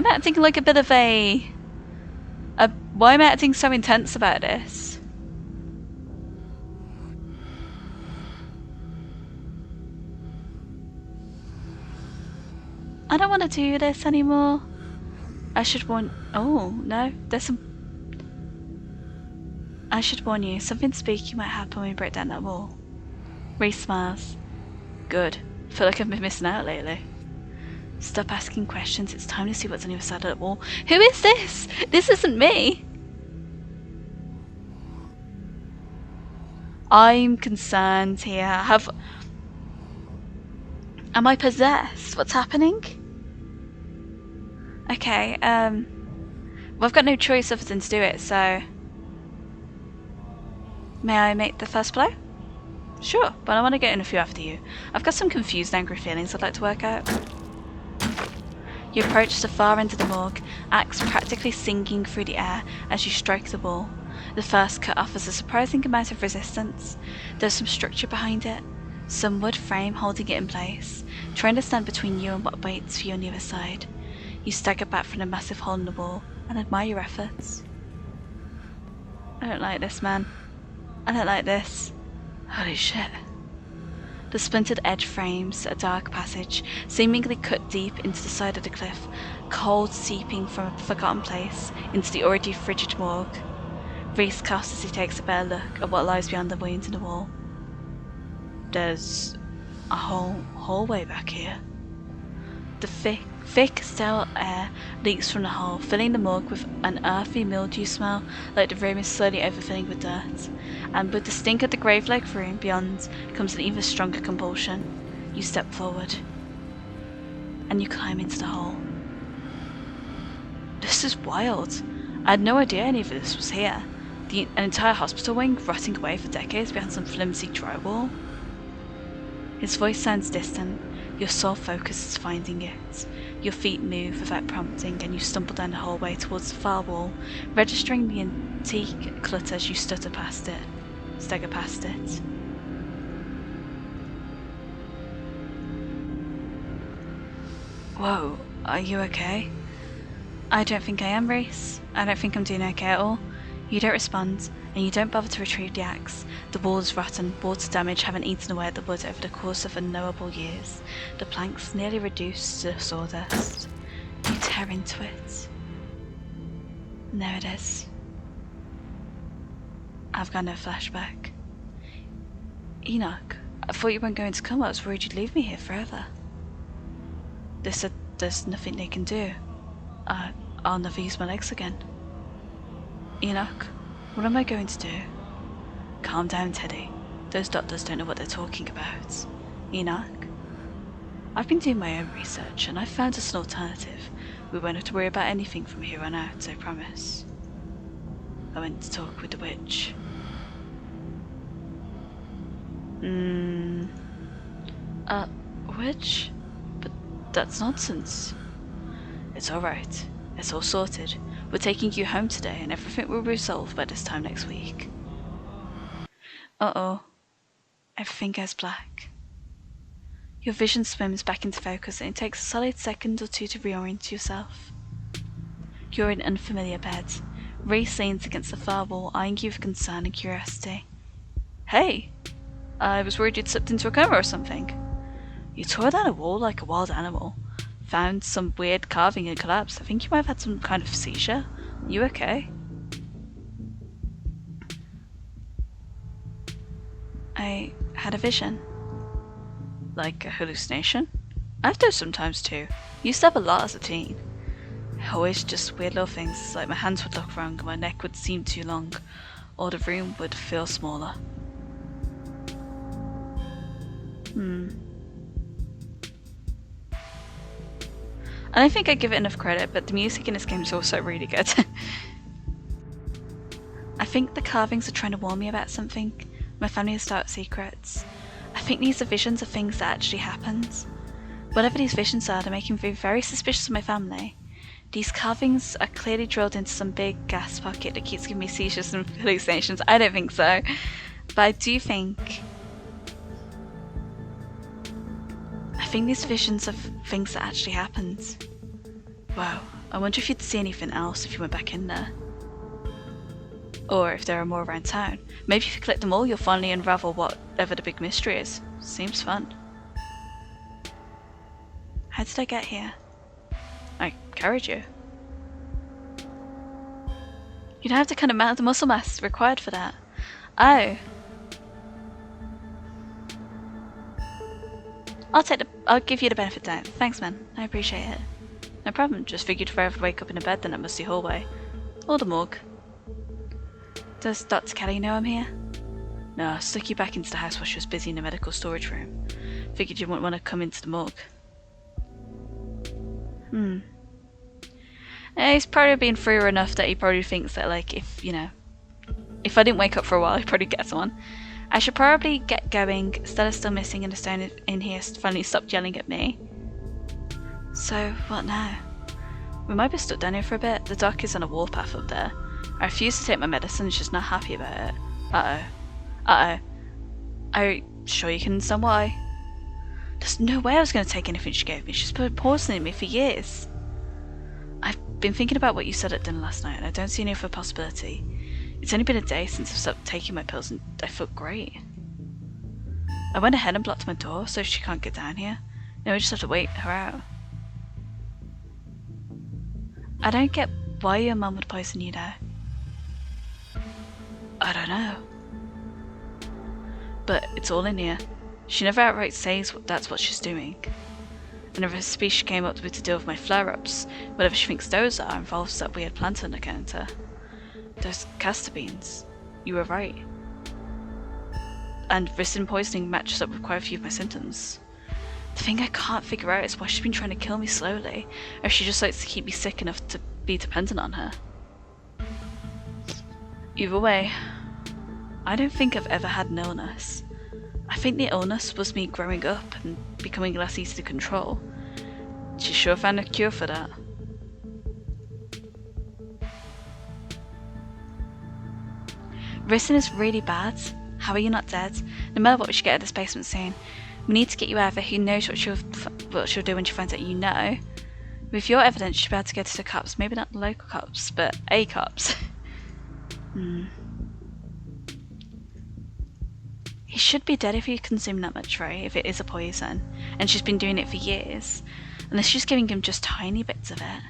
I acting like a bit of a... Why am I acting so intense about this? I don't want to do this anymore. I should warn... Oh, no. There's some... I should warn you, something spooky might happen when we break down that wall. Reese smiles. Good. Feel like I've been missing out lately. Stop asking questions, it's time to see what's on the other side of that wall. Who is this? This isn't me! I'm concerned here. Am I possessed? What's happening? Okay, well, I've got no choice other than to do it, so... May I make the first blow? Sure, but I want to get in a few after you. I've got some confused, angry feelings I'd like to work out. You approach the far end of the morgue, axe practically singing through the air as you strike the wall. The first cut offers a surprising amount of resistance. There's some structure behind it, some wood frame holding it in place, trying to stand between you and what waits for you on the other side. You stagger back from the massive hole in the wall and admire your efforts. I don't like this, man. I don't like this. Holy shit. The splintered edge frames a dark passage, seemingly cut deep into the side of the cliff, cold seeping from a forgotten place into the already frigid morgue. Reese coughs as he takes a better look at what lies beyond the wound in the wall. There's a whole hallway back here. The thick, stale air leaks from the hole, filling the morgue with an earthy mildew smell, like the room is slowly overfilling with dirt. And with the stink of the grave-like room beyond comes an even stronger compulsion. You step forward, and you climb into the hole. This is wild. I had no idea any of this was here. An entire hospital wing rotting away for decades behind some flimsy drywall. His voice sounds distant. Your sole focus is finding it. Your feet move without prompting, and you stumble down the hallway towards the far wall, registering the antique clutter as you stagger past it. Whoa, are you okay? I don't think I am, Reese. I don't think I'm doing okay at all. You don't respond, and you don't bother to retrieve the axe. The wall is rotten, water damage having eaten away at the wood over the course of unknowable years. The planks nearly reduced to sawdust. You tear into it. And there it is. I've got no flashback. Enoch, I thought you weren't going to come. I was worried you'd leave me here forever. They said there's nothing they can do. I'll never use my legs again. Enoch, what am I going to do? Calm down, Teddy. Those doctors don't know what they're talking about. Enoch, I've been doing my own research and I've found us an alternative. We won't have to worry about anything from here on out, I promise. I went to talk with the witch. Witch? But that's nonsense. It's alright. It's all sorted. We're taking you home today and everything will be resolved by this time next week. Uh-oh. Everything goes black. Your vision swims back into focus and it takes a solid second or two to reorient yourself. You're in an unfamiliar bed. Reese leans against the far wall, eyeing you with concern and curiosity. Hey! I was worried you'd slipped into a coma or something. You tore down a wall like a wild animal. Found some weird carving and collapsed. I think you might have had some kind of seizure. You okay? I had a vision. Like a hallucination? I have those sometimes too. Used to have a lot as a teen. Always just weird little things, like my hands would look wrong, my neck would seem too long, or the room would feel smaller. I don't think I give it enough credit, but the music in this game is also really good. I think the carvings are trying to warn me about something. My family has dark secrets. I think these are visions of things that actually happened. Whatever these visions are, they're making me very suspicious of my family. These carvings are clearly drilled into some big gas pocket that keeps giving me seizures and hallucinations. I don't think so. But I do think... I think these visions of things that actually happened. Wow, I wonder if you'd see anything else if you went back in there. Or if there are more around town. Maybe if you collect them all, you'll finally unravel whatever the big mystery is. Seems fun. How did I get here? I carried you. You don't have the kind of muscle mass required for that. Oh. I'll give you the benefit of the doubt. Thanks, man. I appreciate it. No problem. Just figured if I ever wake up in a bed, then that musty hallway. Or the morgue. Does Dr. Kelly know I'm here? No, I stuck you back into the house while she was busy in the medical storage room. Figured you wouldn't want to come into the morgue. He's probably been through enough that he probably thinks that, like, if I didn't wake up for a while, he'd probably get someone. I should probably get going. Stella's still missing and the stone in here finally stopped yelling at me. So, what now? We might be stuck down here for a bit. The dock is on a warpath up there. I refuse to take my medicine, she's not happy about it. Uh-oh. Are you sure you can understand why? There's no way I was going to take anything she gave me. She's put poison in me for years. been thinking about what you said at dinner last night, and I don't see any other possibility. It's only been a day since I've stopped taking my pills, and I feel great. I went ahead and blocked my door so she can't get down here. Now we just have to wait her out. I don't get why your mum would poison you now. I don't know. But it's all in here. She never outright says that's what she's doing. And if a speech she came up with to deal with my flare-ups, whatever she thinks those are, involves that weird plant on the counter. Those castor beans. You were right. And ricin poisoning matches up with quite a few of my symptoms. The thing I can't figure out is why she's been trying to kill me slowly, or if she just likes to keep me sick enough to be dependent on her. Either way, I don't think I've ever had an illness. I think the illness was me growing up and becoming less easy to control. She sure found a cure for that. Ricin is really bad. How are you not dead? No matter what, we should get out of this basement soon. We need to get you out of here. Who knows what she'll do when she finds out you know. With your evidence, she'll be able to go to the cops. Maybe not the local cops, but a cops. He should be dead if you consume that much, right? If it is a poison. And she's been doing it for years. Unless she's giving him just tiny bits of it.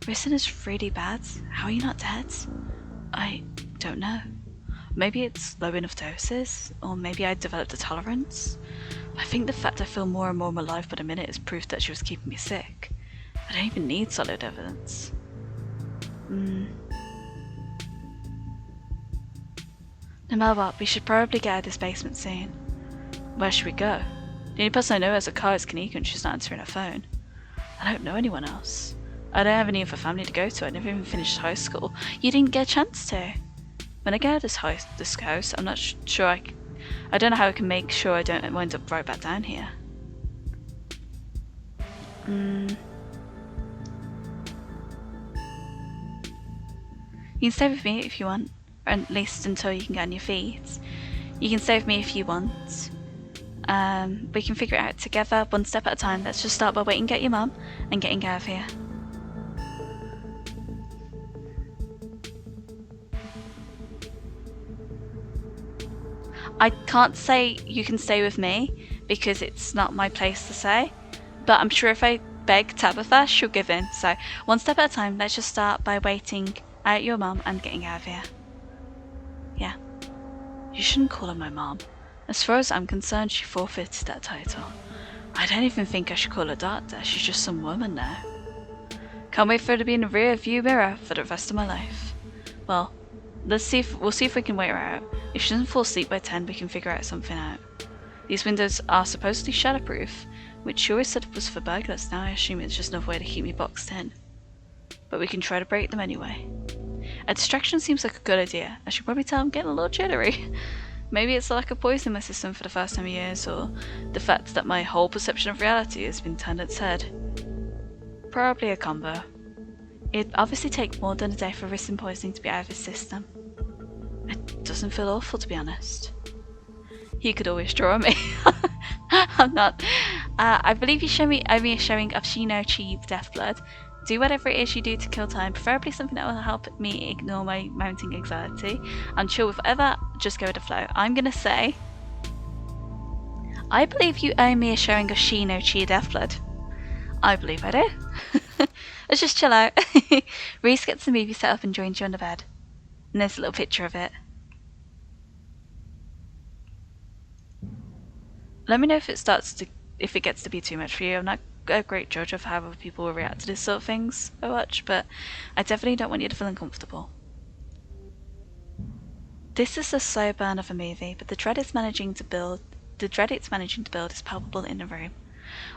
Ricin is really bad. How are you not dead? I don't know. Maybe it's low enough doses, or maybe I developed a tolerance. I think the fact I feel more and more alive by the minute is proof that she was keeping me sick. I don't even need solid evidence. No matter what, we should probably get out of this basement soon. Where should we go? The only person I know who has a car is Kanika, and she's not answering her phone. I don't know anyone else. I don't have any other family to go to. I never even finished high school. You didn't get a chance to. When I get out of this house, I'm not sure I don't know how I can make sure I don't wind up right back down here. You can stay with me if you want, or at least until you can get on your feet. You can stay with me if you want. We can figure it out together, one step at a time. Let's just start by waiting to get your mum and getting out of here. I can't say you can stay with me because it's not my place to say, but I'm sure if I beg Tabitha, she'll give in. So one step at a time, let's just start by waiting out your mum and getting out of here. Yeah. You shouldn't call her my mum. As far as I'm concerned, she forfeited that title. I don't even think I should call her doctor. She's just some woman now. Can't wait for her to be in the rear view mirror for the rest of my life. Well, we'll see if we can wait her out. If she doesn't fall asleep by 10, we can figure out something out. These windows are supposedly shatterproof, which she always said was for burglars. Now I assume it's just another way to keep me boxed in. But we can try to break them anyway. A distraction seems like a good idea. I should probably tell I'm getting a little jittery. Maybe it's the lack of poison in my system for the first time in years, or the fact that my whole perception of reality has been turned its head. Probably a combo. It'd obviously take more than a day for ricin poisoning to be out of his system. It doesn't feel awful, to be honest. You could always draw me. I'm not. I believe you show me only a showing of Shino Chi Death Blood. Do whatever it is you do to kill time, preferably something that will help me ignore my mounting anxiety. I'm chill with whatever, just go with the flow. I'm gonna say, I believe you owe me a showing of Shino Chi Death Blood. I believe I do. Let's just chill out. Reese gets the movie set up and joins you on the bed. And there's a little picture of it. Let me know if it gets to be too much for you. I'm not a great judge of how other people will react to this sort of things I watch, but I definitely don't want you to feel uncomfortable. This is a slow burn of a movie, but the dread it's managing to build is palpable in the room.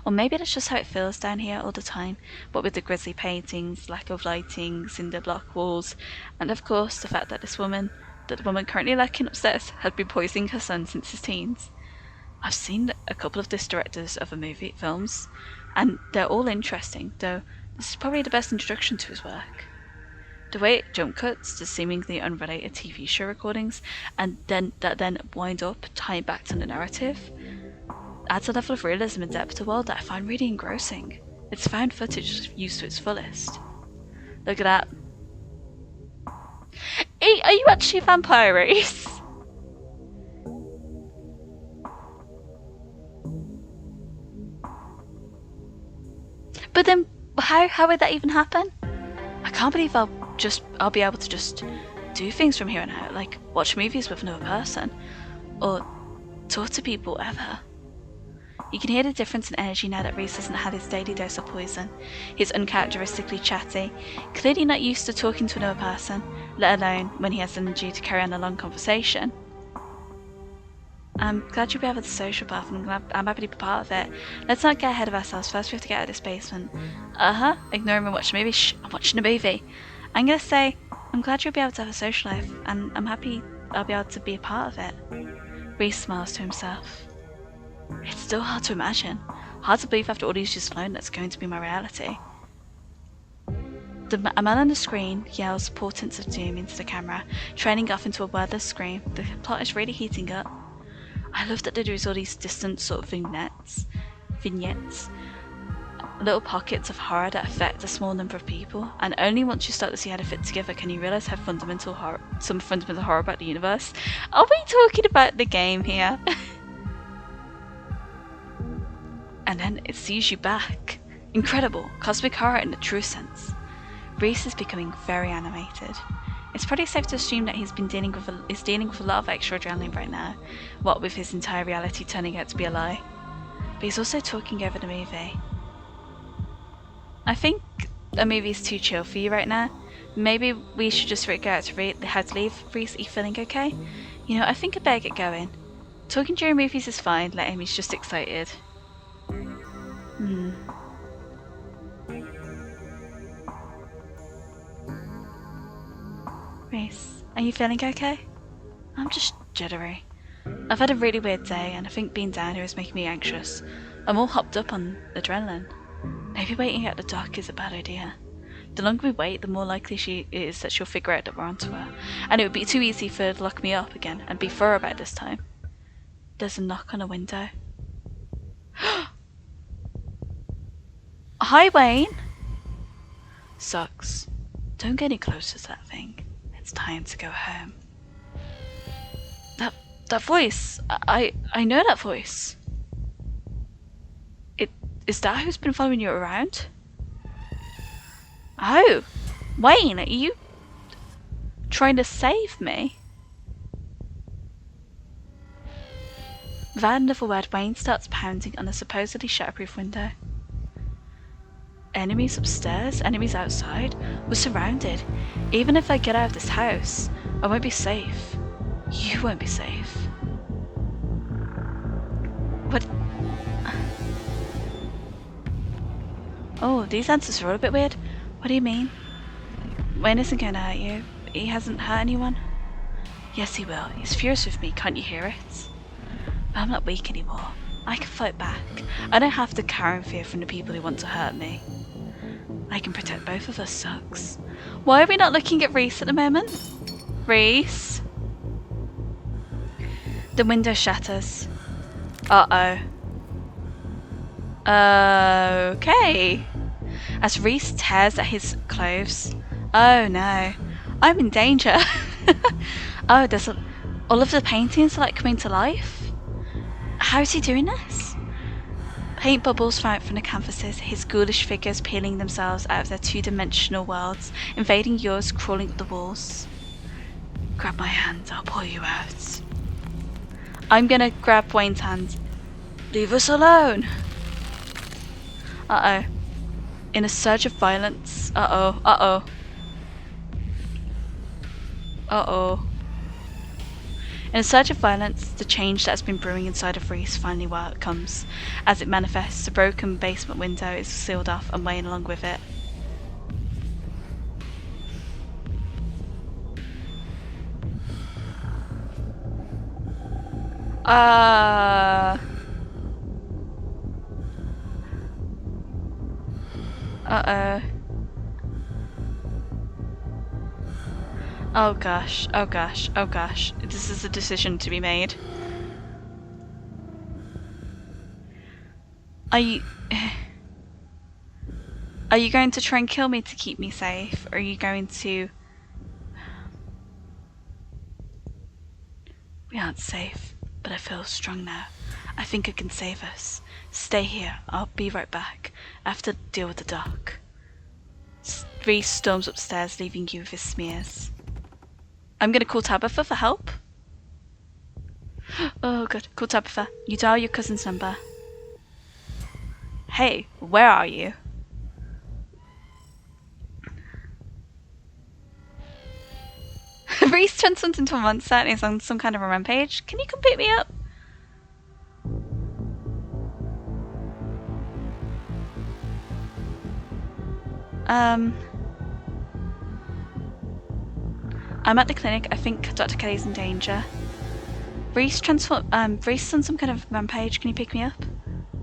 Or maybe that's just how it feels down here all the time, what with the grisly paintings, lack of lighting, cinder block walls, and of course the fact that the woman currently lurking upstairs had been poisoning her son since his teens. I've seen a couple of this directors of films, and they're all interesting, though this is probably the best introduction to his work. The way it jump cuts to seemingly unrelated TV show recordings, and then wind up tying back to the narrative, adds a level of realism and depth to the world that I find really engrossing. It's found footage used to its fullest. Look at that. Hey, are you actually a vampire, Reese? But then, how would that even happen? I can't believe I'll be able to just do things from here on out, like watch movies with another person, or talk to people ever. You can hear the difference in energy now that Reese hasn't had his daily dose of poison. He's uncharacteristically chatty, clearly not used to talking to another person, let alone when he has energy to carry on a long conversation. I'm glad you'll be able to social path, and I'm happy to be part of it. Let's not get ahead of ourselves. First we have to get out of this basement. Ignore him and watch a movie. Shh, I'm watching a movie. I'm gonna say, I'm glad you'll be able to have a social life, and I'm happy I'll be able to be a part of it. Reese smiles to himself. It's still hard to imagine. Hard to believe after all these years alone that's going to be my reality. A man on the screen yells portents of doom into the camera, trailing off into a wordless scream. The plot is really heating up. I love that there is all these distant sort of vignettes, little pockets of horror that affect a small number of people, and only once you start to see how they fit together can you realise how some fundamental horror about the universe. Are we talking about the game here? And then it sees you back. Incredible, cosmic horror in the true sense. Reese is becoming very animated. It's pretty safe to assume that he's dealing with a lot of extra adrenaline right now, what with his entire reality turning out to be a lie. But he's also talking over the movie. I think a movie's too chill for you right now. Maybe we should just figure out how to leave. Reese, are you feeling okay? You know, I think I better get going. Talking during movies is fine, let him, he's just excited. Reese, are you feeling okay? I'm just jittery. I've had a really weird day, and I think being down here is making me anxious. I'm all hopped up on adrenaline. Maybe waiting at the dock is a bad idea. The longer we wait, the more likely she is that she'll figure out that we're onto her, and it would be too easy for her to lock me up again and be thorough about this time. There's a knock on a window. Hi, Wayne! Socks, don't get any closer to that thing. It's time to go home. That voice, I know that voice. Is that who's been following you around? Oh, Wayne, are you trying to save me? Without another word, Wayne starts pounding on a supposedly shatterproof window. Enemies upstairs, enemies outside. We're surrounded. Even if I get out of this house, I won't be safe. You won't be safe. What? Oh, these answers are all a bit weird. What do you mean? Wayne isn't going to hurt you. He hasn't hurt anyone. Yes, he will. He's furious with me. Can't you hear it? But I'm not weak anymore. I can fight back. I don't have to cower in fear from the people who want to hurt me. I can protect both of us, Socks. Why are we not looking at Reese at the moment? Reese? The window shatters. Uh-oh. Okay. As Reese tears at his clothes. Oh no. I'm in danger. Oh, all of the paintings are like coming to life? How is he doing this? Paint bubbles fly out from the canvases, his ghoulish figures peeling themselves out of their two-dimensional worlds, invading yours, crawling up the walls. Grab my hand, I'll pull you out. I'm gonna grab Wayne's hand. Leave us alone! Uh-oh. In a surge of violence. Uh-oh, uh-oh. Uh-oh. In a surge of violence, the change that has been brewing inside of Reese finally comes. As it manifests, a broken basement window is sealed off and Wayne along with it. Uh-oh. Oh gosh, oh gosh, oh gosh. This is a decision to be made. Are you... Are you going to try and kill me to keep me safe? Or are you going to... We aren't safe, but I feel strong now. I think I can save us. Stay here. I'll be right back. I have to deal with the doc. Reese storms upstairs, leaving you with his smears. I'm going to call Tabitha for help. Oh, good. Call Tabitha. You dial your cousin's number. Hey, where are you? Reese turned something into a monster and is on some kind of a rampage. Can you come pick me up? I'm at the clinic. I think Dr. Kelly's in danger. Reese on some kind of rampage. Can you pick me up?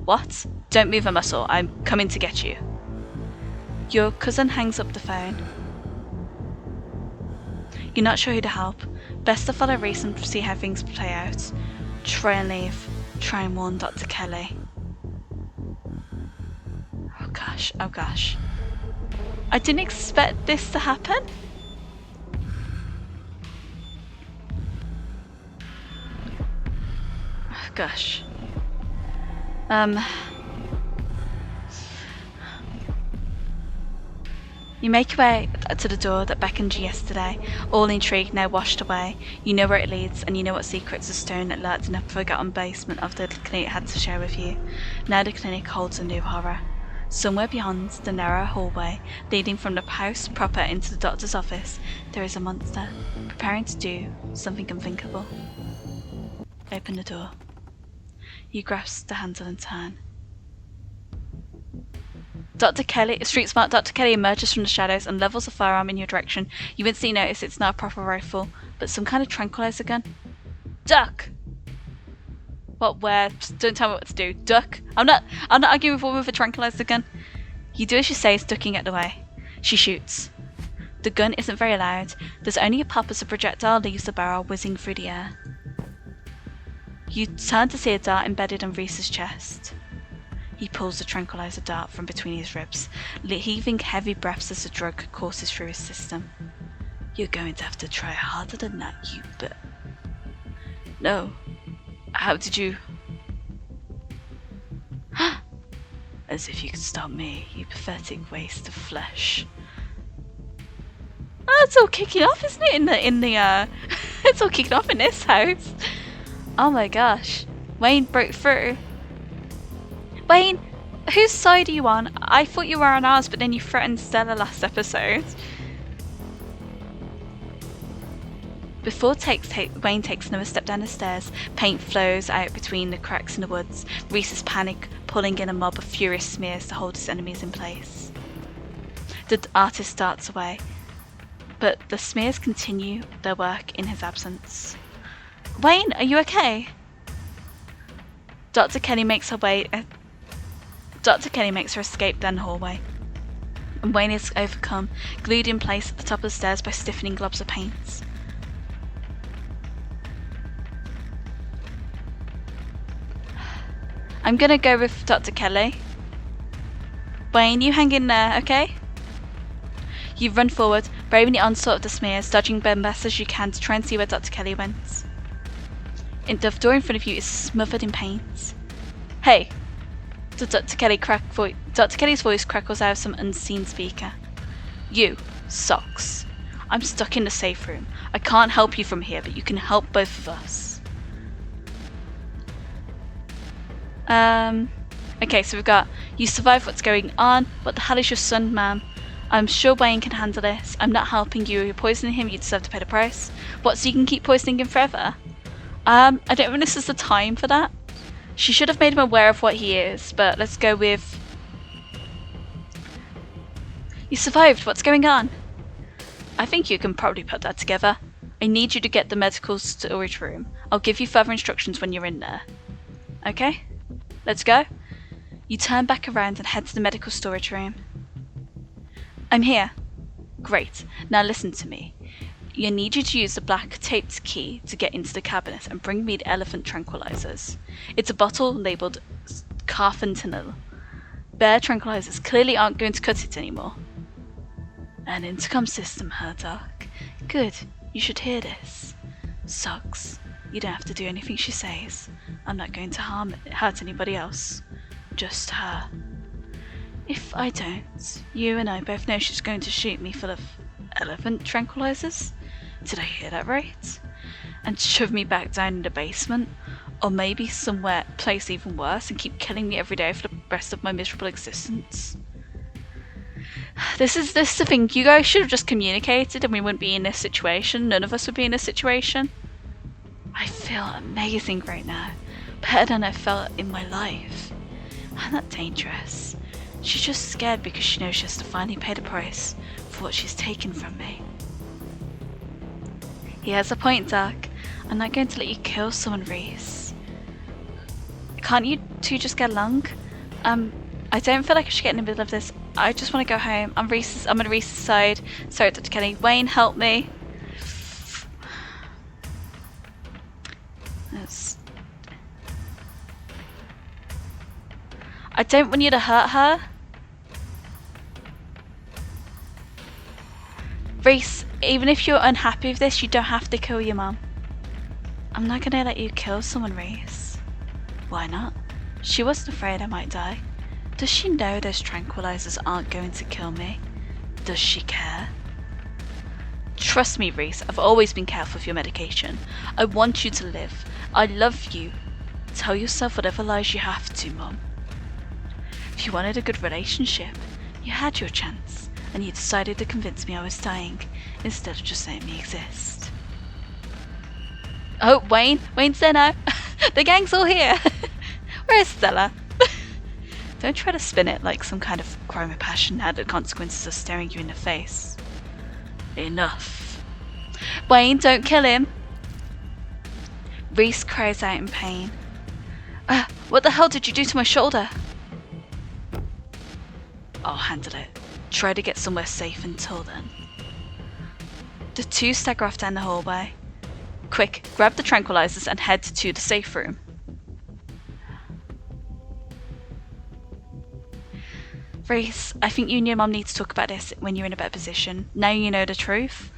What? Don't move a muscle. I'm coming to get you. Your cousin hangs up the phone. You're not sure who to help. Best to follow Reese and see how things play out. Try and leave. Try and warn Dr. Kelly. Oh gosh, oh gosh. I didn't expect this to happen. Oh gosh. You make your way to the door that beckoned you yesterday, all intrigue now washed away. You know where it leads, and you know what secrets the stone that lurked in a forgotten basement of the clinic had to share with you. Now the clinic holds a new horror. Somewhere beyond the narrow hallway leading from the house proper into the doctor's office, there is a monster, preparing to do something unthinkable. Open the door. You grasp the handle and turn. Street smart Dr. Kelly emerges from the shadows and levels a firearm in your direction. You instantly notice it's not a proper rifle, but some kind of tranquilizer gun. Duck! What, where? Just don't tell me what to do. Duck? I'm not arguing with a woman with a tranquilizer gun. You do as she says, ducking out the way. She shoots. The gun isn't very loud. There's only a pop as a projectile leaves the barrel, whizzing through the air. You turn to see a dart embedded in Reese's chest. He pulls the tranquilizer dart from between his ribs, heaving heavy breaths as the drug courses through his system. You're going to have to try harder than that, you but... No. How did you... As if you could stop me, you pathetic waste of flesh. Oh, it's all kicking off, isn't it? It's all kicking off in this house. Oh my gosh. Wayne broke through. Wayne, whose side are you on? I thought you were on ours, but then you threatened Stella last episode. Before Wayne takes another step down the stairs, paint flows out between the cracks in the woods. Reese is panic, pulling in a mob of furious smears to hold his enemies in place. The artist darts away, but the smears continue their work in his absence. Wayne, are you okay? Dr. Kelly makes her escape down the hallway, and Wayne is overcome, glued in place at the top of the stairs by stiffening globs of paint. I'm gonna go with Dr. Kelly. Wayne, you hang in there, okay? You run forward, braving the onslaught of the smears, dodging them best as you can to try and see where Dr. Kelly went. The door in front of you is smothered in paint. Hey! Dr. Kelly's voice crackles out of some unseen speaker. You, Socks. I'm stuck in the safe room. I can't help you from here, but you can help both of us. Okay, so we've got, you survived what's going on. What the hell is your son, ma'am? I'm sure Wayne can handle this. I'm not helping you. You're poisoning him. You deserve to pay the price. What, so you can keep poisoning him forever? I don't think this is the time for that. She should have made him aware of what he is, but let's go with... You survived. What's going on? I think you can probably put that together. I need you to get the medical storage room. I'll give you further instructions when you're in there. Okay? Let's go. You turn back around and head to the medical storage room. I'm here. Great. Now listen to me. I need you to use the black taped key to get into the cabinet and bring me the elephant tranquilizers. It's a bottle labelled carfentanil. bear tranquilizers clearly aren't going to cut it anymore. An intercom system, huh, Doc? Good, you should hear this. Socks, you don't have to do anything she says. I'm not going to hurt anybody else. Just her. If I don't, you and I both know she's going to shoot me full of elephant tranquilizers. Did I hear that right? And shove me back down in the basement, or maybe somewhere place even worse, and keep killing me every day for the rest of my miserable existence. This is the thing. You guys should have just communicated, and we wouldn't be in this situation. None of us would be in this situation. I feel amazing right now, better than I felt in my life. I'm not dangerous. She's just scared because she knows she has to finally pay the price for what she's taken from me. He has a point, Doc. I'm not going to let you kill someone, Reese. Can't you two just get along? I don't feel like I should get in the middle of this. I just want to go home. I'm on Reese's side. Sorry, Dr. Kelly. Wayne, help me. I don't want you to hurt her. Reese, even if you're unhappy with this, you don't have to kill your mum. I'm not gonna let you kill someone, Reese. Why not? She wasn't afraid I might die. Does she know those tranquilizers aren't going to kill me? Does she care? Trust me, Reese, I've always been careful with your medication. I want you to live. I love you. Tell yourself whatever lies you have to, Mum. If you wanted a good relationship, you had your chance, and you decided to convince me I was dying, instead of just letting me exist. Oh, Wayne's there now. The gang's all here. Where's Stella? Don't try to spin it like some kind of crime of passion now that the consequences are staring you in the face. Enough. Wayne, don't kill him. Reese cries out in pain. What the hell did you do to my shoulder? I'll handle it. Try to get somewhere safe until then. The two stagger off down the hallway. Quick, grab the tranquilizers and head to the safe room. Reese, I think you and your mum need to talk about this when you're in a better position. Now you know the truth.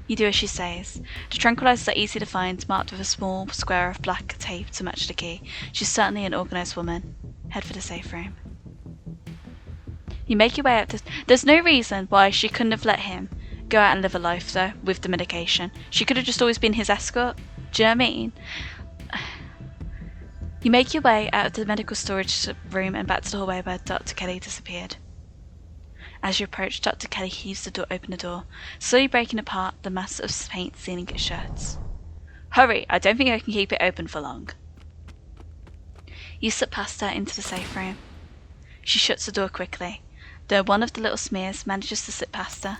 You do as she says. The tranquilizers are easy to find, marked with a small square of black tape to match the key. She's certainly an organised woman. Head for the safe room. You make your way out. There's no reason why she couldn't have let him go out and live a life, though, with the medication. She could have just always been his escort. Do you know what I mean? You make your way out of the medical storage room and back to the hallway where Dr. Kelly disappeared. As you approach, Dr. Kelly heaves the door, open the door, slowly breaking apart the mass of paint sealing it shut. Hurry! I don't think I can keep it open for long. You slip past her into the safe room. She shuts the door quickly, though one of the little smears manages to slip past her.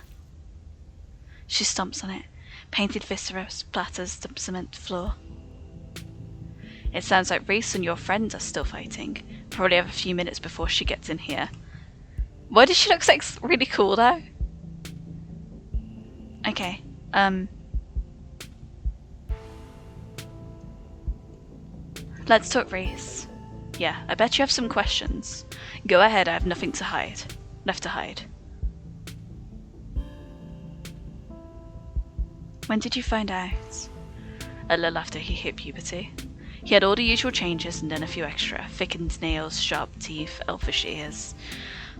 She stomps on it. Painted viscera splatters the cement floor. It sounds like Reese and your friends are still fighting. Probably have a few minutes before she gets in here. Why does she look like really cool though? Okay, let's talk, Reese. Yeah, I bet you have some questions. Go ahead, I have nothing to hide. Left to hide. When did you find out? A little after he hit puberty. He had all the usual changes and then a few extra. Thickened nails, sharp teeth, elfish ears.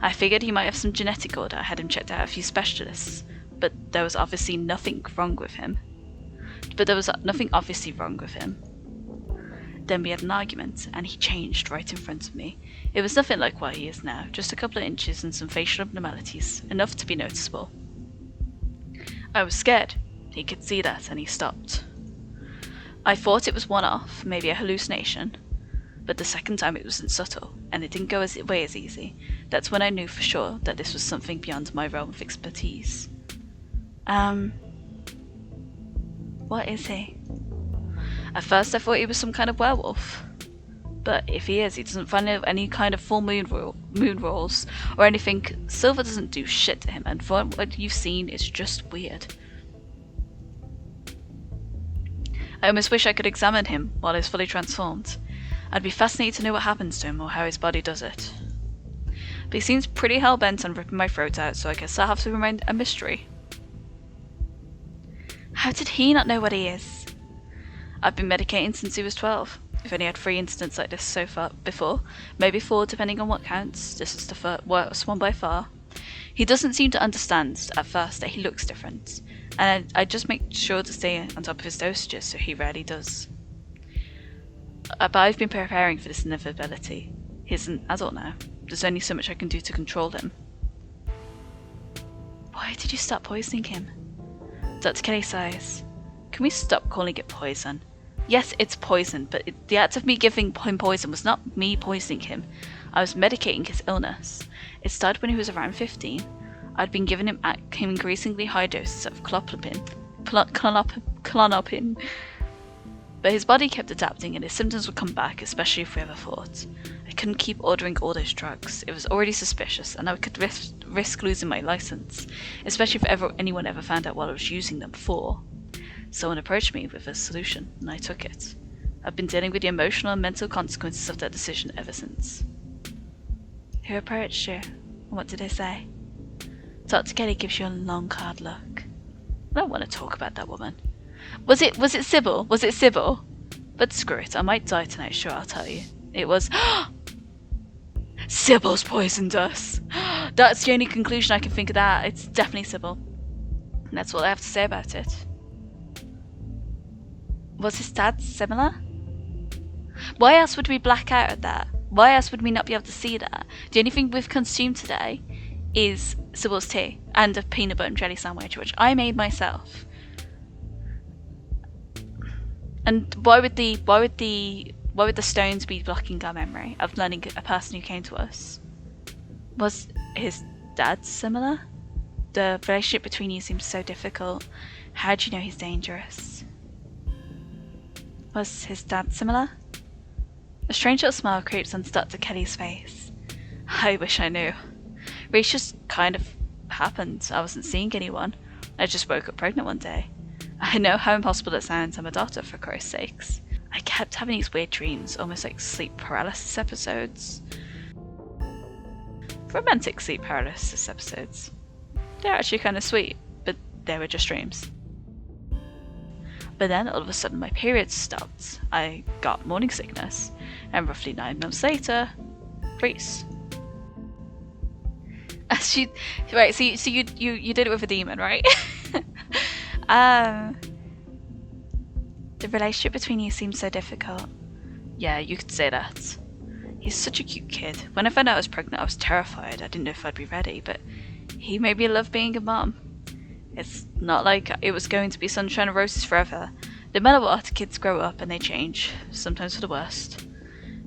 I figured he might have some genetic order. I had him checked out a few specialists. But there was obviously nothing wrong with him. Then we had an argument, and he changed right in front of me. It was nothing like what he is now, just a couple of inches and some facial abnormalities, enough to be noticeable. I was scared. He could see that, and he stopped. I thought it was one-off, maybe a hallucination, but the second time it wasn't subtle, and it didn't go away as easy. That's when I knew for sure that this was something beyond my realm of expertise. What is he? At first I thought he was some kind of werewolf. But if he is, he doesn't follow any kind of full moon rules or anything. Silver doesn't do shit to him, and from what you've seen, it's just weird. I almost wish I could examine him while he's fully transformed. I'd be fascinated to know what happens to him or how his body does it. But he seems pretty hell-bent on ripping my throat out, so I guess I'll have to remain a mystery. How did he not know what he is? I've been medicating since he was 12. I've only had 3 incidents like this so far before, maybe 4 depending on what counts. This is the worst one by far. He doesn't seem to understand at first that he looks different, and I just make sure to stay on top of his dosages so he rarely does. But I've been preparing for this inevitability. He's an adult now. There's only so much I can do to control him. Why did you stop poisoning him? Dr. Kelly sighs. Can we stop calling it poison? Yes, it's poison, but the act of me giving him poison was not me poisoning him. I was medicating his illness. It started when he was around 15. I'd been giving him increasingly high doses of clonopin. But his body kept adapting and his symptoms would come back, especially if we ever fought. I couldn't keep ordering all those drugs. It was already suspicious, and I could risk losing my license, especially if anyone ever found out what I was using them for. Someone approached me with a solution, and I took it. I've been dealing with the emotional and mental consequences of that decision ever since. Who approached you? And what did they say? Dr. Kelly gives you a long, hard look. I don't want to talk about that woman. Was it Sybil? Was it Sybil? But screw it, I might die tonight, sure, I'll tell you. It was... Sybil's poisoned us! That's the only conclusion I can think of that. It's definitely Sybil. And that's all I have to say about it. Was his dad similar? Why else would we black out at that? Why else would we not be able to see that? The only thing we've consumed today is Sybil's tea and a peanut butter and jelly sandwich, which I made myself. And why would the stones be blocking our memory of learning a person who came to us? Was his dad similar? The relationship between you seems so difficult. How do you know he's dangerous? Was his dad similar? A strange little smile creeps onto Dr. Kelly's face. I wish I knew. It just kind of happened. I wasn't seeing anyone. I just woke up pregnant one day. I know how impossible it sounds. I'm a doctor, for Christ's sakes. I kept having these weird dreams, almost like sleep paralysis episodes. Romantic sleep paralysis episodes. They're actually kind of sweet, but they were just dreams. But then all of a sudden my periods stopped. I got morning sickness, and roughly 9 months later, freeze. Right, so you did it with a demon, right? The relationship between you seems so difficult. Yeah, you could say that. He's such a cute kid. When I found out I was pregnant, I was terrified. I didn't know if I'd be ready, but he made me love being a mom. It's not like it was going to be sunshine and roses forever. No matter what, kids grow up and they change, sometimes for the worst.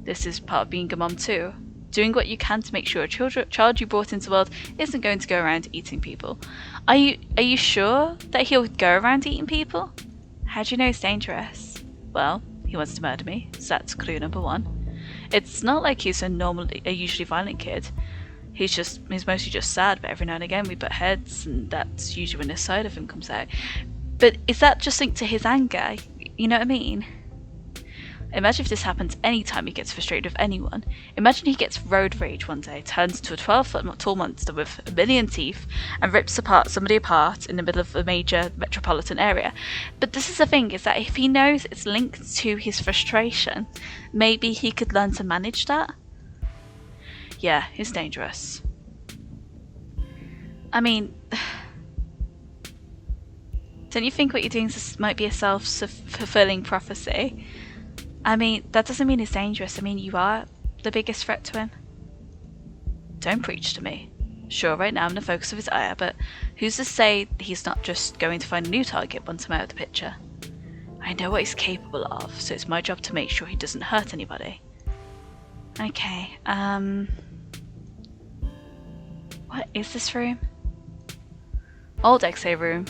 This is part of being a mom too. Doing what you can to make sure a child you brought into the world isn't going to go around eating people. Are you sure that he'll go around eating people? How do you know he's dangerous? Well, he wants to murder me, so that's clue number 1. It's not like he's a usually violent kid. He's mostly just sad, but every now and again we butt heads, and that's usually when this side of him comes out. But is that just linked to his anger? You know what I mean? Imagine if this happens any time he gets frustrated with anyone. Imagine he gets road rage one day, turns into a 12-foot tall monster with a million teeth, and rips somebody apart in the middle of a major metropolitan area. But this is the thing, is that if he knows it's linked to his frustration, maybe he could learn to manage that? Yeah, he's dangerous. I mean, don't you think what you're doing might be a self-fulfilling prophecy? I mean, that doesn't mean he's dangerous. I mean, you are the biggest threat to him. Don't preach to me. Sure, right now I'm the focus of his ire, but who's to say he's not just going to find a new target once I'm out of the picture? I know what he's capable of, so it's my job to make sure he doesn't hurt anybody. Okay, what is this room? Old X-ray room.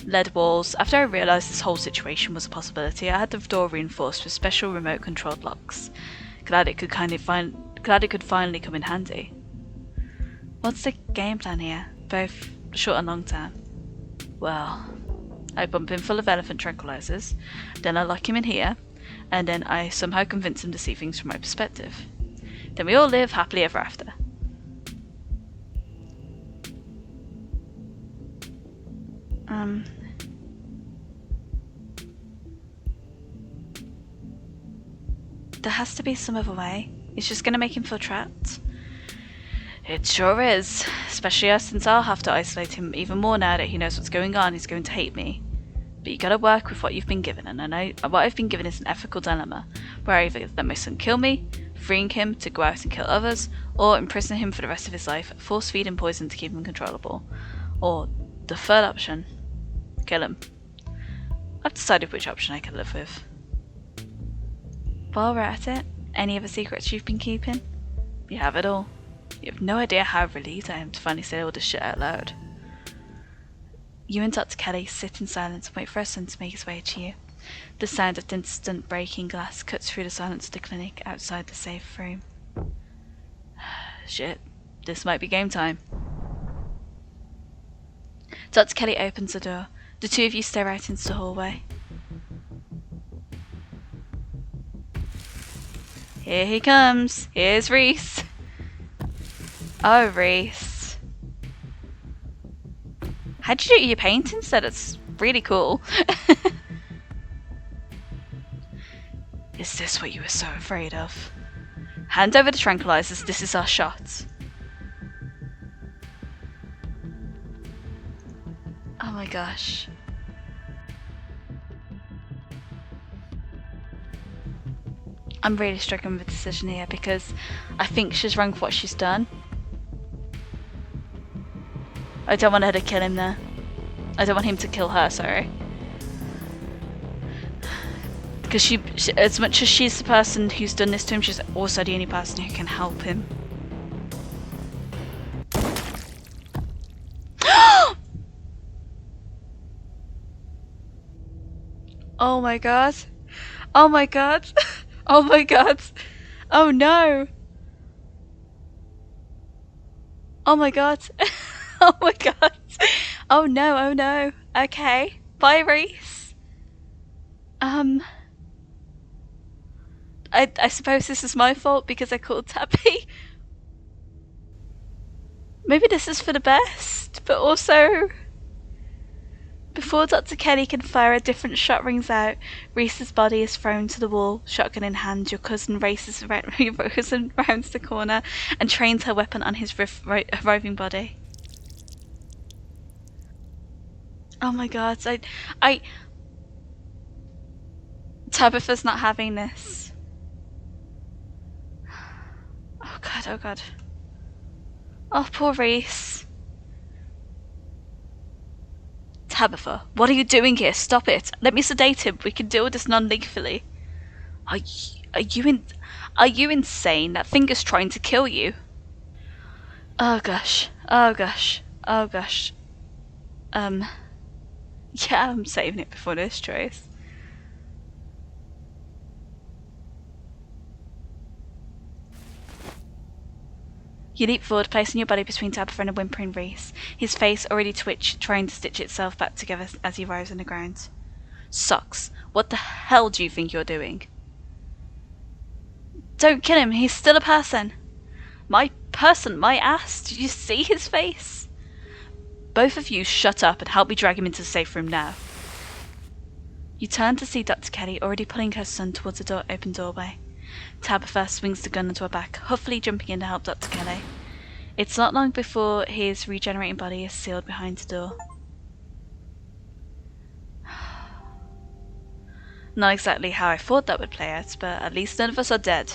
Lead walls. After I realised this whole situation was a possibility, I had the door reinforced with special remote controlled locks. Glad it could finally come in handy. What's the game plan here, both short and long term? Well, I pump him full of elephant tranquilizers, then I lock him in here, and then I somehow convince him to see things from my perspective. Then we all live happily ever after. There has to be some other way. It's just gonna make him feel trapped. It sure is, especially since I'll have to isolate him even more now that he knows what's going on. He's going to hate me. But you gotta work with what you've been given, and I know what I've been given is an ethical dilemma, where I either let my son kill me, freeing him to go out and kill others, or imprison him for the rest of his life, force feed him poison to keep him controllable. Or the third option, kill him. I've decided which option I can live with. While we're at it, any other secrets you've been keeping? You have it all. You have no idea how relieved I am to finally say all this shit out loud. You and Dr. Kelly sit in silence and wait for her son to make his way to you. The sound of distant breaking glass cuts through the silence of the clinic outside the safe room. Shit, this might be game time. Dr. Kelly opens the door. The two of you stare out into the hallway. Here he comes. Here's Reese. Oh, Reese. How'd you do your paintings? That's really cool. Is this what you were so afraid of? Hand over the tranquilizers. This is our shot. Oh my gosh. I'm really struggling with the decision here because I think she's wrong for what she's done. I don't want her to kill him there. I don't want him to kill her, sorry. Because she, as much as she's the person who's done this to him, she's also the only person who can help him. Oh my god. Oh my god. Oh my god. Oh no. Oh my god. Oh my god. Oh no, oh no. Okay. Bye, Reese. I suppose this is my fault because I called Tabby. Maybe this is for the best, but also... Before Dr. Kelly can fire a different shot rings out, Reese's body is thrown to the wall, shotgun in hand. Your cousin races around, rounds the corner and trains her weapon on his arriving body. Oh my god, Tabitha's not having this. Oh god, oh god. Oh, poor Reese. Tabitha, what are you doing here? Stop it. Let me sedate him. We can deal with this non-lethally. Are you insane? That thing is trying to kill you. Oh gosh. Oh gosh. Oh gosh. Yeah, I'm saving it before this choice. You leap forward, placing your body between Tabitha and a whimpering Reese, his face already twitched, trying to stitch itself back together as he writhes on the ground. Socks, what the hell do you think you're doing? Don't kill him, he's still a person. My person, my ass, did you see his face? Both of you shut up and help me drag him into the safe room now. You turn to see Dr. Kelly already pulling her son towards the open doorway. Tabitha swings the gun into her back, huffily jumping in to help Dr. Kelly. It's not long before his regenerating body is sealed behind the door. Not exactly how I thought that would play out, but at least none of us are dead.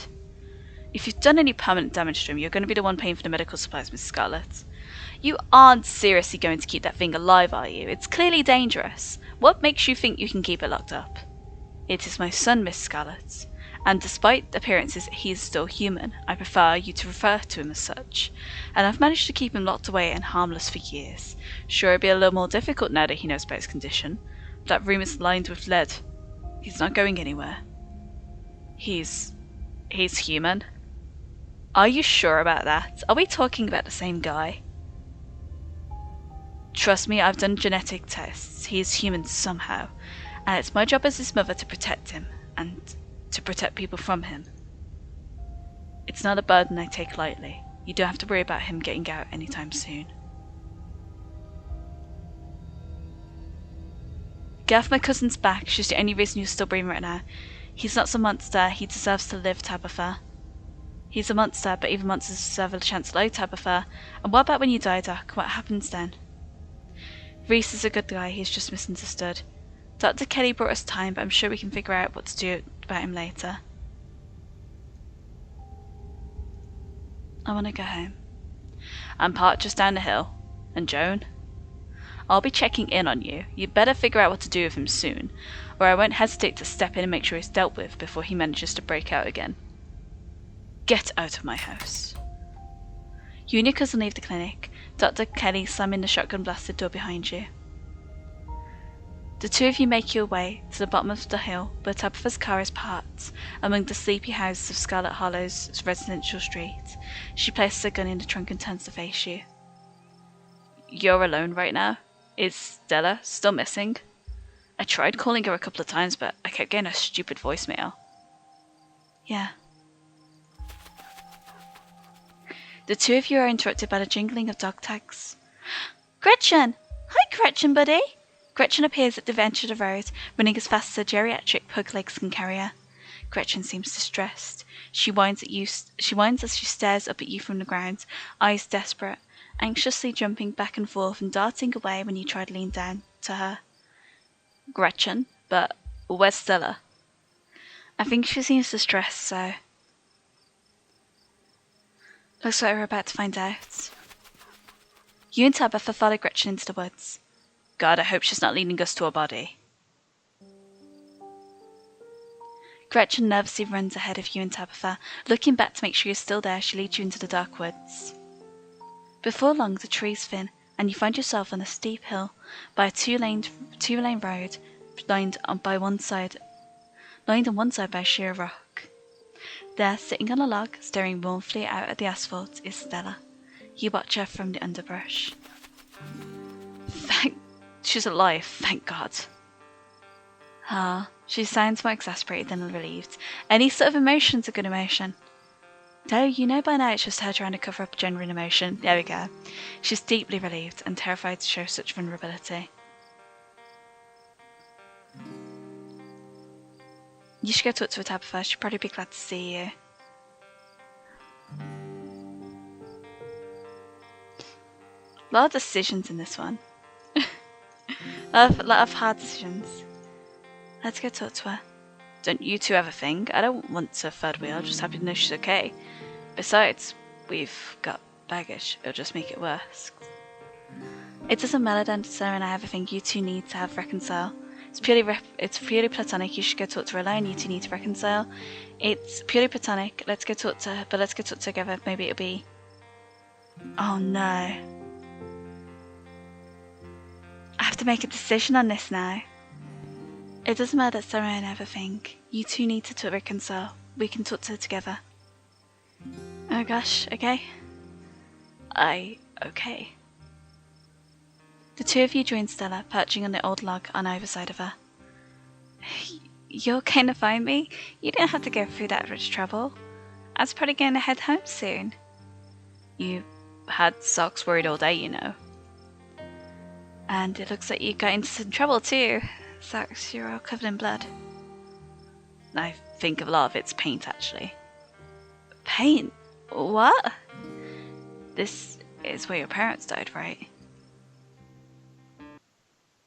If you've done any permanent damage to him, you're going to be the one paying for the medical supplies, Miss Scarlet. You aren't seriously going to keep that thing alive, are you? It's clearly dangerous. What makes you think you can keep it locked up? It is my son, Miss Scarlet. And despite appearances, he is still human. I prefer you to refer to him as such. And I've managed to keep him locked away and harmless for years. Sure, it'll be a little more difficult now that he knows about his condition. But that room is lined with lead. He's not going anywhere. He's human. Are you sure about that? Are we talking about the same guy? Trust me, I've done genetic tests. He is human somehow. And it's my job as his mother to protect him. And to protect people from him. It's not a burden I take lightly. You don't have to worry about him getting out anytime soon. Get off my cousin's back. She's the only reason you're still breathing right now. He's not some monster. He deserves to live, Tabitha. He's a monster, but even monsters deserve a chance to live, Tabitha. And what about when you die, Doc? What happens then? Reese is a good guy. He's just misunderstood. Dr. Kelly brought us time, but I'm sure we can figure out what to do about him later. I want to go home. I'm parked just down the hill. And Joan? I'll be checking in on you. You'd better figure out what to do with him soon, or I won't hesitate to step in and make sure he's dealt with before he manages to break out again. Get out of my house. You and your cousin leave the clinic, Dr. Kelly slamming the shotgun-blasted door behind you. The two of you make your way to the bottom of the hill where Tabitha's car is parked among the sleepy houses of Scarlet Hollow's residential street. She places her gun in the trunk and turns to face you. You're alone right now? Is Stella still missing? I tried calling her a couple of times, but I kept getting a stupid voicemail. Yeah. The two of you are interrupted by the jingling of dog tags. Gretchen! Hi, Gretchen, buddy! Gretchen appears at the edge of the road, running as fast as her geriatric pug legs can carry her. Gretchen seems distressed. She whines as she stares up at you from the ground, eyes desperate, anxiously jumping back and forth and darting away when you try to lean down to her. Gretchen, but where's Stella? I think she seems distressed, so... Looks like we're about to find out. You and Tabitha follow Gretchen into the woods. God, I hope she's not leading us to a body. Gretchen nervously runs ahead of you and Tabitha. Looking back to make sure you're still there, she leads you into the dark woods. Before long, the trees thin, and you find yourself on a steep hill by a two-lane road lined on one side by a sheer rock. There, sitting on a log, staring mournfully out at the asphalt, is Stella. You watch her from the underbrush. She's alive, thank God. She sounds more exasperated than relieved. Any sort of emotion's a good emotion. Oh, you know by now it's just her trying to cover up genuine emotion. There we go. She's deeply relieved and terrified to show such vulnerability. You should go talk to her, Tabitha. She'll probably be glad to see you. A lot of decisions in this one. A lot of hard decisions. Let's go talk to her. Don't you two have a thing? I don't want to third wheel, just happy to know she's okay. Besides, we've got baggage. It'll just make it worse. It doesn't matter, Dan, Sarah and I have a thing you two need to have reconcile. It's purely platonic. You should go talk to her alone. You two need to reconcile. It's purely platonic. Let's go talk to her, but let's go talk together. Maybe it'll be... Oh no. I have to make a decision on this now. It doesn't matter that Sarah and I have a thing. You two need to reconcile. We can talk to her together. Oh gosh, okay. Okay. The two of you join Stella, perching on the old log on either side of her. You're going to find me? You didn't have to go through that much trouble. I was probably going to head home soon. You had Socks worried all day, you know. And it looks like you got into some trouble too. Socks, you're all covered in blood. I think a lot of it's paint, actually. Paint? What? This is where your parents died, right?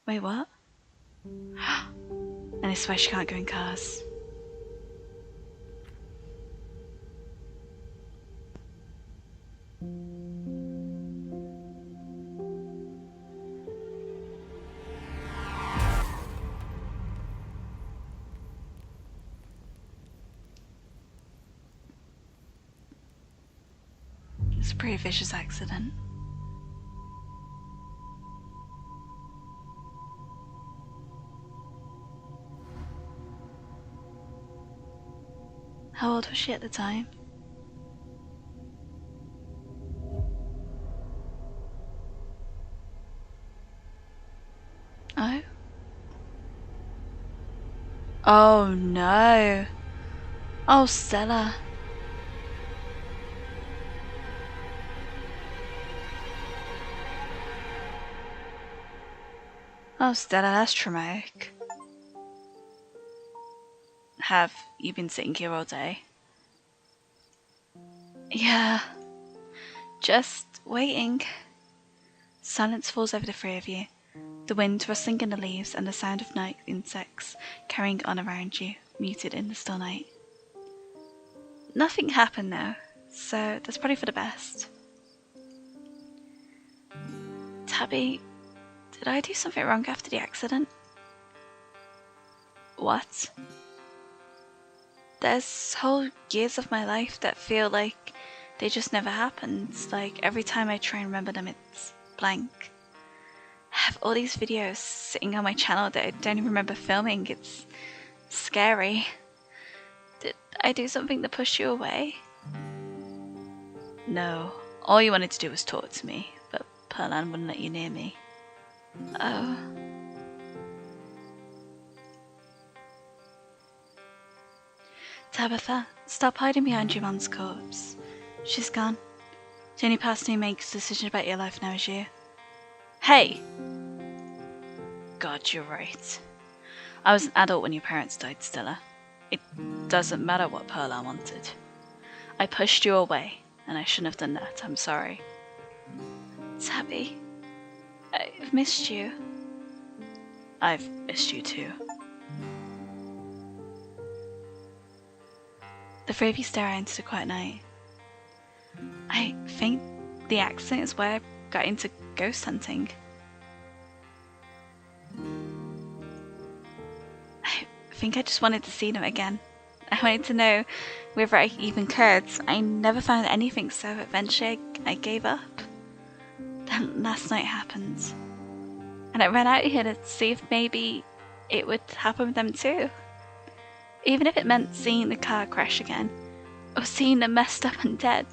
Wait, what? And it's why she can't go in cars. It's a pretty vicious accident. How old was she at the time? Oh? Oh no. Oh, Stella. Oh, Stella, that's traumatic. Have you been sitting here all day? Yeah, just waiting. Silence falls over the three of you, the wind rustling in the leaves and the sound of night insects carrying on around you, muted in the still night. Nothing happened though, so that's probably for the best. Tabby, did I do something wrong after the accident? What? There's whole years of my life that feel like they just never happened. Like every time I try and remember them, it's blank. I have all these videos sitting on my channel that I don't even remember filming. It's scary. Did I do something that pushed you away? No, all you wanted to do was talk to me, but Perlan wouldn't let you near me. Oh. Tabitha, stop hiding behind your mom's corpse. She's gone. The only person who makes a decision about your life now is you. Hey! God, you're right. I was an adult when your parents died, Stella. It doesn't matter what Perlan wanted. I pushed you away, and I shouldn't have done that. I'm sorry. Tabby, I've missed you. I've missed you too. The three of you stare out into the quiet night. I think the accident is where I got into ghost hunting. I think I just wanted to see them again. I wanted to know whether I even could. I never found anything, so eventually I gave up. Then last night happened. And I ran out here to see if maybe it would happen with them too. Even if it meant seeing the car crash again, or seeing them messed up and dead.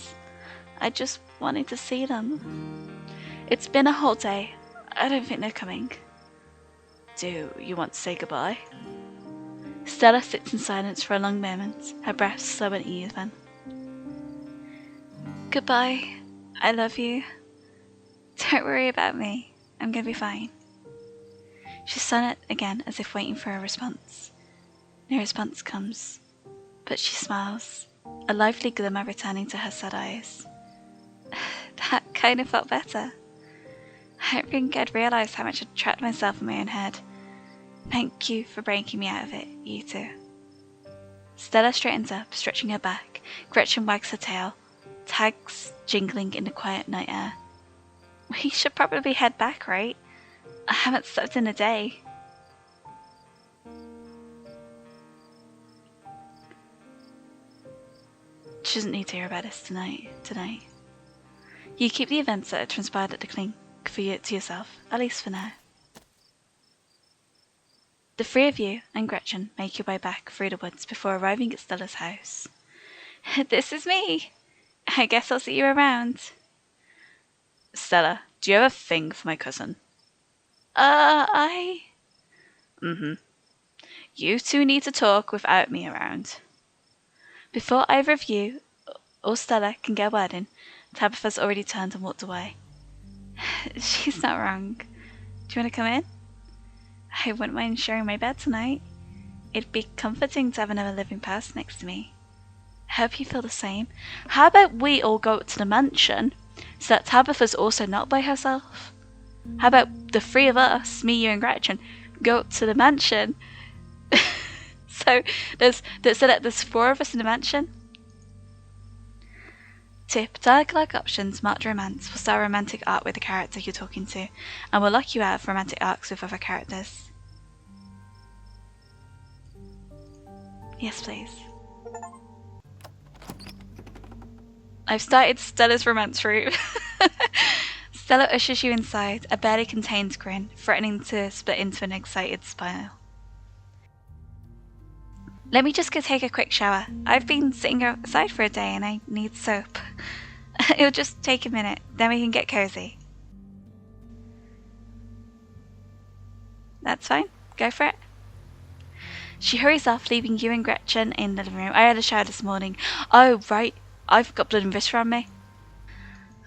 I just wanted to see them. It's been a whole day. I don't think they're coming. Do you want to say goodbye? Stella sits in silence for a long moment, her breath slow and even. Goodbye. I love you. Don't worry about me. I'm gonna be fine. She's silent again, as if waiting for a response. No response comes, but she smiles, a lively glimmer returning to her sad eyes. That kind of felt better. I don't think I'd realised how much I'd trapped myself in my own head. Thank you for breaking me out of it, you two. Stella straightens up, stretching her back. Gretchen wags her tail, tags jingling in the quiet night air. We should probably head back, right? I haven't slept in a day. She doesn't need to hear about this tonight. You keep the events that have transpired at the clink to yourself, at least for now. The three of you and Gretchen make your way back through the woods before arriving at Stella's house. This is me. I guess I'll see you around. Stella, do you have a thing for my cousin? You two need to talk without me around. Before either of you or Stella can get a word in, Tabitha's already turned and walked away. She's not wrong. Do you want to come in? I wouldn't mind sharing my bed tonight. It'd be comforting to have another living person next to me. I hope you feel the same. How about we all go up to the mansion so that Tabitha's also not by herself? How about the three of us, me, you and Gretchen, go up to the mansion? so there's four of us in the mansion. Tip, dialogue options marked romance will start a romantic arc with the character you're talking to, and will lock you out of romantic arcs with other characters. Yes, please. I've started Stella's romance route. Stella ushers you inside, a barely contained grin, threatening to split into an excited smile. Let me just go take a quick shower. I've been sitting outside for a day and I need soap. It'll just take a minute, then we can get cozy. That's fine, go for it. She hurries off, leaving you and Gretchen in the living room. I had a shower this morning. Oh, right, I've got blood and viscera on me.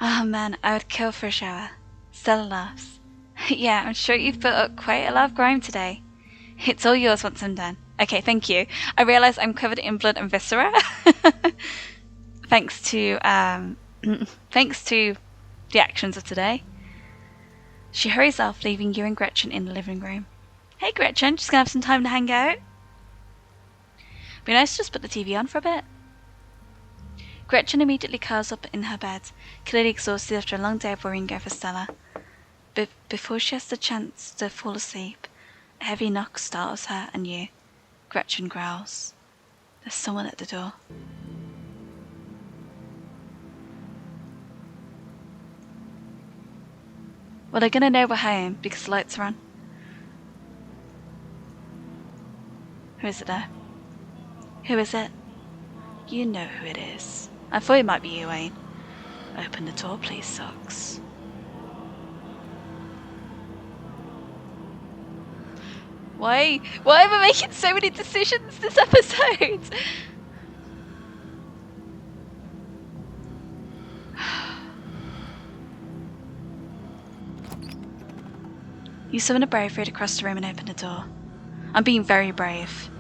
Oh man, I would kill for a shower. Stella laughs. Yeah, I'm sure you've put up quite a lot of grime today. It's all yours once I'm done. Okay, thank you. I realise I'm covered in blood and viscera. thanks to thanks to the actions of today. She hurries off, leaving you and Gretchen in the living room. Hey Gretchen, just gonna have some time to hang out? Be nice to just put the TV on for a bit. Gretchen immediately curls up in her bed, clearly exhausted after a long day of worrying over Stella. But before she has the chance to fall asleep, a heavy knock startles her and you. Gretchen growls. There's someone at the door. Well, they're gonna know we're home because the lights are on. Who is it there? Who is it? You know who it is. I thought it might be you, Wayne. Open the door, please, Socks. Why am I making so many decisions this episode? You summon a bravery to cross the room and open the door. I'm being very brave.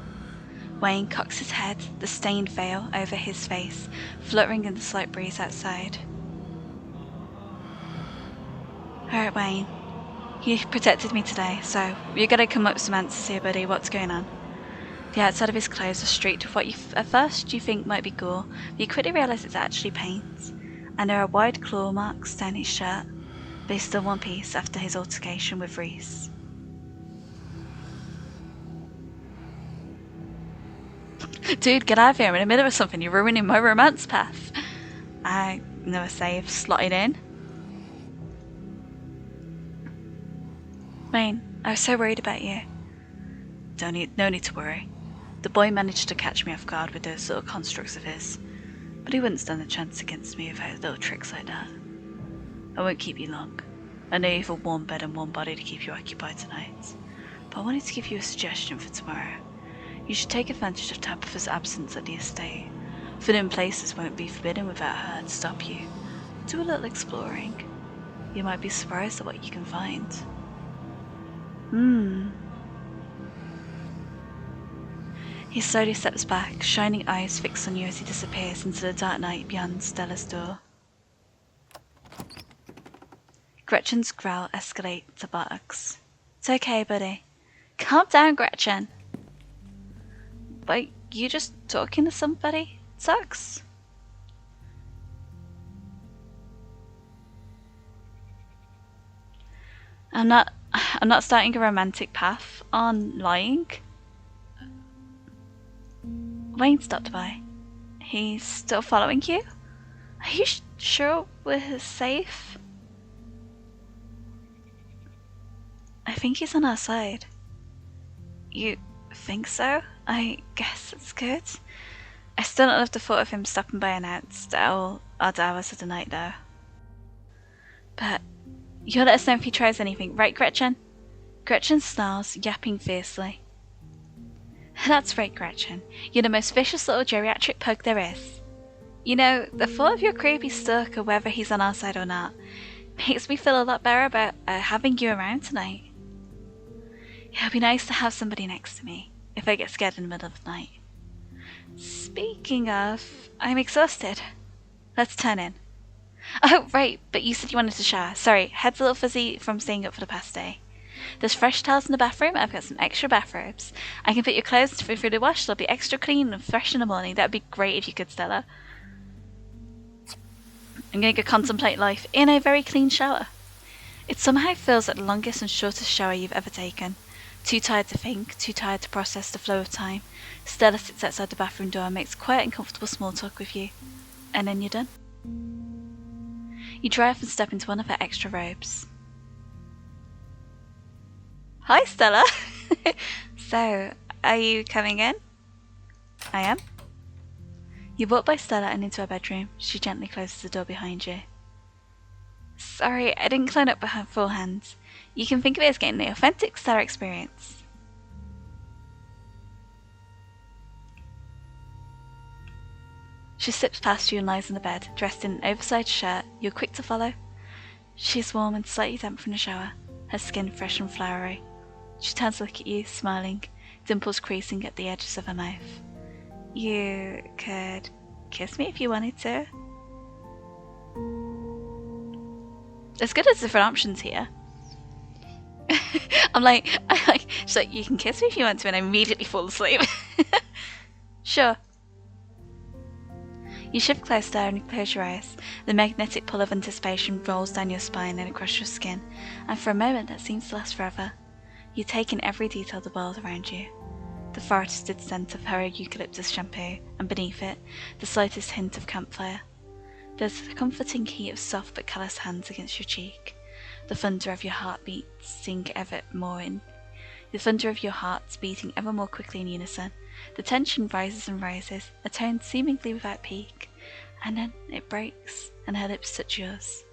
Wayne cocks his head, the stained veil over his face, fluttering in the slight breeze outside. Alright, Wayne. You protected me today, so you're gonna come up with some answers here, buddy. What's going on? The outside of his clothes are streaked with what at first you think might be gore, but you quickly realise it's actually paint. And there are wide claw marks down his shirt, but he's still one piece after his altercation with Reese. Dude, get out of here. I'm in the middle of something. You're ruining my romance path. I never say if slotted in. Wayne, I was so worried about you. No need to worry. The boy managed to catch me off guard with those little constructs of his, but he wouldn't stand a chance against me without little tricks like that. I won't keep you long. I know you have a warm bed and warm body to keep you occupied tonight, but I wanted to give you a suggestion for tomorrow. You should take advantage of Tabitha's absence at the estate. Forbidden places won't be forbidden without her to stop you. Do a little exploring. You might be surprised at what you can find. He slowly steps back, shining eyes fixed on you as he disappears into the dark night beyond Stella's door. Gretchen's growl escalates to barks. It's okay, buddy. Calm down, Gretchen. Wait, you just talking to somebody? It sucks. I'm not starting a romantic path on lying. Wayne stopped by. He's still following you? Are you sure we're safe? I think he's on our side. You think so? I guess that's good. I still don't love the thought of him stopping by unannounced at all odd hours of the night though. But you'll let us know if he tries anything, right, Gretchen? Gretchen snarls, yapping fiercely. That's right, Gretchen. You're the most vicious little geriatric pug there is. You know, the thought of your creepy stalker, whether he's on our side or not, makes me feel a lot better about having you around tonight. It'll be nice to have somebody next to me, if I get scared in the middle of the night. Speaking of, I'm exhausted. Let's turn in. Oh, right, but you said you wanted to shower. Sorry, head's a little fuzzy from staying up for the past day. There's fresh towels in the bathroom. I've got some extra bathrobes. I can put your clothes through the wash. They'll be extra clean and fresh in the morning. That'd be great if you could, Stella. I'm going to go contemplate life in a very clean shower. It somehow feels like the longest and shortest shower you've ever taken. Too tired to think, too tired to process the flow of time. Stella sits outside the bathroom door and makes quiet and comfortable small talk with you. And then you're done. You dry off and step into one of her extra robes. Hi, Stella. So, are you coming in? I am. You walk by Stella and into her bedroom. She gently closes the door behind you. Sorry, I didn't climb up beforehand. You can think of it as getting the authentic Stella experience. She slips past you and lies on the bed, dressed in an oversized shirt. You're quick to follow. She's warm and slightly damp from the shower. her skin fresh and flowery. She turns to look at you, smiling, dimples creasing at the edges of her mouth. You could kiss me if you wanted to. As good as different options here. She's like, you can kiss me if you want to, and I immediately fall asleep. Sure. You shift closer and close your eyes. The magnetic pull of anticipation rolls down your spine and across your skin, and for a moment that seems to last forever, you take in every detail of the world around you. The forested scent of her eucalyptus shampoo, and beneath it, the slightest hint of campfire. There's the comforting heat of soft but callous hands against your cheek. The thunder of your heartbeat beating ever more quickly in unison. The tension rises and rises, a tone seemingly without peak, and then it breaks, and her lips touch yours.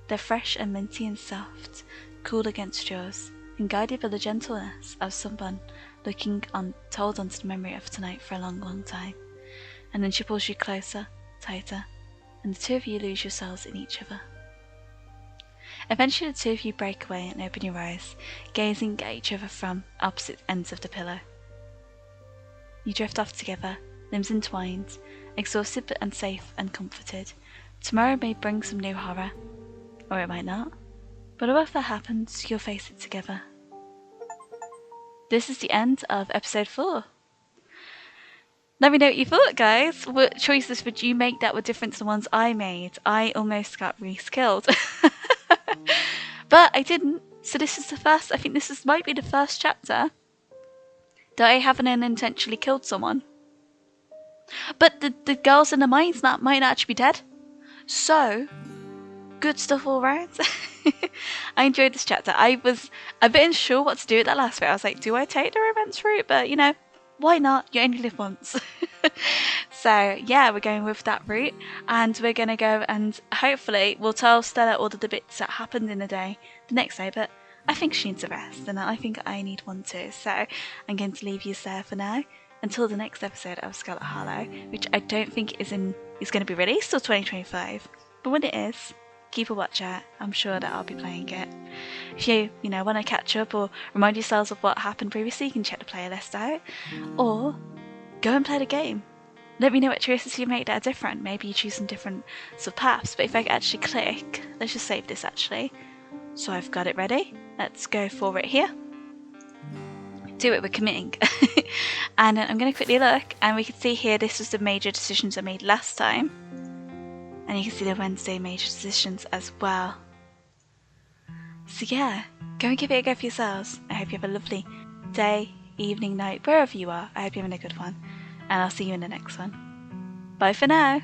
They're fresh and minty and soft, cool against yours, and guided by the gentleness of someone told onto the memory of tonight for a long, long time. And then she pulls you closer, tighter, and the two of you lose yourselves in each other. Eventually the two of you break away and open your eyes, gazing at each other from opposite ends of the pillow. You drift off together, limbs entwined, exhausted and safe and comforted. Tomorrow may bring some new horror, or it might not, but whatever happens, you'll face it together. This is the end of episode 4. Let me know what you thought, guys. What choices would you make that were different to the ones I made? I almost got Reese killed. But I didn't, so this is the first, I think this might be the first chapter that I haven't unintentionally killed someone. But the girls in the mines might not actually be dead. So, good stuff all round. I enjoyed this chapter. I was a bit unsure what to do with that last bit. I was like, do I take the romance route? But, why not? You only live once. So, yeah, we're going with that route. And we're going to go and hopefully we'll tell Stella all of the bits that happened in the day the next day. But I think she needs a rest, and I think I need one too. So I'm going to leave you there for now until the next episode of Scarlet Hollow, which I don't think is going to be released till 2025. But when it is, keep a watch out. I'm sure that I'll be playing it. If you want to catch up or remind yourselves of what happened previously, you can check the playlist out, or go and play the game. Let me know what choices you make that are different. Maybe you choose some different sort of paths. But if I actually click, let's just save this actually. So I've got it ready. Let's go for it here. Do it with committing. And I'm going to quickly look, and we can see here this was the major decisions I made last time. And you can see the Wednesday major decisions as well. So yeah, go and give it a go for yourselves. I hope you have a lovely day, evening, night, wherever you are. I hope you're having a good one. And I'll see you in the next one. Bye for now.